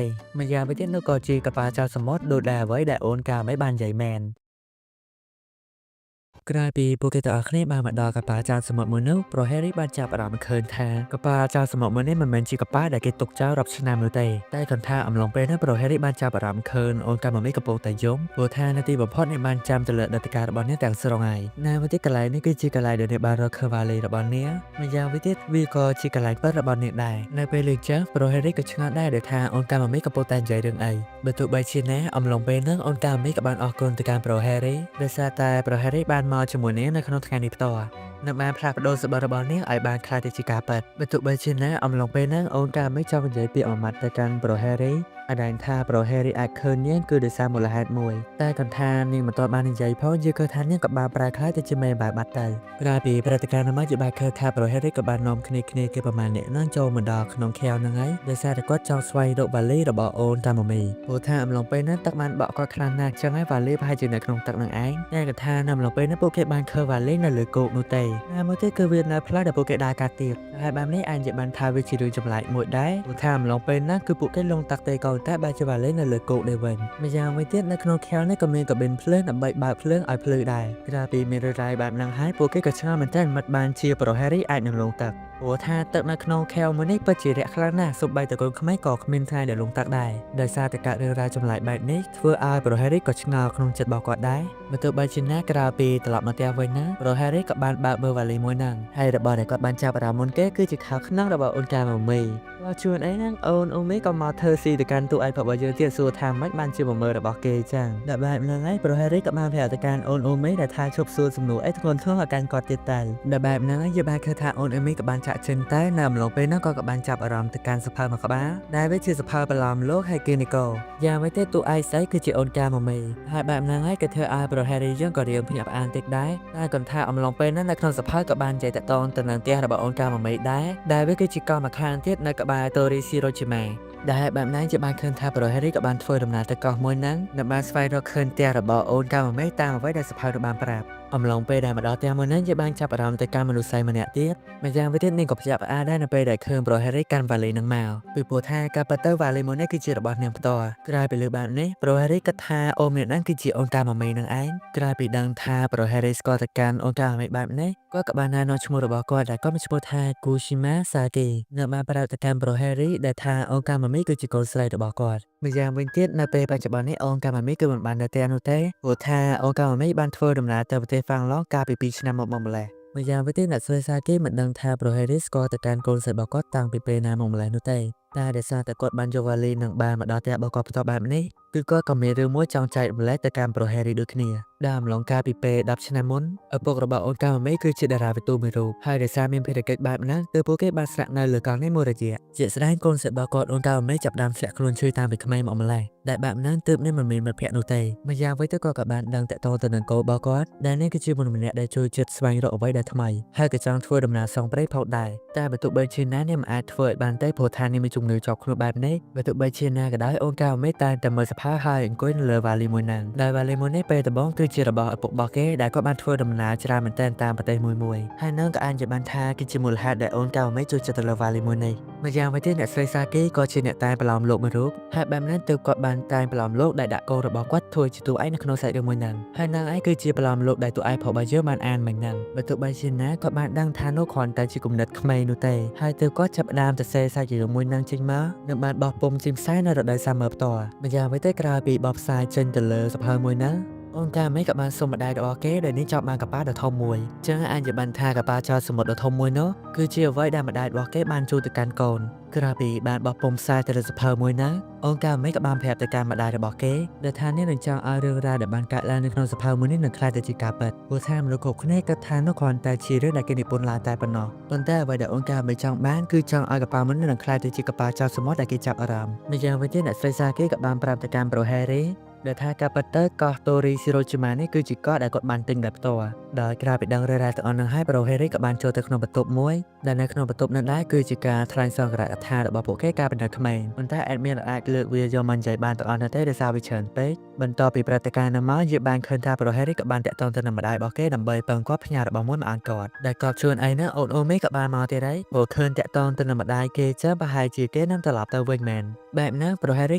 ម្យ៉ាងវិញទៀតនោះក៏ជាកប៉ាល់ចោលសមុទ្រដូចដែលអ្វីដែលអូនកាមេបាននិយាយមែនក្រោយពីពួកគេទាំងអស់គ្នាបានមកដល់កប៉ាល់ចោលសមុទ្រមួយនោះប្រូហេរីបានចាប់អារម្មណ៍ឃើញថាកប៉ាល់ចោលសមុទ្រមួយនេះមិនមែនជាកប៉ាល់ដែលគេទុកចោលរាប់ឆ្នាំនោះទេតែគ្រាន់ថាអំឡុងពេលនោះប្រូហេរីបានចាប់អារម្មណ៍ឃើញអូនកាមេកំពុងតែយំព្រោះថានៅទីបំផុតអ្នកបានចាំទៅលើដតិការរបស់អ្នកទាំងស្រុងហើយនៅមួយទៀតកន្លែងនេះគឺជាកន្លែងដែលអ្នកបានរកឃើញវ៉ាលីរបស់អ្នកម្យ៉ាងវិញទៀតវាក៏ជាកន្លែងពិតរបស់អ្នកដែរនៅពេលលើកចាស់ប្រូហេរីក៏ឆ្ងល់ដែរដែលថាអូនកាមេកំពុងតែនិយាយរឿងអីបើទោះបីជាណាអំឡុងពេលនោះអូនកាមេក៏បានអរគុណទៅកាន់ប្រូហេរីដោយសារតែប្រូហេរីបានមកជាមួយអ្នកនៅក្នុងថ្ងៃនេះផ្ទាល់នៅបានផ្លាស់ប្ដូរសម្បត្តិរបស់នាងឲ្យបានខ្លាចទៅជាការពិតបើទោះបីជាណាអំឡុងពេលហ្នឹងអូនកាមេចង់និយាយពាក្យអមត់ទៅកាន់ប្រូហេរីឲ្យដឹងថាប្រូហេរីអាចឃើញនាងគឺដោយសារមូលហេតុមួយតែគាត់ថានាងមិនទាន់បាននិយាយផងយើងឃើញថានាងក៏បានប្រែខ្លាយទៅជាមេបាយបាត់ទៅក្រៅពីព្រឹត្តិការណ៍នោះមកយើងបានឃើញថាប្រូហេរីក៏បាននាំគ្នាគេប្រមាណអ្នកហ្នឹងចូលមកដល់ក្នុងខែវហ្នឹងហើយដោយសារតែគាត់ចង់ស្វែងរកវ៉ាលីរបស់អូនតាម៉ូមីព្រោះថាអំឡុងពេលហ្នឹងទឹកបានបក់គាត់ខ្លាំងណាស់ចឹងហើយវ៉ាលីប្រហែលជានៅក្នុងទឹកហ្នឹងឯងតែគាត់ថានៅអំឡុងពេលហ្នឹងពួកគេបានឃើញវ៉ាលីនៅលើគោកនោះទេតែមួយទៀតគឺវានៅផ្លូវដែលពួកគេដើរកាត់ទៀតហើយបែបនេះអាចនិយាយបានថាវាជារឿងចម្លែកមួយដែរព្រោះថាអំឡុងពេលហ្នឹងគឺពួកគេលងទឹកទេក៏តែបែរជាវ៉ាលីនៅលើគោកដែរវិញម្យ៉ាងវិញទៀតនៅក្នុងខែលនេះក៏មានកាប៊ីនភ្លើងដើម្បីបើកភ្លើងឲ្យភ្លឺដែរក្រៅពីមានរ៉ាយបែបហ្នឹងហើយពួកគេក៏ឆ្ងល់មែនតើមិនបានជាប្រូហេរីអាចនឹងលងទឹកព្រោះថាទឹកនៅក្នុងខែលមួយនេះពិតជារាក់ខ្លាំងណាស់សូម្បីតែកូនក្មេងក៏គ្មានថ្ងៃដែលលងទឹកដែរដោយសារតែការរឿងរ៉ាវចម្លែកបែបនេះធ្វើឲ្យប្រូហេរីក៏ឆ្ងល់ក្នុងចិត្តរបស់គាត់ដែរបើទោះបីជាណាក្រៅពីត្រឡប់មកផ្ទះវិញណាប្រូហេរីក៏បានបើកមើលវ៉ាលីមួយហ្នឹងហើយរបស់ដែលគាត់បានចាប់អារម្មណ៍មុនគេគឺជាខោខ្នងរបស់អូនកាម៉ូមីគាត់ជួនអីហ្នឹងអូនមីក៏មកធ្វើស៊ីទៅកាន់ទូឯករបស់យើងទៀតសួរថាមិនបានជាបំមើរបស់គេចឹងដល់បែបហ្នឹងហើយប្រូហេរីក៏បានប្រាប់ទៅកាន់អូនមីដែលថាជប់សួរសំណួរអីធ្ងន់ធ្ងរឲ្យកាន់គាត់ទៀតទៅដល់បែបហ្នឹងហើយយើងបានឃើញថាអូនមីក៏បានចាក់ចិនតែនៅអំឡុងពេលហ្នឹងក៏បានចាប់អារម្មណ៍ទៅកាន់សភៅមួយក្បាលដែលវាជាសភៅបន្លំលោកហើយគេនីកូយ៉ាងវិញទេទូឯកស្អីគឺជាអូនកាម៉ូមីហើយបែបហ្នឹងហើយក៏ធ្វើឲ្យប្រូហេរីយើងក៏រៀងភ្ញាក់ផ្អើលតិចដែរតែគាត់ថាអំឡុងពេលហ្នឹងនៅក្នុងសភៅក៏បាននិយាយតាក់ទងទៅនឹងផ្ទះរបស់អូនកាម៉ូមីដែរដែលវាគឺជាកោះមួយខាងទៀតនៅក្បែរតូរីស៊ីរ៉ូជីម៉ាដែលបែបហ្នឹងជាបានឃើញថាប្រូហេរីក៏បានធ្វើដំណើរទៅកោះមួយហ្នឹងដើម្បីបានស្វែងរកឃើញផ្ទះរបស់អូនកាម៉ូមីតាមអ្វីដែលសភៅបានប្រាប់អំឡុងពេលដែលមកដល់ផ្ទះមួយហ្នឹងយើងបានចាប់អារម្មណ៍ទៅកាន់មនុស្សស្រីម្នាក់ទៀតម្យ៉ាងវិញទៀតនាងក៏ភ្ញាក់ផ្អើលដែរនៅពេលដែលឃើញប្រូហេរីកាន់វ៉ាលីនឹងមកពីព្រោះថាការប៉ះទៅវ៉ាលីមួយនេះគឺជារបស់នាងផ្ទាល់ក្រៅពីលើបែបនេះប្រូហេរីគិតថាអូនម្នាក់ហ្នឹងគឺជាអូនកាម៉ូមីនឹងឯងក្រៅពីដឹងថាប្រូហេរីស្គាល់ទៅកាន់អូនកាម៉ូមីបែបនេះគាត់ក៏បានណែនាំឈ្មោះរបស់គាត់ដែលគាត់មានឈ្មោះថាគូស៊ីម៉ាសាគីនៅបានប្រាប់ទៅកាន់ប្រូហេរីដែលថាអូនកាម៉ូមីគឺជាកូនស្រីរបស់គាត់ម្យ៉ាងវិញទៀតនៅពេលបច្ចុប្បន្ននេះអូនកាម៉ូមីគឺមិនបាននៅផ្ទះនោះទេព្រោះថាអូនកាម៉ូមីបានធ្វើដំណើរទៅប្រទេសហ្វាំងឡង់កាលពី2ឆ្នាំមកម្ល៉េះម្យ៉ាងវិញទៀតអ្នកស្រីសាគីមិនដឹងថាប្រូហេរីស្គាល់ទៅកាន់កូនស្រីរបស់គាត់តាំងពីពេលណាមកម្ល៉េះនោះទេ តែដោយសារតែគាត់បានយកវ៉ាលីនឹងបានមកដល់ផ្ទះរបស់គាត់ផ្ទាល់បែបនេះគឺគាត់ក៏មានរឿងមួយចង់ចែករំលែកទៅកាន់ប្រូហេរីដូចគ្នាដែលអំឡុងកាលពីពេល10ឆ្នាំមុនឪពុករបស់អូនកាម៉ាមេគឺជាតារាវិទូមួយរូបហើយដោយសារមានភារកិច្ចបែបហ្នឹងទើបពួកគេបានស្នាក់នៅលើកង់នេះមួយរយៈជាក់ស្ដែងកូនសិស្សរបស់គាត់អូនកាម៉ាមេចាប់ផ្ដើមធ្លាក់ខ្លួនឈឺតាមពីក្មេងមកម្ល៉េះដែលបែបហ្នឹងទើបនេះមិនមានមិត្តភក្តិនោះទេម្យ៉ាងវិញទៅគាត់ក៏បានដឹងតាក់ទងទៅនឹងកូនរបស់គាត់ដែលនេះគឺជាមនុស្សម្នាក់ដែលជួយចិត្តស្វែងរកអ្វីដែលថ្មីហើយក៏ចង់ធ្វើដំណើរសងព្រេងផងដែរតែបើទោះបីជាណានេះមិនអាចធ្វើឲ្យបានទេព្រោះថានេះមានជំងឺជាប់ខ្លួនបែបនេះបើទោះបីជាណាក៏ដោយអូនកាម៉ាមេតែងតែមើលសភៅហើយអង្គុយនៅលើវ៉ាលីមួយហ្នឹងដែលវ៉ាលីមួយនេះពេលដំបូងគឺជារបស់ឪពុករបស់គេដែលគាត់បានធ្វើដំណើរច្រើនមែនទែនតាមប្រទេសមួយហើយនឹងក៏អាចជាបានថាគឺជាមូលហេតុដែលអូនកាម៉ាមេចូលចិត្តទៅលើវ៉ាលីមួយនេះម្យ៉ាងវិញទៀតអ្នកស្រីសាគីក៏ជាអ្នកតែងប្រឡំលោកមួយរូបហើយបែបហ្នឹងទើបគាត់បានតែងប្រឡំលោកដែលដាក់កូនរបស់គាត់ធ្វើជាតួឯកនៅក្នុងសាច់រឿងមួយហ្នឹងហើយនឹងឯងគឺជាប្រឡំលោកដែលតួឯករបស់យើងបានអានមិញហ្នឹងបើទោះបីជាណាគាត់បានដឹងថានោះគ្រាន់តែជាគំនិតក្មេងនោះទេហើយទើបគាត់ចាប់ផ្ដើមទៅសេសាច់រឿងមួយហ្នឹងចេញមកនឹងបានបោះពុម្ពចេញផ្សាយនៅរដូវសាមឺផ្ទាល់ម្យ៉ាងវិញទៅក្រោយពីបោះផ្សាយចេញទៅលើសភៅមួយហ្នឹងអូនកាមេក៏បានសុំម្ដាយរបស់គេដែលនេះចប់បានកប៉ាល់ដ៏ធំមួយចឹងអាចជាបានថាកប៉ាល់ចោលសមុទ្រដ៏ធំមួយនោះគឺជាអ្វីដែលម្ដាយរបស់គេបានជួយទៅកាន់កូនក្រោយពីបានបោះពុម្ពផ្សាយទៅលើសភៅមួយហ្នឹងអូនកាមេក៏បានប្រាប់ទៅកាន់ម្ដាយរបស់គេដែលថានេះនឹងចង់ឲ្យរឿងរ៉ាវដែលបានកើតឡើងនៅក្នុងសភៅមួយនេះនឹងក្លាយទៅជាការពិតព្រោះថាមនុស្សគ្រប់គ្នាគិតថានោះគ្រាន់តែជារឿងដែលគេនិពន្ធឡើងតែប៉ុណ្ណោះប៉ុន្តែអ្វីដែលអូនកាមេចង់បានគឺចង់ឲ្យកប៉ាល់មួយនេះនឹងក្លាយទៅជាកប៉ាល់ចោលសមុទ្រដែលគេចាប់អារម្មណ៍ម្យ៉ាងវិញទៀតអ្នកស្រីសាគេក៏បានប្រាប់ទៅកាន់ប្រូហេរីដែលថាការពិតទៅកោះតូរីស៊ីរ៉ូជីម៉ានេះគឺជាកោះដែលគាត់បានទិញដោយផ្ទាល់ដោយក្រៅពីដឹងរឿងរ៉ាវទាំងអស់នោះហើយប្រូហេរីក៏បានចូលទៅក្នុងបន្ទប់មួយដែលនៅក្នុងបន្ទប់នោះដែរគឺជាការថ្លែងសរកថារបស់ពួកគេកាលពីនៅក្មេងប៉ុន្តែអេដមីនអាចលើកវាយកមកនិយាយបានទាំងអស់នោះទេដោយសារវាច្រើនពេកបន្ទាប់ពីព្រឹត្តិការណ៍នោះមកយើងបានឃើញថាប្រូហេរីក៏បានតាក់ទងទៅនឹងម្ដាយរបស់គេដើម្បីពឹងគាត់ផ្ញើរបស់មួយមកឲ្យគាត់ដែលគាត់ជួនឯនោះអូនអូមីក៏បានមកទៀតហើយព្រោះឃើញតាក់ទងទៅនឹងម្ដាយគេចឹងប្រហែលជាគេនឹងត្រឡប់ទៅវិញមែនបែបហ្នឹងប្រូហេរី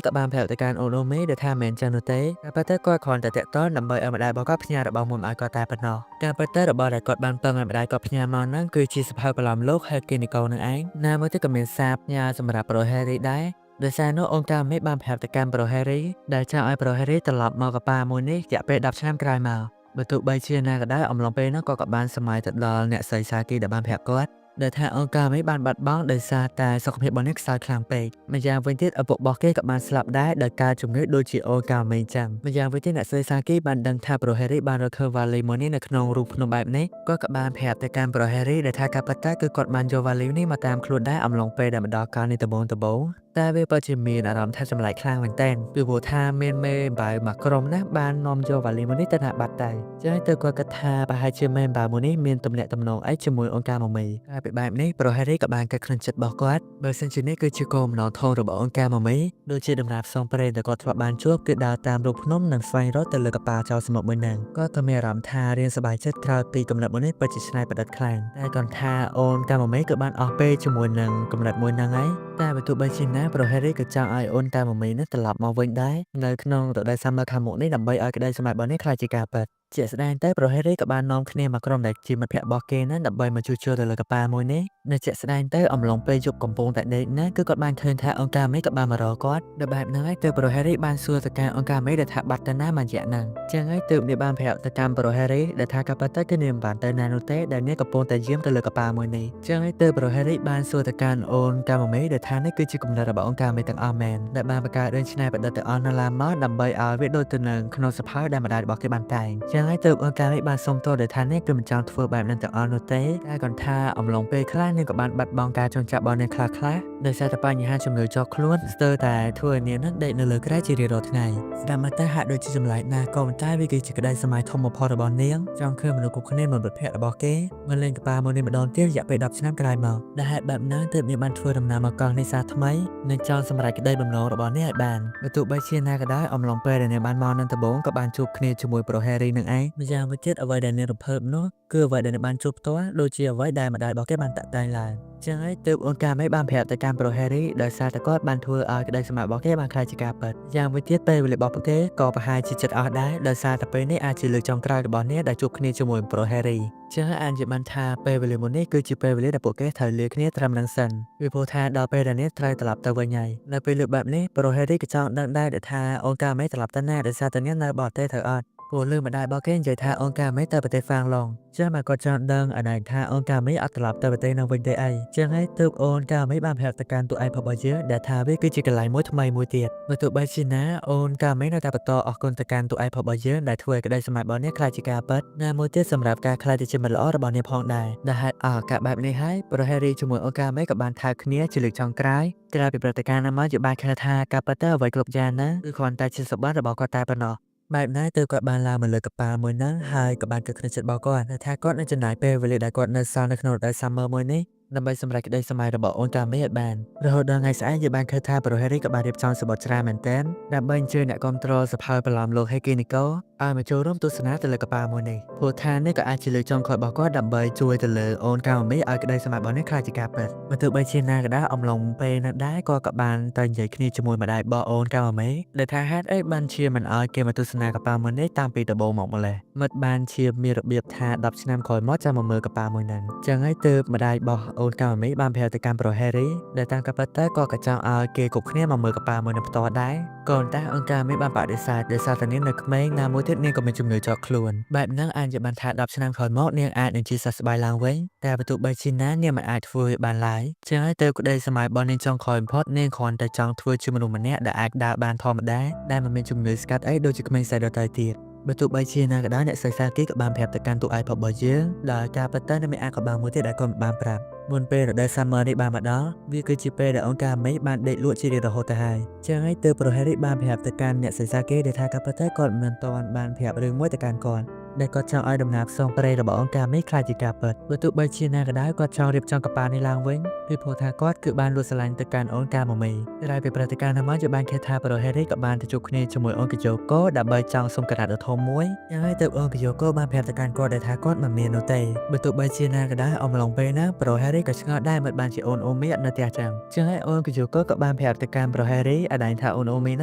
ក៏បានប្រាប់ទៅកាន់អូនអូមីដែលថាមិនចឹងនោះទេតែប៉ុន្តែគាត់គ្រាន់តែតាក់ទងដើម្បីឲ្យម្ដាយរបស់គាត់ផ្ញើរបស់មួយមកឲ្យគាត់តែប៉ុណ្ណោះតែប៉ុន្តែរបស់ដែលគាត់បានពឹងឲ្យម្ដាយគាត់ផ្ញើមកហ្នឹងគឺជាសភៅប្រឡំលោកហើយគេនីកូនឹងឯងណាមួយទៀតក៏មានសារផ្ញើសម្រាប់ប្រូហេរីដែរដោយសារនោះអូនកាមេបានប្រាប់ទៅកាន់ប្រូហេរីដែលចង់ឲ្យប្រូហេរីត្រឡប់មកកប៉ាមួយនេះរយៈពេល10ឆ្នាំក្រោយមកបើទោះបីជាណាក៏ដោយអំឡុងពេលនោះក៏បានសម័យទៅដល់អ្នកស្រីសាគីដែលបានប្រាប់គាត់ដែលថាអូនកាមេបានបាត់បង់ដោយសារតែសុខភាពរបស់នេះខ្សោយខ្លាំងពេកម្យ៉ាងវិញទៀតឪពុករបស់គេក៏បានស្លាប់ដែរដោយការជំងឺដូចជាអូនកាមេចឹងម្យ៉ាងវិញទៀតអ្នកស្រីសាគីបានដឹងថាប្រូហេរីបានរកឃើញវ៉ាលីមួយនេះនៅក្នុងរូបភ្នំបែបនេះគាត់ក៏បានប្រាប់ទៅកាន់ប្រូហេរីដែលថាការពិតទៅគឺគាត់បានយកវ៉ាលីនេះមកតាមខ្លួនដែរអំឡុងពេលដែលមកដល់កាលនេះដំបូងតែវាពិតជាមានអារម្មណ៍ថាចម្លែកខ្លាំងមែនទែនពីព្រោះថាមានមេបាវមួយក្រុមណាបាននាំយកវ៉ាលីមួយនេះទៅដាក់បាត់តែចឹងទៅគាត់គិតថាប្រហែលជាមេបាវមួយនេះមានទំនាក់ទំនងអីជាមួយអូនកាម៉ាមេតែពីបែបនេះប្រូហេរីក៏បានកាត់ខ្លួនចិត្តរបស់គាត់បើសិនជានេះគឺជាគោលបំណងធំរបស់អូនកាម៉ាមេដូចជាដំណើរផ្សងព្រេងដែលគាត់ធ្លាប់បានជួបគឺដើរតាមរូបភ្នំនិងស្វែងរកទៅលើកប៉ាល់ចោលសមុទ្រមួយហ្នឹងគាត់ក៏មានអារម្មណ៍ថារៀនសប្បាយចិត្តក្រោយពីកំណត់មួយនេះពិតជាច្នៃប្រឌិតខ្លាំងតែគាត់ថាអូនកាម៉ាមេក៏បានអស់ពេលជាមួយនឹងកំណត់មួយហ្នឹងហើយតែបើទោះបីជាណាប្រូហេរីក៏ចង់ឲ្យអូនកាម៉ាមេនេះត្រឡប់មកវិញដែរនៅក្នុងរដូវសាមឺខាងមុខនេះដើម្បីឲ្យក្តីសម្រេចរបស់នេះក្លាយជាការពិតជាក់ស្ដែងទៅប្រូហេរីក៏បាននាំគ្នាមកក្រុមដែលជាមិត្តភក្តិរបស់គេណាដើម្បីមកជួសជុលទៅលើកប៉ាល់មួយនេះនៅជាក់ស្ដែងទៅអំឡុងពេលយប់កំពុងតែដេកណាគឺគាត់បានឃើញថាអូនកាមេក៏បានមករកគាត់ដែលបែបហ្នឹងហើយទើបប្រូហេរីបានសួរទៅកាន់អូនកាមេដែលថាបាត់ទៅណាមួយរយៈហ្នឹងចឹងហើយទើបនាងបានប្រាប់ទៅកាន់ប្រូហេរីដែលថាការពិតទៅគឺនាងមិនបានទៅណានោះទេដែលនាងកំពុងតែយាមទៅលើកប៉ាល់មួយនេះចឹងហើយទើបប្រូហេរីបានសួរទៅកាន់អូនកាមេដែលថានេះគឺជាគំនិតរបស់អូនកាមេទាំងអស់មែនដែលបានបង្កើតរឿងច្នៃប្រឌិតទាំងអស់នៅឡានមកដើម្បីឲ្យវាដូចទៅនឹងក្នុងសភៅដែលម្ដាយរបស់គេបានតែងចឹងហើយទើបអូនកាមេបានសុំទោសដែលថានេះគឺមិនចង់ធ្វើបែបហ្នឹងទាំងអស់នោះទេតែគាត់ថាអំឡុងពេលខ្លះនាងក៏បានបាត់បង់ការចងចាំរបស់នាងខ្លះដោយសារតែបញ្ហាជំងឺជាប់ខ្លួនស្ទើរតែធ្វើឲ្យនាងនឹងដេកនៅលើគ្រែជារៀងរាល់ថ្ងៃស្ដាប់មកទៅហាក់ដូចជាចម្លែកណាស់ក៏ប៉ុន្តែវាគឺជាក្តីសម័យធំបំផុតរបស់នាងចង់ឃើញមនុស្សគ្រប់គ្នាមកមិត្តភក្តិរបស់គេមកលេងកប៉ាល់មួយនេះម្ដងទៀតរយៈពេល10ឆ្នាំក្រោយមកដែលហេតុបែបហ្នឹងទើបនាងបានធ្វើដំណើរមកកោះនេសាទថ្មីនិងចង់សម្រេចក្តីបំណងរបស់នាងឲ្យបានបើទោះបីជាណាក៏ដោយអំឡុងពេលដែលនាងបានមកនៅដំបូងក៏បានជួបគ្នាជាមួយប្រូហេរីនឹងឯងម្យ៉ាងវិញទៀតអ្វីដែលនាងរំភើបនោះគឺអ្វីដែលនាងបានជួបផ្ទាល់ដូចជាអ្វីដែលម្ដាយរបស់គេបានតាក់តែងឡើងចឹងហើយទើបអូនកាមេបានប្រាប់ទៅកាន់ប្រូហេរីដោយសារតែគាត់បានធ្វើឲ្យក្តីសម្រេចរបស់គេបានក្លាយជាការពិតយ៉ាងវិញទៀតពេលវេលារបស់ពួកគេក៏ប្រហែលជាចិត្តអស់ដែរដោយសារតែពេលនេះអាចជាលើកចុងក្រោយរបស់នាងដែលជួបគ្នាជាមួយប្រូហេរីចឹងអាចនិយាយបានថាពេលវេលាមួយនេះគឺជាពេលវេលាដែលពួកគេត្រូវលាគ្នាត្រឹមនឹងសិនពីព្រោះថាដល់ពេលដែលនាងត្រូវត្រឡប់ទៅវិញហើយនៅពេលលើកបែបនេះប្រូហេរីក៏ចង់ដឹងដែរថាអូនកាមេត្រឡប់ទៅណាដោយសារតែនាងនៅបរទេសត្រូវអត់ ព្រោះលើមិនដែរបោះគេនិយាយថាអង្គការមេទៅប្រទេសហ្វាំងឡុងចឹងមកគាត់ចង់ដឹងអណៃថាអង្គការមេអត់ត្រឡប់ទៅប្រទេសនៅវិញទេអីចឹងហើយទើបអូនការមេបានប្រាប់ទៅកាន់ទូឯករបស់យើងដែលថាវាគឺជាកន្លែងមួយថ្មីមួយទៀតបើទោះបីជាណាអូនការមេនៅតែបន្តអរគុណទៅកាន់ទូឯករបស់យើងដែលធ្វើឲ្យក្តីសម័យរបស់នេះខ្លាចជាការពិតណាមួយទៀតសម្រាប់ការខ្លាចទៅជាមិត្តល្អរបស់នេះផងដែរដែលហេតុឱកាសបែបនេះហើយប្រហែលរីជាមួយអង្គការមេក៏បានថើបគ្នាជាលើកចុងក្រោយក្រៅពីព្រឹត្តិការណ៍នោះមកយើងបានឃើញថាការពិតទៅអ្វីគ្រប់យ៉ាងណាគឺគ្រាន់តែជាសម្បត្តិរបស់គាត់តែប៉ុណ្ណោះបែបណាទើបគាត់បានឡើងមកលើកប៉ាល់មួយហ្នឹងហើយក៏បានគិតក្នុងចិត្តរបស់គាត់ថាគាត់នឹងចំណាយពេលវេលាដែលគាត់នៅសល់នៅក្នុងរដូវ Summer មួយនេះដើម្បីសម្រេចក្តីសម័យរបស់អូនកាមេឲ្យបានរហូតដល់ថ្ងៃស្អែកយើងបានឃើញថាប្រូហេរីក៏បានរៀបចំសបត់ច្រើនមែនទែនដើម្បីអញ្ជើញអ្នកគ្រប់គ្រងសភៅបន្លំលោកហេគីនីកូឲ្យមកចូលរួមទស្សនាទៅលើកប៉ាល់មួយនេះព្រោះថានេះក៏អាចជាលើកចុងក្រោយរបស់គាត់ដើម្បីជួយទៅលើអូនកាមេឲ្យក្តីសម័យរបស់នេះខ្លាចជាការពិតបើទោះបីជាណាក៏ដោយអំឡុងពេលនោះដែរគាត់ក៏បានទៅនិយាយគ្នាជាមួយម្ដាយរបស់អូនកាមេដែលថាហេតុអីបានជាមិនឲ្យគេមកទស្សនាកប៉ាល់មួយនេះតាំងពីដំបូងមកម្លេះមិត្តបានជាមានរបៀបថា10ឆ្នាំក្រោយមកចាំមកមើលកប៉ាល់មួយហ្នឹងចឹងហើយទើបម្ដាយរបស់អូនកាមេបានប្រាប់ទៅកាន់ប្រូហេរីដែលតាមការពិតទៅក៏ចង់ឲ្យគេគ្រប់គ្នាមកមើលកប៉ាល់មួយនេះផ្ទាល់ដែរក៏តែអង្គការមេបានបដិសេធដោយសារតែនាងនៅក្មេងណាមួយទៀតនាងក៏មានជំងឺជាប់ខ្លួនបែបហ្នឹងអាចជាបានថា10ឆ្នាំក្រោយមកនាងអាចនឹងជាសះស្បើយឡើងវិញតែបើទោះបីជាណានាងមិនអាចធ្វើវាបានឡើយចឹងហើយទៅក្តីសម័យរបស់នាងចុងក្រោយបំផុតនាងគ្រាន់តែចង់ធ្វើជាមនុស្សម្នាក់ដែលអាចដើរបានធម្មតាដែលមិនមានជំងឺស្កាត់អីដូចជាក្មេងស្រីដទៃទៀតបើទោះបីជាណាក៏ដោយអ្នកសិក្សាគេក៏បានប្រាប់ទៅកាន់ទូឯករបស់យើងដែលការពិតទៅនៅមានអាកបាំងមួយទៀតដែលគាត់បានប្រាប់មុនពេលរដូវ Summer នេះបានមកដល់វាគឺជាពេលដែលអង្គការមេបានដេកលក់ជារៀងរហូតទៅហើយចឹងហើយទើបប្រូហេរីបានប្រាប់ទៅកាន់អ្នកសិក្សាគេដែលថាការពិតទៅគាត់មិនទាន់បានប្រាប់រឿងមួយទៅកាន់គាត់ដែលគាត់ចង់ឲ្យដំណើរផ្សងព្រេងរបស់អង្គការមេខ្លាចជាការពិតបើទោះបីជាណាក៏ដោយគាត់ចង់រៀបចំកប៉ាល់នេះឡើងវិញពីព្រោះថាគាត់គឺបានលួចស្រឡាញ់ទៅកាន់អង្គការមេក្រៅពីព្រឹត្តិការណ៍នោះមកយើងបានឃើញថាប្រូហេរីក៏បានទៅជួបគ្នាជាមួយអង្គកយូកូដើម្បីចង់សុំកណ្ដាលដ៏ធំមួយយ៉ាងហើយទើបអង្គកយូកូបានប្រាប់ទៅកាន់គាត់ថាគាត់មិនមាននោះទេបើទោះបីជាណាក៏ដោយអំឡុងពេលហ្នឹងប្រូហេរីក៏ឆ្ងល់ដែរមិនបានជាអូនអូមីនៅផ្ទះចឹងហើយអង្គកយូកូក៏បានប្រាប់ទៅកាន់ប្រូហេរីឲ្យដឹងថាអូនអូមីន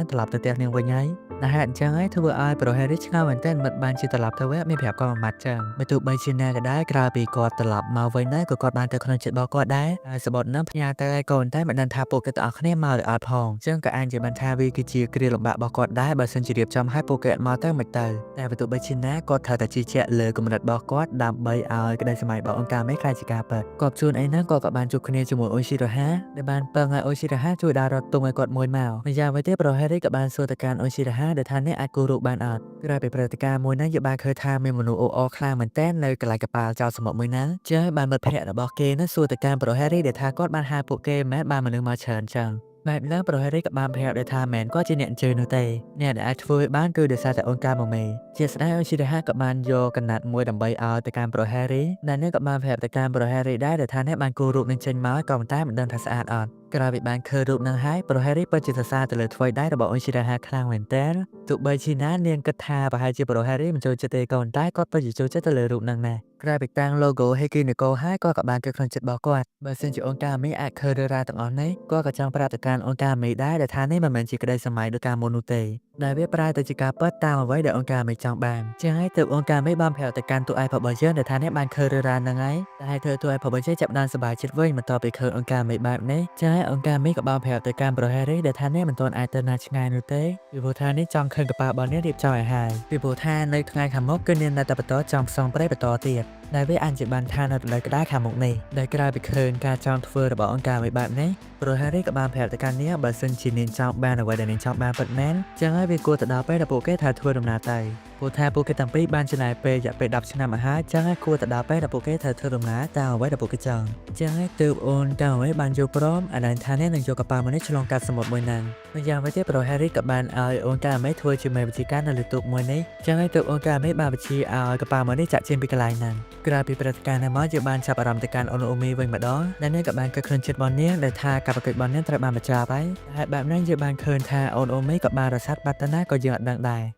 ឹងត្រឡប់ទៅផ្ទះនាងវិញហើយដែលហេតុអញ្ចឹងហើយធ្វើឲ្យប្រូហេរីឆ្ងល់មែនទែនមិនបានជាត្រឡប់ទៅវិញមានប្រាប់គាត់មួយម៉ាត់ចឹងបើទោះបីជាណាក៏ដោយក្រៅពីគាត់ត្រឡប់មកវិញដែរក៏គាត់បានទៅក្នុងចិត្តរបស់គាត់ដែរហើយសបត់នឹងផ្ញើទៅឲ្យកូនតែមិនដឹងថាពួកគេទាំងអស់គ្នាមកឬអត់ផងចឹងក៏អាចជាបានថាវាគឺជាគ្រាលំបាករបស់គាត់ដែរបើសិនជារៀបចំឲ្យពួកគេមកទៅមិនទៅតែបើទោះបីជាណាគាត់ត្រូវតែជឿជាក់លើគំនិតរបស់គាត់ដើម្បីឲ្យក្តីសម័យរបស់អង្គការមេខ្លាចជាការពិតគាត់ជួនអីហ្នឹងគាត់ក៏បានជួបគ្នាជាមួយអូស៊ីរ៉ូហាដែលបានពឹងឲ្យអូស៊ីរ៉ូហាជួយដើររត់ទុំឲ្យគាត់មួយមកម្យ៉ាងវិញទៀតប្រូហេរីក៏បានសួរទៅកាន់អូស៊ីរ៉ូហាដែលថានេះអាចគូររូបបានអត់ក្រៅពីព្រឹត្តិការណ៍មួយហ្នឹងយើងបានឃើញថាមានមនុស្សអ៊ូអរខ្លាំងមែនទែននៅកន្លែងកប៉ាល់ចោលសមុទ្រមួយហ្នឹងចឹងបានមិត្តភ័ក្តិរបស់គេហ្នឹងសួរទៅកាន់ប្រូហេរីដែលថាគាត់បានហៅពួកគេមិនមែនបានមនុស្សមកច្រើនចឹងបែបហ្នឹងប្រូហេរីក៏បានប្រាប់ដែរថាមែនគាត់ជាអ្នកអញ្ជើញនោះទេអ្នកដែលអាចធ្វើឲ្យបានគឺដោយសារតែអង្គការមេជាស្ដេចអូស៊ីរ៉ូហាក៏បានយកកណាត់មួយដើម្បីឲ្យទៅកាន់ប្រូហេរីដែលនេះក៏បានប្រាប់ទៅកាន់ប្រូហេរីដែរថាអ្នកបានគូររូបនឹងចេញមកក៏ប៉ុន្តែមិនដឹងថាស្អាតអត់ក្រៅពីបានឃើញរូបនឹងហើយប្រូហេរីពិតជាសរសើរទៅលើថ្វីដៃរបស់អូស៊ីរ៉ូហាខ្លាំងមែនទែនទោះបីជាណានាងគិតថាប្រហែលជាប្រូហេរីមិនចូលចិត្តទេក៏ប៉ុន្តែគាត់ពិតជាចូលចិត្តទៅលើរូបនឹងណាក្រៅពីតាំង logo ហេគីនីកូហើយគាត់ក៏បានគិតក្នុងចិត្តរបស់គាត់បើសិនជាអង្គការមេអាចឃើញរឿងរ៉ាវទាំងអស់នេះគាត់ក៏ចង់ប្រាប់ទៅកាន់អង្គការមេដែរដែលថានេះមិនមែនជាក្តីសម័យដូចកាលមុននោះទេដែលវាប្រែទៅជាការពិតតាមអ្វីដែលអង្គការមេចង់បានចឹងហើយទើបអង្គការមេបានប្រាប់ទៅកាន់ទូឯករបស់យើងដែលថានេះបានឃើញរឿងរ៉ាវហ្នឹងហើយតែធ្វើទូឯករបស់យើងចាប់បានសប្បាយចិត្តវិញបន្ទាប់ពីឃើញអង្គការមេបែបនេះចឹងហើយអង្គការមេក៏បានប្រាប់ទៅកាន់ប្រូហេរីដែលថានេះមិនទាន់អាចទៅណាឆ្ងាយនោះទេពីព្រោះថានេះចង់ឃើញកប៉ាល់របស់នេះរៀបចំឲ្យហើយពីព្រោះថានៅថ្ងៃខាងមុខគឺនាងនៅតែបន្តចង់ផ្សងព្រៃបន្តទៀតដែលវាអាចជាបានថានៅរដូវក្តៅខាងមុខនេះដែលក្រៅពីឃើញការចង់ធ្វើរបស់អង្គការមួយបែបនេះប្រូហេរីក៏បានប្រាប់ទៅកាន់នាងបើសិនជានាងចង់បានអ្វីដែលនាងចង់បានពិតមែនចឹងហើយវាគួរទៅដល់ពេលដែលពួកគេត្រូវធ្វើដំណើរទៅព្រោះថាពួកគេទាំងពីរបានចំណាយពេលរយៈពេល10ឆ្នាំមកហើយចឹងហើយគួរទៅដល់ពេលដែលពួកគេត្រូវធ្វើដំណើរតាមអ្វីដែលពួកគេចង់ចឹងហើយទើបអូនកាមេបានយល់ព្រមអានថានេះនឹងយកកប៉ាល់មួយនេះឆ្លងកាត់សមុទ្រមួយហ្នឹងម្យ៉ាងវិញទៀតប្រូហេរីក៏បានឲ្យអូនកាមេធ្វើជាមេវិជាការនៅលើទូកមួយនេះចឹងហើយទើបអូនកាមេបានបញ្ជាឲ្យកប៉ាល់មួយនេះចាក់ចេញពីកន្លែងហ្នឹងក្រៅពីព្រឹត្តិការណ៍នេះមកយើងបានចាប់អារម្មណ៍ទៅកាន់អូនអូមីវិញម្ដងដែលនាងក៏បានគិតក្នុងចិត្តរបស់នាងដែលថាការប្រកួតរបស់នាងត្រូវបានបញ្ចប់ហើយហើយបែបហ្នឹងយើងបានឃើញថាអូនអូមីក៏បានរសាត់បាត់ទៅណាក៏យើងអត់ដឹងដែរ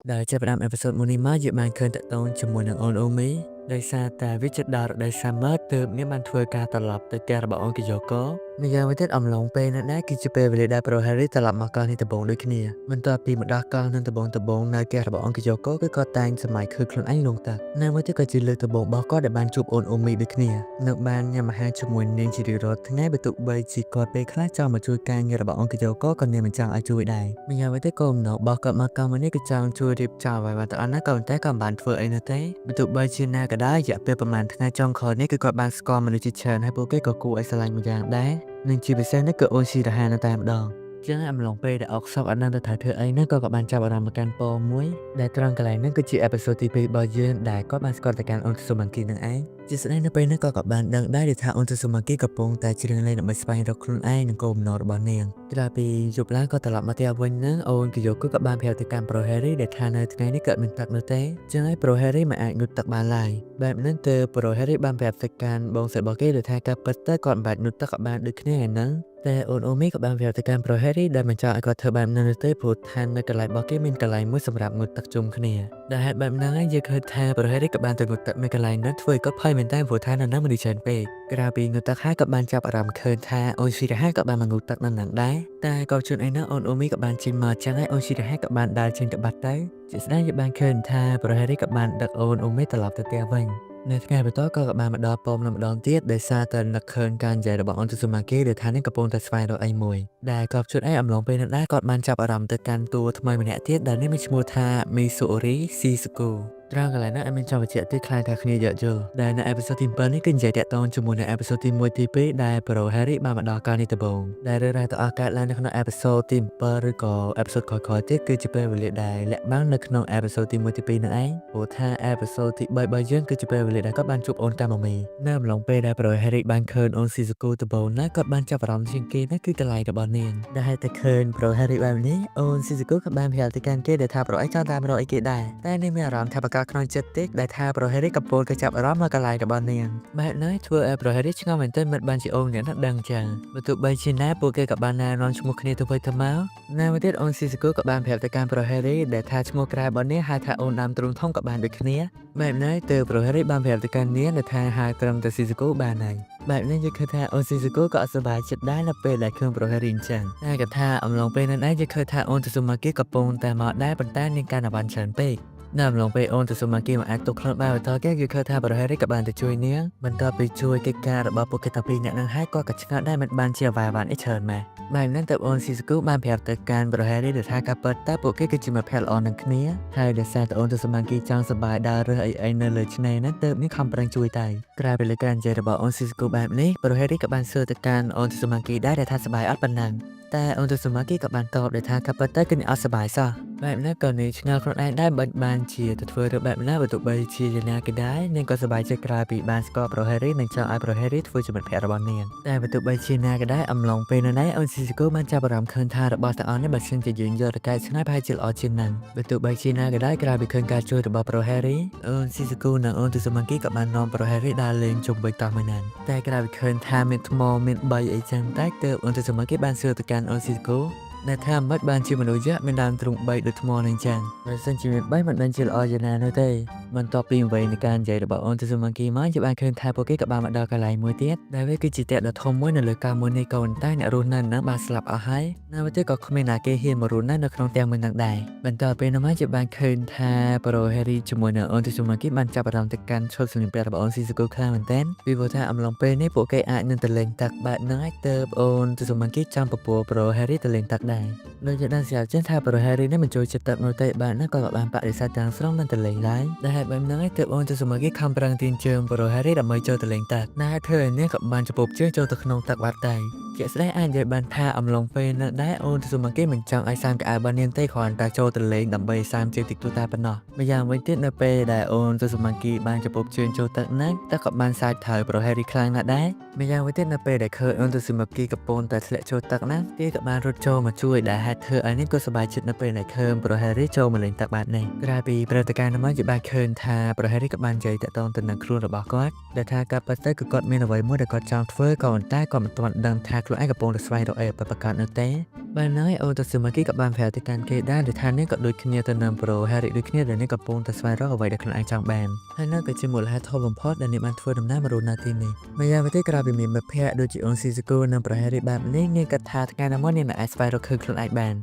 ដែលចាប់ផ្ដើមអេពីសូតមួយនេះមកយើងបានឃើញតកតងជាមួយនឹងអូនអូមីដោយសារតែវាជិតដល់រដូវ Summer ទើបនាងបានធ្វើការត្រឡប់ទៅផ្ទះរបស់អង្គកយូកូ ម្យ៉ាងវិញទៀតអំឡុងពេលនោះដែរគឺជាពេលវេលាដែលប្រូ Harry ត្រឡប់មកកោះនេះដំបូងដូចគ្នាបន្ទាប់ពីម្ដោះកោះនឹងដំបូងនៅផ្ទះរបស់អង្គយូកូគឺគាត់តែងសម័យឃើញខ្លួនឯងលងទឹកនៅមួយទៀតក៏ជាលើកដំបូងរបស់គាត់ដែលបានជួបអូនអូមីដូចគ្នានៅបានញ៉ាំអាហារជាមួយនាងជារៀងរាល់ថ្ងៃបើទោះបីជាគាត់ពេលខ្លះចង់មកជួយការងាររបស់អង្គយូកូក៏នាងមិនចង់ឲ្យជួយដែរម្យ៉ាងវិញទៀតក៏អំណររបស់គាត់មកកម្មនេះគឺចង់ជួយរៀបចំអ្វីៗទាំងអស់នោះក៏ប៉ុន្តែក៏មិនបានធ្វើអីនោះទេបើទោះបីជាណាក៏ដោយរយៈពេលប្រហែលថ្ងៃចុងក្រោយនេះគឺគាត់បានស្គាល់មនុស្សជាច្រើនហើយពួកគេក៏គួរឲ្យស្រឡាញ់មួយយ៉ាងដែរនិងជាពិសេសនេះគឺអូនស៊ីរ៉ាហានៅតែម្ដងចឹងអំឡុងពេលដែលអុកសពអត់ដឹងទៅធ្វើអីនោះក៏បានចាប់អារម្មណ៍មកកាន់ពរមួយដែលត្រង់កន្លែងហ្នឹងគឺជាអេពីសូតទី2របស់យើងដែលគាត់បានស្គាល់ទៅកាន់អូនស៊ូម៉ាគីនឹងឯងជាស្ដែងនៅពេលនេះក៏បានដឹងដែរថាអូនស៊ូម៉ាគីកំពុងតែច្រៀងលេងដើម្បីស្វែងរកខ្លួនឯងនិងគោលបំណងរបស់នាងក្រោយពីយប់ឡើងក៏ត្រឡប់មកផ្ទះវិញនឹងអូនគីយ៉ូក៏បានប្រាប់ទៅកាន់ប្រូ Harry ដែលថានៅថ្ងៃនេះគាត់មិនទឹកនោះទេចឹងហើយប្រូ Harry មិនអាចងូតទឹកបានឡើយបែបហ្នឹងទើបប្រូ Harry បានប្រាប់ទៅកាន់បងស្រីរបស់គេថាការពិតទៅគាត់មិនបាច់ងូតទឹកក៏បានដូចគ្នាហ្នឹងតែអូនអូមីក៏បានប្រាប់ទៅកាន់ប្រូ Harry ដែលមិនចង់ឲ្យគាត់ធ្វើបែបហ្នឹងទេព្រោះថានៅកន្លែងរបស់គេមានកន្លែងមួយសម្រាប់ងូតទឹកជុំគ្នាដែលហេតុបែបហ្នឹងហើយយើងឃើញថាប្រូ Harry ក៏បានទៅងូតទឹកនៅកន្លែងនោះធ្វើឲ្យគាត់ភ័យមែនតើព្រោះថានៅនោះមនុស្សច្រើនពេកក្រៅពីងូតទឹកហើយក៏បានចាប់អារម្មណ៍ឃើញថាអូនស៊ីរ៉ាហាក៏បានមកងូតទឹកនៅហ្នឹងដែរតែក៏ជួនឯនោះអូនអូមីក៏បានចេញមកចឹងហើយអូនស៊ីរ៉ាហាក៏បានដើរចេញទៅបាត់ទៅជាស្ដែងយើងបានឃើញថាប្រូ Harry ក៏បានដឹកអូនអូមីត្រឡប់ទៅផ្ទះវិញនៅថ្ងៃបន្ទាប់ក៏បានមកដល់ប៉មម្ដងទៀតដោយសារតែនឹកឃើញការនិយាយរបស់អូនស៊ូម៉ាគីដែលថានេះកំពុងតែស្វែងរកអីមួយដែលក៏ជួនឯងអំឡុងពេលនោះដែរគាត់បានចាប់អារម្មណ៍ទៅកាន់តួថ្មីម្នាក់ទៀតដែលនេះមានឈ្មោះថាមីសូរីស៊ីស៊ូគូត្រង់កន្លែងនោះអត់មានចង់បញ្ជាក់ទេខ្លាចថាគ្នាយកយល់ដែលនៅអេពីសូតទី7នេះគឺនិយាយតាក់ទងជាមួយនៅអេពីសូតទី1ទី2ដែលប្រូ Harry បានមកដល់កាលនេះដំបូងដែលរឿងរ៉ាវទាំងអស់កើតឡើងនៅក្នុងអេពីសូតទី7ឬក៏អេពីសូតក្រោយៗទៀតគឺជាពេលវេលាដែលលាក់បាំងនៅក្នុងអេពីសូតទី1ទី2នឹងឯងព្រោះថាអេពីសូតទី3របស់យើងគឺជាពេលវេលាដែលគាត់បានជួបអូនតាម៉ាមីនៅអំឡុងពេលដែលប្រូ Harry បានឃើញអូនស៊ីស៊ូគូដំបូងណាគាត់បានចាប់អារម្មណ៍ជាងគេនោះគឺកន្លែងរបស់នាងដែលហេតុតែឃើញប្រូ Harry បែបនេះអូនស៊ីស៊ូគូក៏បានប្រាប់ទៅកាន់គេដែលថាប្រូអីចង់តាមរកអីគេដែរតែនាងមានអារម្មណ៍ថាប្រកាសក្នុងចិត្តទេដែលថាប្រូ Harry កំពុងតែចាប់អារម្មណ៍មកកន្លែងរបស់នាងបែបនេះធ្វើឲ្យប្រូ Harry ឆ្ងល់មែនទែនមិនបានជាអូនអ្នកណាដឹងចឹងបើទោះបីជាណាពួកគេក៏បានណែនាំឈ្មោះគ្នាទៅវិញទៅមកណាមួយទៀតអូនស៊ីស៊ូគូក៏បានប្រាប់ទៅកាន់ប្រូ Harry ដែលថាឈ្មោះក្រៅរបស់នាងហៅថាអូនដើមទ្រូងធំក៏បានដូចគ្នាបែបនេះទើបប្រូ Harry បានប្រាប់ទៅកាន់នាងដែលថាហៅត្រឹមតែស៊ីស៊ូគូបានហើយបែបនេះយើងឃើញថាអូនស៊ីស៊ូគូក៏អត់សប្បាយចិត្តដែរនៅពេលដែលឃើញប្រូ Harry អញ្ចឹងតែក៏ថាអំឡុងពេលនោះដែរយើងឃើញថាអូនស៊ូម៉ាគីកំពុងតែមកដែរប៉ុន្តែនាងកាន់តែបានច្រើនពេកនៅអំឡុងពេលអូនទៅស៊ូម៉ាគីមកអាចទុកខ្លួនបានបន្តគេគឺឃើញថាប្រូ Harry ក៏បានទៅជួយនាងបន្ទាប់ពីជួយកិច្ចការរបស់ពួកគេតាពីរនាក់នឹងហើយក៏ឆ្ងល់ដែរមិនបានជាអ្វីបានអីច្រើនម៉េចបែបហ្នឹងទៅអូនស៊ីស៊ូគូបានប្រាប់ទៅកាន់ប្រូ Harry ថាការពិតតែពួកគេគឺជាមិត្តភក្តិល្អនឹងគ្នាហើយដោយសារតែអូនទៅស៊ូម៉ាគីចង់សប្បាយដើររើសអីនៅលើឆ្នេរហ្នឹងទើបនេះខំប្រឹងជួយតែក្រៅពីលើការនិយាយរបស់អូនស៊ីស៊ូគូបែបនេះប្រូ Harry ក៏បានសួរទៅកាន់អូនទៅស៊ូម៉ាគីដែរថាសប្បាយអត់ប៉ុណ្ណឹងតែអូនទៅស៊ូម៉ាគីក៏បានតបថាការពិតទៅគឺអត់សប្បាយសោះបែបនេះក៏នេះឆ្ងល់ខ្លួនឯងដែរបានជាទៅធ្វើរឿងបែបណាបើទោះបីជាយ៉ាងណាក៏ដោយនាងក៏សប្បាយចិត្តក្រៅពីបានស្គាល់ប្រូ Harry និងចង់ឲ្យប្រូ Harry ធ្វើជាមិត្តភក្តិរបស់នាងតែបើទោះបីជាណាក៏ដោយអំឡុងពេលនោះដែរអូនស៊ីស៊ូគូបានចាប់អារម្មណ៍ឃើញថារបស់ទាំងអស់នេះបើសិនជាយើងយកទៅកែច្នៃប្រហែលជាល្អជាងហ្នឹងបើទោះបីជាណាក៏ដោយក្រៅពីឃើញការជួយរបស់ប្រូ Harry អូនស៊ីស៊ូគូនិងអូនទៅស៊ូម៉ាគីក៏បាននាំប្រូ Harry ដើរលេងជុំវិញតោះមួយណានតែក្រៅពីឃើញថាមានថ្មមាន3អីចឹងតែទើបអូនទៅស៊ូម៉ាគីបានសួរទៅកាន់អូនស៊ីស៊ូគូដែលថាមិនបានជាមនុស្សយក្សមានដើមទ្រូង3ដូចថ្មនឹងចឹងបើសិនជាមាន3មិនបានជាល្អយ៉ាងណានោះទេបន្ទាប់ពីអ្វីនៃការនិយាយរបស់អូនទៅស៊ូម៉ាគីមកជាបានឃើញថាពួកគេក៏បានមកដល់កន្លែងមួយទៀតដែលវាគឺជាផ្ទះដ៏ធំមួយនៅលើកាមួយនេះក៏ប៉ុន្តែអ្នករស់នៅនឹងបានស្លាប់អស់ហើយនៅពេលក៏គ្មានអ្នកគេហ៊ានមករស់នៅក្នុងផ្ទះមួយនឹងដែរបន្ទាប់ពីនោះមកជាបានឃើញថាប្រូ Harry ជាមួយនឹងអូនទៅស៊ូម៉ាគីបានចាប់អារម្មណ៍ទៅកាន់ឈុតសម្លៀកបំពាក់របស់អូនស៊ីស៊ូគូខ្លាំងមែនទែនពីព្រោះថាអំឡុងពេលនេះពួកគេអាចនឹងទៅលេងទឹកបែបហ្នឹងហើយទើបអូនទៅស៊ូម៉ាគីចាំពពោះប្រូ Harry ទៅលេងទឹកដែរដូចជាដឹងស្រាប់ចឹងថាប្រូ Harry នេះមិនចូលចិត្តទឹកនោះទេបាទណាក៏បានបដិសេធទាំងស្រុងនឹងទៅលេងឡើយដែលហេតុបែបហ្នឹងហើយទើបអូនទៅស៊ូម៉ាគីខំប្រឹងទាញជើងប្រូ Harry ដើម្បីចូលទៅលេងទឹកណាធ្វើឲ្យនាងក៏បានចពប់ជើងចូលទៅក្នុងទឹកបាត់ដែរជាក់ស្ដែងអាចនិយាយបានថាអំឡុងពេលនោះដែរអូនទៅស៊ូម៉ាគីមិនចង់ឲ្យសាមកៅអៅរបស់នាងទេគ្រាន់តែចូលទៅលេងដើម្បីសាមជើងតិចតួចតែប៉ុណ្ណោះម្យ៉ាងវិញទៀតនៅពេលដែលអូនទៅស៊ូម៉ាគីបានចពប់ជើងចូលទឹកហ្នឹងទឹកក៏បានសាច់ថើប្រូ Harry ខ្លាំងណាស់ដែរម្យ៉ាងវិញទៀតនៅពេលដែលឃើញអូនទៅស៊ូម៉ាគីកំពុងតែធ្លាក់ចូលទឹកហ្នឹងគេក៏បានរត់ចូលមកជួយដែលហេតុធ្វើឲ្យនាងក៏សប្បាយចិត្តនៅពេលដែលឃើញប្រូ Harry ចូលមកលេងទឹកបាត់នេះក្រៅពីព្រឹត្តិការណ៍នោះមកជាបានឃើញថាប្រូ Harry ក៏បាននិយាយតាក់ទងទៅនឹងខ្លួនរបស់គាត់ដែលថាការពិតទៅគឺគាត់មានអ្វីមួយដែលគាត់ចង់ធ្វើក៏ប៉ុន្តែគាត់មិនទាន់ដឹងថាខ្លួនឯងកំពុងតែស្វែងរកអីប្រកាសនោះទេ បានហើយអូនទៅស៊ឺម៉ាគីក៏បានប្រាប់ទៅកាន់គេដែរថានេះក៏ដូចគ្នាទៅនឹងប្រូហេរីដូចគ្នាដែលនេះកំពុងតែស្វែងរកអ្វីដែលខ្លួនឯងចង់បានហើយនៅក៏ជាមូលហេតុធំបំផុតដែលអ្នកបានធ្វើដំណើរមករស់នៅទីនេះម្យ៉ាងវិញទៀតក្រៅពីមានមិត្តភ័ក្តិដូចជាអូនស៊ីស៊ូកូនិងប្រូហេរីបែបនេះងាយគិតថាថ្ងៃណាមួយអ្នកអាចស្វែងរកឃើញខ្លួនឯងបាន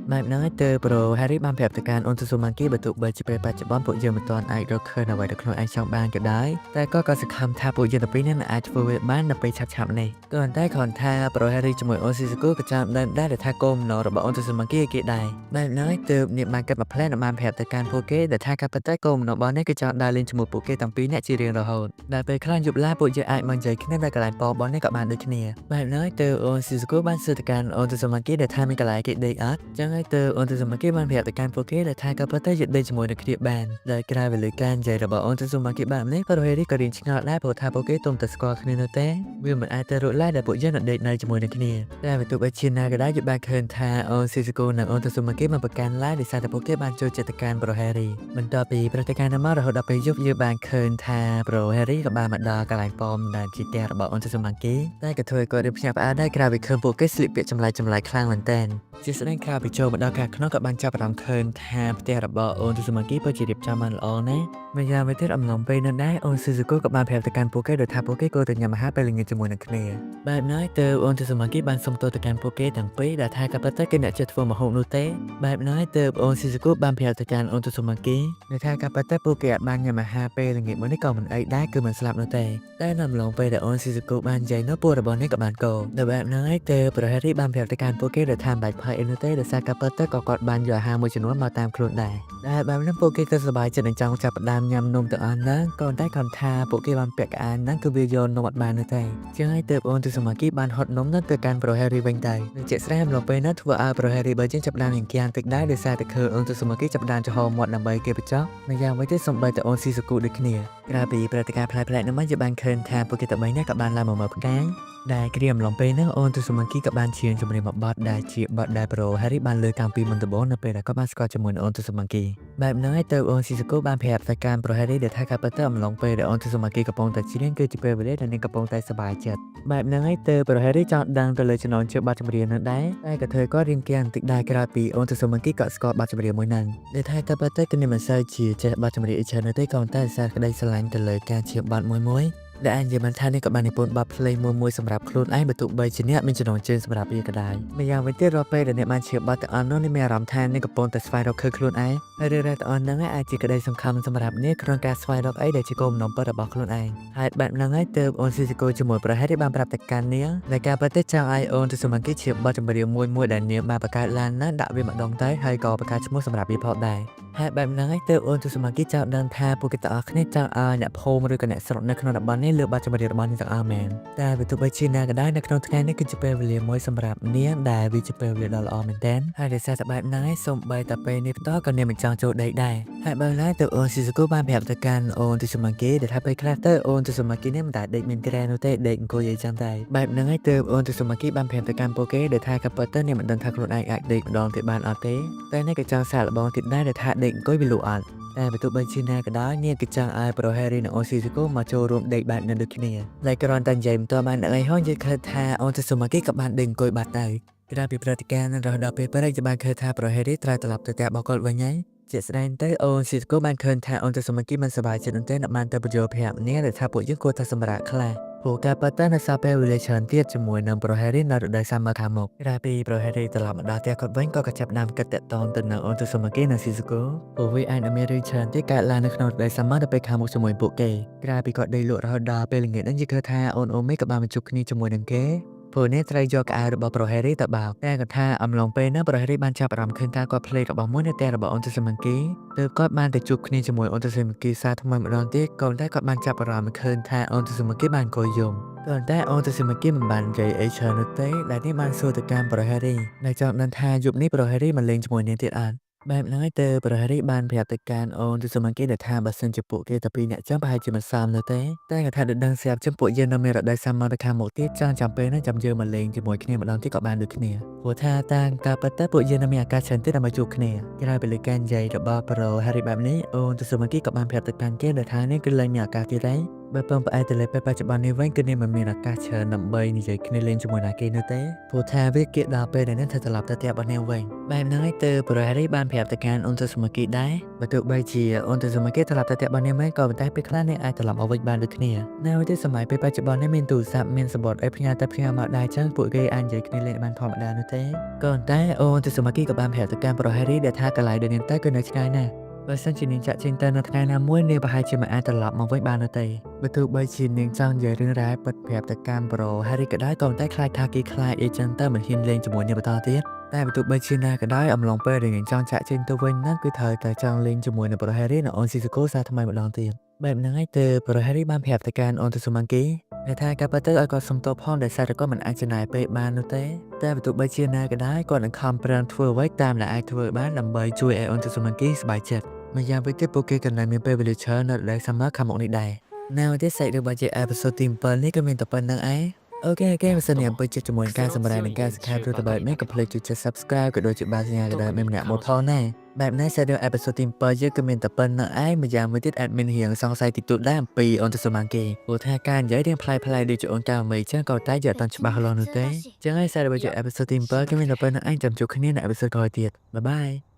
បែបហ្នឹងហើយទើបប្រូហេរីបានប្រាប់ទៅកាន់អូនទៅស៊ឺម៉ាគីបើទោះបីជាពេលបច្ចុប្បន្នពួកយើងមិនទាន់អាចរកឃើញអ្វីដែលខ្លួនឯងចង់បានក៏ដោយតែក៏សង្ឃឹមថាពួកយើងទាំងពីរនេះអាចធ្វើវាបាននៅពេលឆាប់ៗនេះក៏តែគ្រាន់ថាប្រូហេរីជាមួយអូនស៊ីស៊ូកូក៏ចាំដែរថាគោលបំណងរបស់អូនទៅស៊ឺម៉ាគីគេដែរបែបហ្នឹងហើយទើបអ្នកបានគិតមកផ្លែនបានប្រាប់ទៅកាន់ពួកគេដែលថាការពិតទៅគោលបំណងរបស់នេះគឺចង់ដើរលេងជាមួយពួកគេទាំងពីរអ្នកជារៀងរហូតដែលពេលខ្លះយប់ឡាពួកយើងអាចមកនិយាយគ្នានៅកន្លែងប៉បនេះក៏បានដូចគ្នាបែបហ្នឹងហើយទើបអូនស៊ីស៊ូកូបានសួរទៅកាន់អូនទៅស៊ឺម៉ាគីដែលថាមានកន្លែងគេដេកអត់ចឹងហើយទើបអូនទៅស៊ឺម៉ាគីបានប្រាប់ទៅកាន់ពួកគេដែលថាការពិតទៅយើងដេកជាមួយនឹងគ្នាបានដែលក្រៅពីលើការនិយាយរបស់អូនទៅស៊ឺម៉ាគីបែបនេះក៏រហេរីក៏រៀនឆ្ងល់ដែរព្រោះថាពួកគេទុំតែស្គាល់គ្នានោះទេវាមិនអាចទៅរកឡាយដែលពួកយើងនឹងដេកនៅជាមួយនឹងគ្នាតែបើទោះបីជាណាក៏ដោយយើងបានឃើញថាអូនស៊ីស៊ូកូនិងអូនទៅស៊ឺម៉ាគីបានប្រកាន់ឡាយដោយសារតែពួកគេបានចូលចិត្តការប្រូហេរីបន្ទាប់ពីព្រឹត្តិការណ៍នោះមករហូតដល់ពេលយប់យើងបានឃើញថាប្រូហេរីក៏បានមកដល់កន្លែងប៉មដែលជាផ្ទះរបស់អូនទៅស៊ឺម៉ាគីតែក៏ធ្វើឲ្យគាត់រៀបភ្ញាក់ផ្អើលដែរក្រៅពីឃើញពួកគេស្លៀកពាក់ចម្លែកខ្លាំងមែនទែនជាស្ដែងក្រៅពីចូលមកដល់ខាងក្នុងក៏បានចាប់អារម្មណ៍ឃើញថាផ្ទះរបស់អូនទៅស៊ឺម៉ាគីពិតជារៀបចំបានល្អណាស់ម្យ៉ាងវិញទៀតអំឡុងពេលនោះដែរអូនស៊ីស៊ូកូក៏បានប្រាប់ទៅកាន់ពួកគេដោយថាពួកគេគួរតែញ៉ាំអាហារពេលល្ងាចជាមួយនឹងគ្នាបែបហ្នឹងទៅអូនទៅស៊ឺម៉ាគីបានសុំទោសទៅកាន់ពួកគេទាំងពីរដែលថាក៏ពិតទៅគេអ្នកចេះធ្វើម្ហូបនោះទេបែបហ្នឹងទៅអូនស៊ីស៊ូកូបានប្រាប់ទៅកាន់អូនទៅស៊ឺម៉ាគីដែលថាក៏ពិតទៅពួកគេអាចបានញ៉ាំអាហារពេលល្ងាចមួយនេះក៏មិនអីដែរគឺមិនស្លាប់នោះទេតែនៅអំឡុងពេលដែលអូនស៊ីស៊ូកូបាននិយាយនោះពួករបស់នេះក៏បានកោនៅបែបហ្នឹងទៅប្រហែលរីបានប្រាប់ទៅកាន់ពួកគេដែលថាមិនបាច់ផាយអីនោះទេដោយសារក៏ពិតទៅក៏គាត់បានយកអាហារមួយចំនួនមកតាមខ្លួនដែរបែបហ្នឹងពួកគេក៏សប្បាយចិត្តនឹងចង់ចាប់ផ្ដើមញ៉ាំនំទាំងអស់ហ្នឹងក៏តែគាត់ថាពួកគេបានពាក់កៅអៅហ្នឹងគឺវាយកនំអត់បាននោះទេចឹងហើយទើបអូនទៅស៊ឺម៉ាគីបានហត់នំហ្នឹងទៅកាន់ប្រូហេរីវិញដែរនឹងជាក់ស្ដែងអំឡុងពេលហ្នឹងធ្វើឲ្យប្រូហេរីបើយើងចាប់ផ្ដើមនឹងគៀនតិចដែរដោយសារតែឃើញអូនទៅស៊ឺម៉ាគីចាប់ផ្ដើមចំហមាត់ដើម្បីគេបញ្ចុះម្យ៉ាងវិញទៀតសំបីតែអូនស៊ីស៊ូកូដូចគ្នាក្រៅពីព្រឹត្តិការណ៍ប្លែកៗនោះមកយើងបានឃើញថាពួកគេទាំងបីនេះក៏បានឡើងមកមើលផ្កាយដែលគ្រាអំឡុងពេលហ្នឹងអូនទៅស៊ឺម៉ាគីក៏បានជៀងជំរាបមកបត់ដែលជាបត់ដែលប្រូហេរីបានលើកតាំងពីមុនដំបូងនៅពេលដែលគាត់បានស្គាល់ជាមួយអូនទៅស៊ឺម៉ាគីបែបហ្នឹងហើយទៅអូនស៊ីស៊ូកូបានប្រាប់ទៅកាន់ប្រូហេរីដែលថាការពិតទៅអំឡុងពេលដែលអូនទៅស៊ឺម៉ាគីកំពុងតែច្រៀងគឺជាពេលវេលាដែលនាងកំពុងតែសប្បាយចិត្តបែបហ្នឹងហើយទៅប្រូហេរីចង់ដឹងទៅលើចំណងជើងបទចម្រៀងនោះដែរតែក៏ធ្វើគាត់រៀងគាំងបន្តិចដែរក្រៅពីអូនទៅស៊ឺម៉ាគីក៏ស្គាល់បទចម្រៀងមួយហ្នឹងដែលថាការពិតទៅគឺនាងមិនសូវជាចេះបទចម្រៀងអីច្រើននោះទេក៏តែសារក្តីស្រឡាញ់ទៅលើការច្រៀងបទមួយដែលអាចនិយាយបានថានេះក៏បាននិពន្ធបទភ្លេងមួយសម្រាប់ខ្លួនឯងបើទោះបីជាអ្នកមានចំណងជើងសម្រាប់វាក៏ដោយម្យ៉ាងវិញទៀតរាល់ពេលដែលអ្នកបានច្រៀងបទទាំងអស់នោះនេះមានអារម្មណ៍ថាអ្នកកំពុងតែស្វែងរកឃើញខ្លួនឯងហើយរឿងរ៉ាវទាំងអស់ហ្នឹងអាចជាក្តីសង្ឃឹមសម្រាប់អ្នកក្នុងការស្វែងរកអីដែលជាគោលបំណងពិតរបស់ខ្លួនឯងហើយបែបហ្នឹងហើយទើបអូនស៊ីស៊ីកូជាមួយប្រហែលបានប្រាប់ទៅកាន់នាងដែលការពិតទៅចង់ឲ្យអូនទៅស៊ឺម៉ាគីច្រៀងបទចម្រៀងមួយដែលនាងបានបង្កើតឡើងណាដាក់វាម្ដងទៅហើយក៏បង្កើតឈ្មោះសម្រាប់វាផងដែរហើយបែបហ្នឹងហើយទើបអូនទៅស៊ឺម៉ាគីចង់ដឹងថាពួកគេទាំងអស់គ្នាចង់ឲ្យអ្នកភូមិឬក៏អ្នកស្រុកនៅក្នុងតំបន់នេះលើបទចម្រៀងរបស់នាងទាំងអស់មែនតែបើទោះបីជាណាក៏ដោយនៅក្នុងថ្ងៃនេះគឺជាពេលវេលាមួយសម្រាប់នាងដែលវាជាពេលវេលាដ៏ល្អមែនទែនហើយដោយសារតែបែបហ្នឹងហើយសូម្បីតែពេលនេះបន្តក៏នាងមិនចង់ចូលដេកដែរហើយបើឡើយទៅអូនស៊ីស៊ូកូបានប្រាប់ទៅកាន់អូនទៅស៊ឺម៉ាគីដែលថាពេលខ្លះទៅអូនទៅស៊ឺម៉ាគីនេះមិនតែដេកមានក្រែនោះទេដេកអង្គុយអីចឹងតែបែបហ្នឹងហើយទើបអូនទៅស៊ឺម៉ាគីបានប្រាប់ទៅកាន់ពួកគេដែលថាក៏ពិតទៅនាងមិនដឹងថាខ្លួនឯងអាចដេកម្ដងទៀតបានអត់ទេតែនេះក៏ចង់សាកល្បងទៀតដែរដែលថាដេកអង្គុយវាលក់អត់តែបើទោះបីជាណាក៏ដោយនាងក៏ចង់ឲ្យប្រូហេរីនិងអូនស៊ីស៊ូកូមកចូលរួមដេកបែបនឹងដូចគ្នាតែគ្រាន់តែនិយាយមិនទាន់បានអីហោះនិយាយឃើញថាអូនទៅស៊ឺម៉ាគីក៏បានដេកអង្គុយបាត់ទៅក្រៅពីព្រឹត្តិការណ៍នឹងរហូតដល់ពេលព្រឹកจะបានឃើញថាប្រូហេរីត្រូវត្រឡប់ទៅផ្ទះរបស់គាត់វិញហើយជាស្ដែងទៅអូនស៊ីស៊ូកូបានឃើញថាអូនទៅស៊ឺម៉ាគីមិនសប្បាយចិត្តនោះទេអ្នកបានទៅបញ្យល់ប្រាប់នាងដែលថាពួកយើងគួរតែសម្រាកខ្លះពួកការប៉ះតើនៅសាពេលវេលាច្រើនទៀតជាមួយនឹងប្រូហេរីនៅរដូវសាមឺខាងមុខក្រៅពីប្រូហេរីត្រឡប់មកដល់ផ្ទះគាត់វិញក៏ចាប់ផ្ដើមគិតតាក់ទងទៅនឹងអូនទៅស៊ឺម៉ាគីនិងស៊ីស៊ូកូពួកវាអាចនឹងមានរឿងច្រើនទៀតកើតឡើងនៅក្នុងរដូវសាមឺដល់ពេលខាងមុខជាមួយពួកគេក្រៅពីគាត់ដេកលក់រហូតដល់ពេលល្ងាចហ្នឹងយល់ឃើញថាអូនអូមីក៏បានមកជួបគ្នាជាមួយនឹងគេពួកនេះត្រូវយកកៅអៅរបស់ប្រូហេរីទៅបោកតែគាត់ថាអំឡុងពេលនោះប្រូហេរីបានចាប់អារម្មណ៍ឃើញថាគាត់ភ្លេចរបស់មួយនៅផ្ទះរបស់អូនទៅស៊ឺម៉ាគីទើបគាត់បានទៅជួបគ្នាជាមួយអូនទៅស៊ឺម៉ាគីសារថ្មីម្ដងទៀតក៏តែគាត់បានចាប់អារម្មណ៍ឃើញថាអូនទៅស៊ឺម៉ាគីបានអង្គុយយំក៏តែអូនទៅស៊ឺម៉ាគីមិនបាននិយាយអីច្រើននោះទេដែលនេះបានសួរទៅកាន់ប្រូហេរីដែលចង់ដឹងថាយប់នេះប្រូហេរីមកលេងជាមួយនាងទៀតអត់ បែបហ្នឹងហើយទើបព្រះរាជបានប្រាប់ទៅកាន់អូនទៅសមង្គីដែលថាបើសិនជាពួកគេតែពីរនាក់ចឹងប្រហែលជាមិនសមនោះទេតែគាត់ថាដឹងស្រាប់ចឹងពួកយើងនៅមានរដូវសាមញ្ញទៅខាងមុខទៀតចង់ចាំពេលហ្នឹងចាំយើងមកលេងជាមួយគ្នាម្ដងទៀតក៏បានដូចគ្នាព្រោះថាតាមការពិតទៅពួកយើងនៅមានឱកាសច្រើនទៀតដើម្បីជួបគ្នាក្រោយពីលើការនិយាយរបស់ប្រូហារីបែបនេះអូនទៅសមង្គីក៏បានប្រាប់ទៅកាន់គេដែលថានេះគឺលែងមានឱកាសទៀតហើយបើពឹងផ្អែកទៅលើពេលបច្ចុប្បន្ននេះវិញគឺនាងមិនមានឱកាសច្រើនដើម្បីនិយាយគ្នាលេងជាមួយណាគេនោះទេព្រោះថាវាគៀកដល់ពេលដែលនាងត្រូវត្រឡប់ទៅផ្ទះរបស់នាងវិញបែបហ្នឹងហើយទើបប្រូហារីបានប្រាប់ទៅកាន់អូនទៅសមង្គីដែរបើទោះបីជាអូនទៅសមង្គីត្រឡប់ទៅផ្ទះរបស់នាងវិញក៏ប៉ុន្តែពេលខ្លះនាងអាចត្រឡប់មកវិញបានដូចគ្នានៅទីសម័យពេលបច្ចុប្បន្ននេះមានទូរស័ព្ទមានសំបុត្រអីផ្ញើទៅផ្ញើមកដែរចឹងពួកគេអាចនិយាយគ្នាលេងបានធម្មតានោះទេក៏ប៉ុន្តែអូនទៅសមង្គីក៏បានប្រាប់ទៅកាន់ប្រូហារីដែលថាកន្លែងដែលនាងទៅគឺនៅឆ្ងាយណាស់បើសិនជានាងចាក់ចេញទៅនៅថ្ងៃណាមួយនាងប្រហែលជាមិនអាចត្រឡប់មកវិញបាននោះទេបើទោះបីជានាងចង់និយាយរឿងរ៉ាវពិតប្រាប់ទៅកាន់ប្រូហារីក៏ដោយក៏ប៉ុន្តែខ្លាចថាគេខ្លាចអីចឹងទៅមិនហ៊ានលេងជាមួយនាងបន្តទៀតតែបើទោះបីជាណាក៏ដោយអំឡុងពេលដែលនាងចង់ចាក់ចេញទៅវិញហ្នឹងគឺត្រូវតែចង់លេងជាមួយនឹងប្រូហារីនៅអូនស៊ីសាកូសាថ្មីម្ដងទៀតបែបហ្នឹងហើយទើបប្រូហារីបានប្រាប់ទៅកាន់អូនទៅសមង្គីដែលថាការពិតទៅឲ្យគាត់សុំទោសផងដែលសារគាត់មិនអាចចំណាយពេលបាននោះទេតែបើទោះបីជាណាក៏ដោយគាត់នឹងខំប្រឹងធ្វើអ្វីតាមដែលអាចធ្វើបានដើម្បីជួយឲ្យអូនទៅសមង្គីសប្បាយចិត្តម្យ៉ាងវិញទៀតពួកគេក៏នៅមានពេលវេលាច្រើននៅលើសាមឺខាងមុខនេះដែរនៅទីសាច់របស់ជាអេផ isode ទី7នេះក៏មានតែប៉ុណ្្នឹងឯងអូខេបើសិនជាអំពីចិត្តជាមួយការសម្ដែងនិងការសង្ខេបឬតបែបនេះកុំភ្លេចជួយចុច Subscribe ក៏ដូចជាបាសញ្ញាទៅដល់ម្នាក់មកផងដែរបែបនេះសាច់រឿងអេផ isode ទី7យើងក៏មានតែប៉ុណ្្នឹងឯងម្យ៉ាងវិញទៀត admin រៀងសង្ស័យតិចតួចដែរអំពីអូនទៅសមង្គីព្រោះថាការនិយាយរៀងប្លែកៗដូចជាអូនកាមីចឹងក៏តែយកអត់ទាន់ច្បាស់លាស់នោះទេចឹងហើយសាច់រឿងជាអេផ isode ទី7គឺមានតែប៉ុណ្្នឹងឯងចាំជួបគ្នានៅអេផ isode ក្រោយទៀតបាយបាយ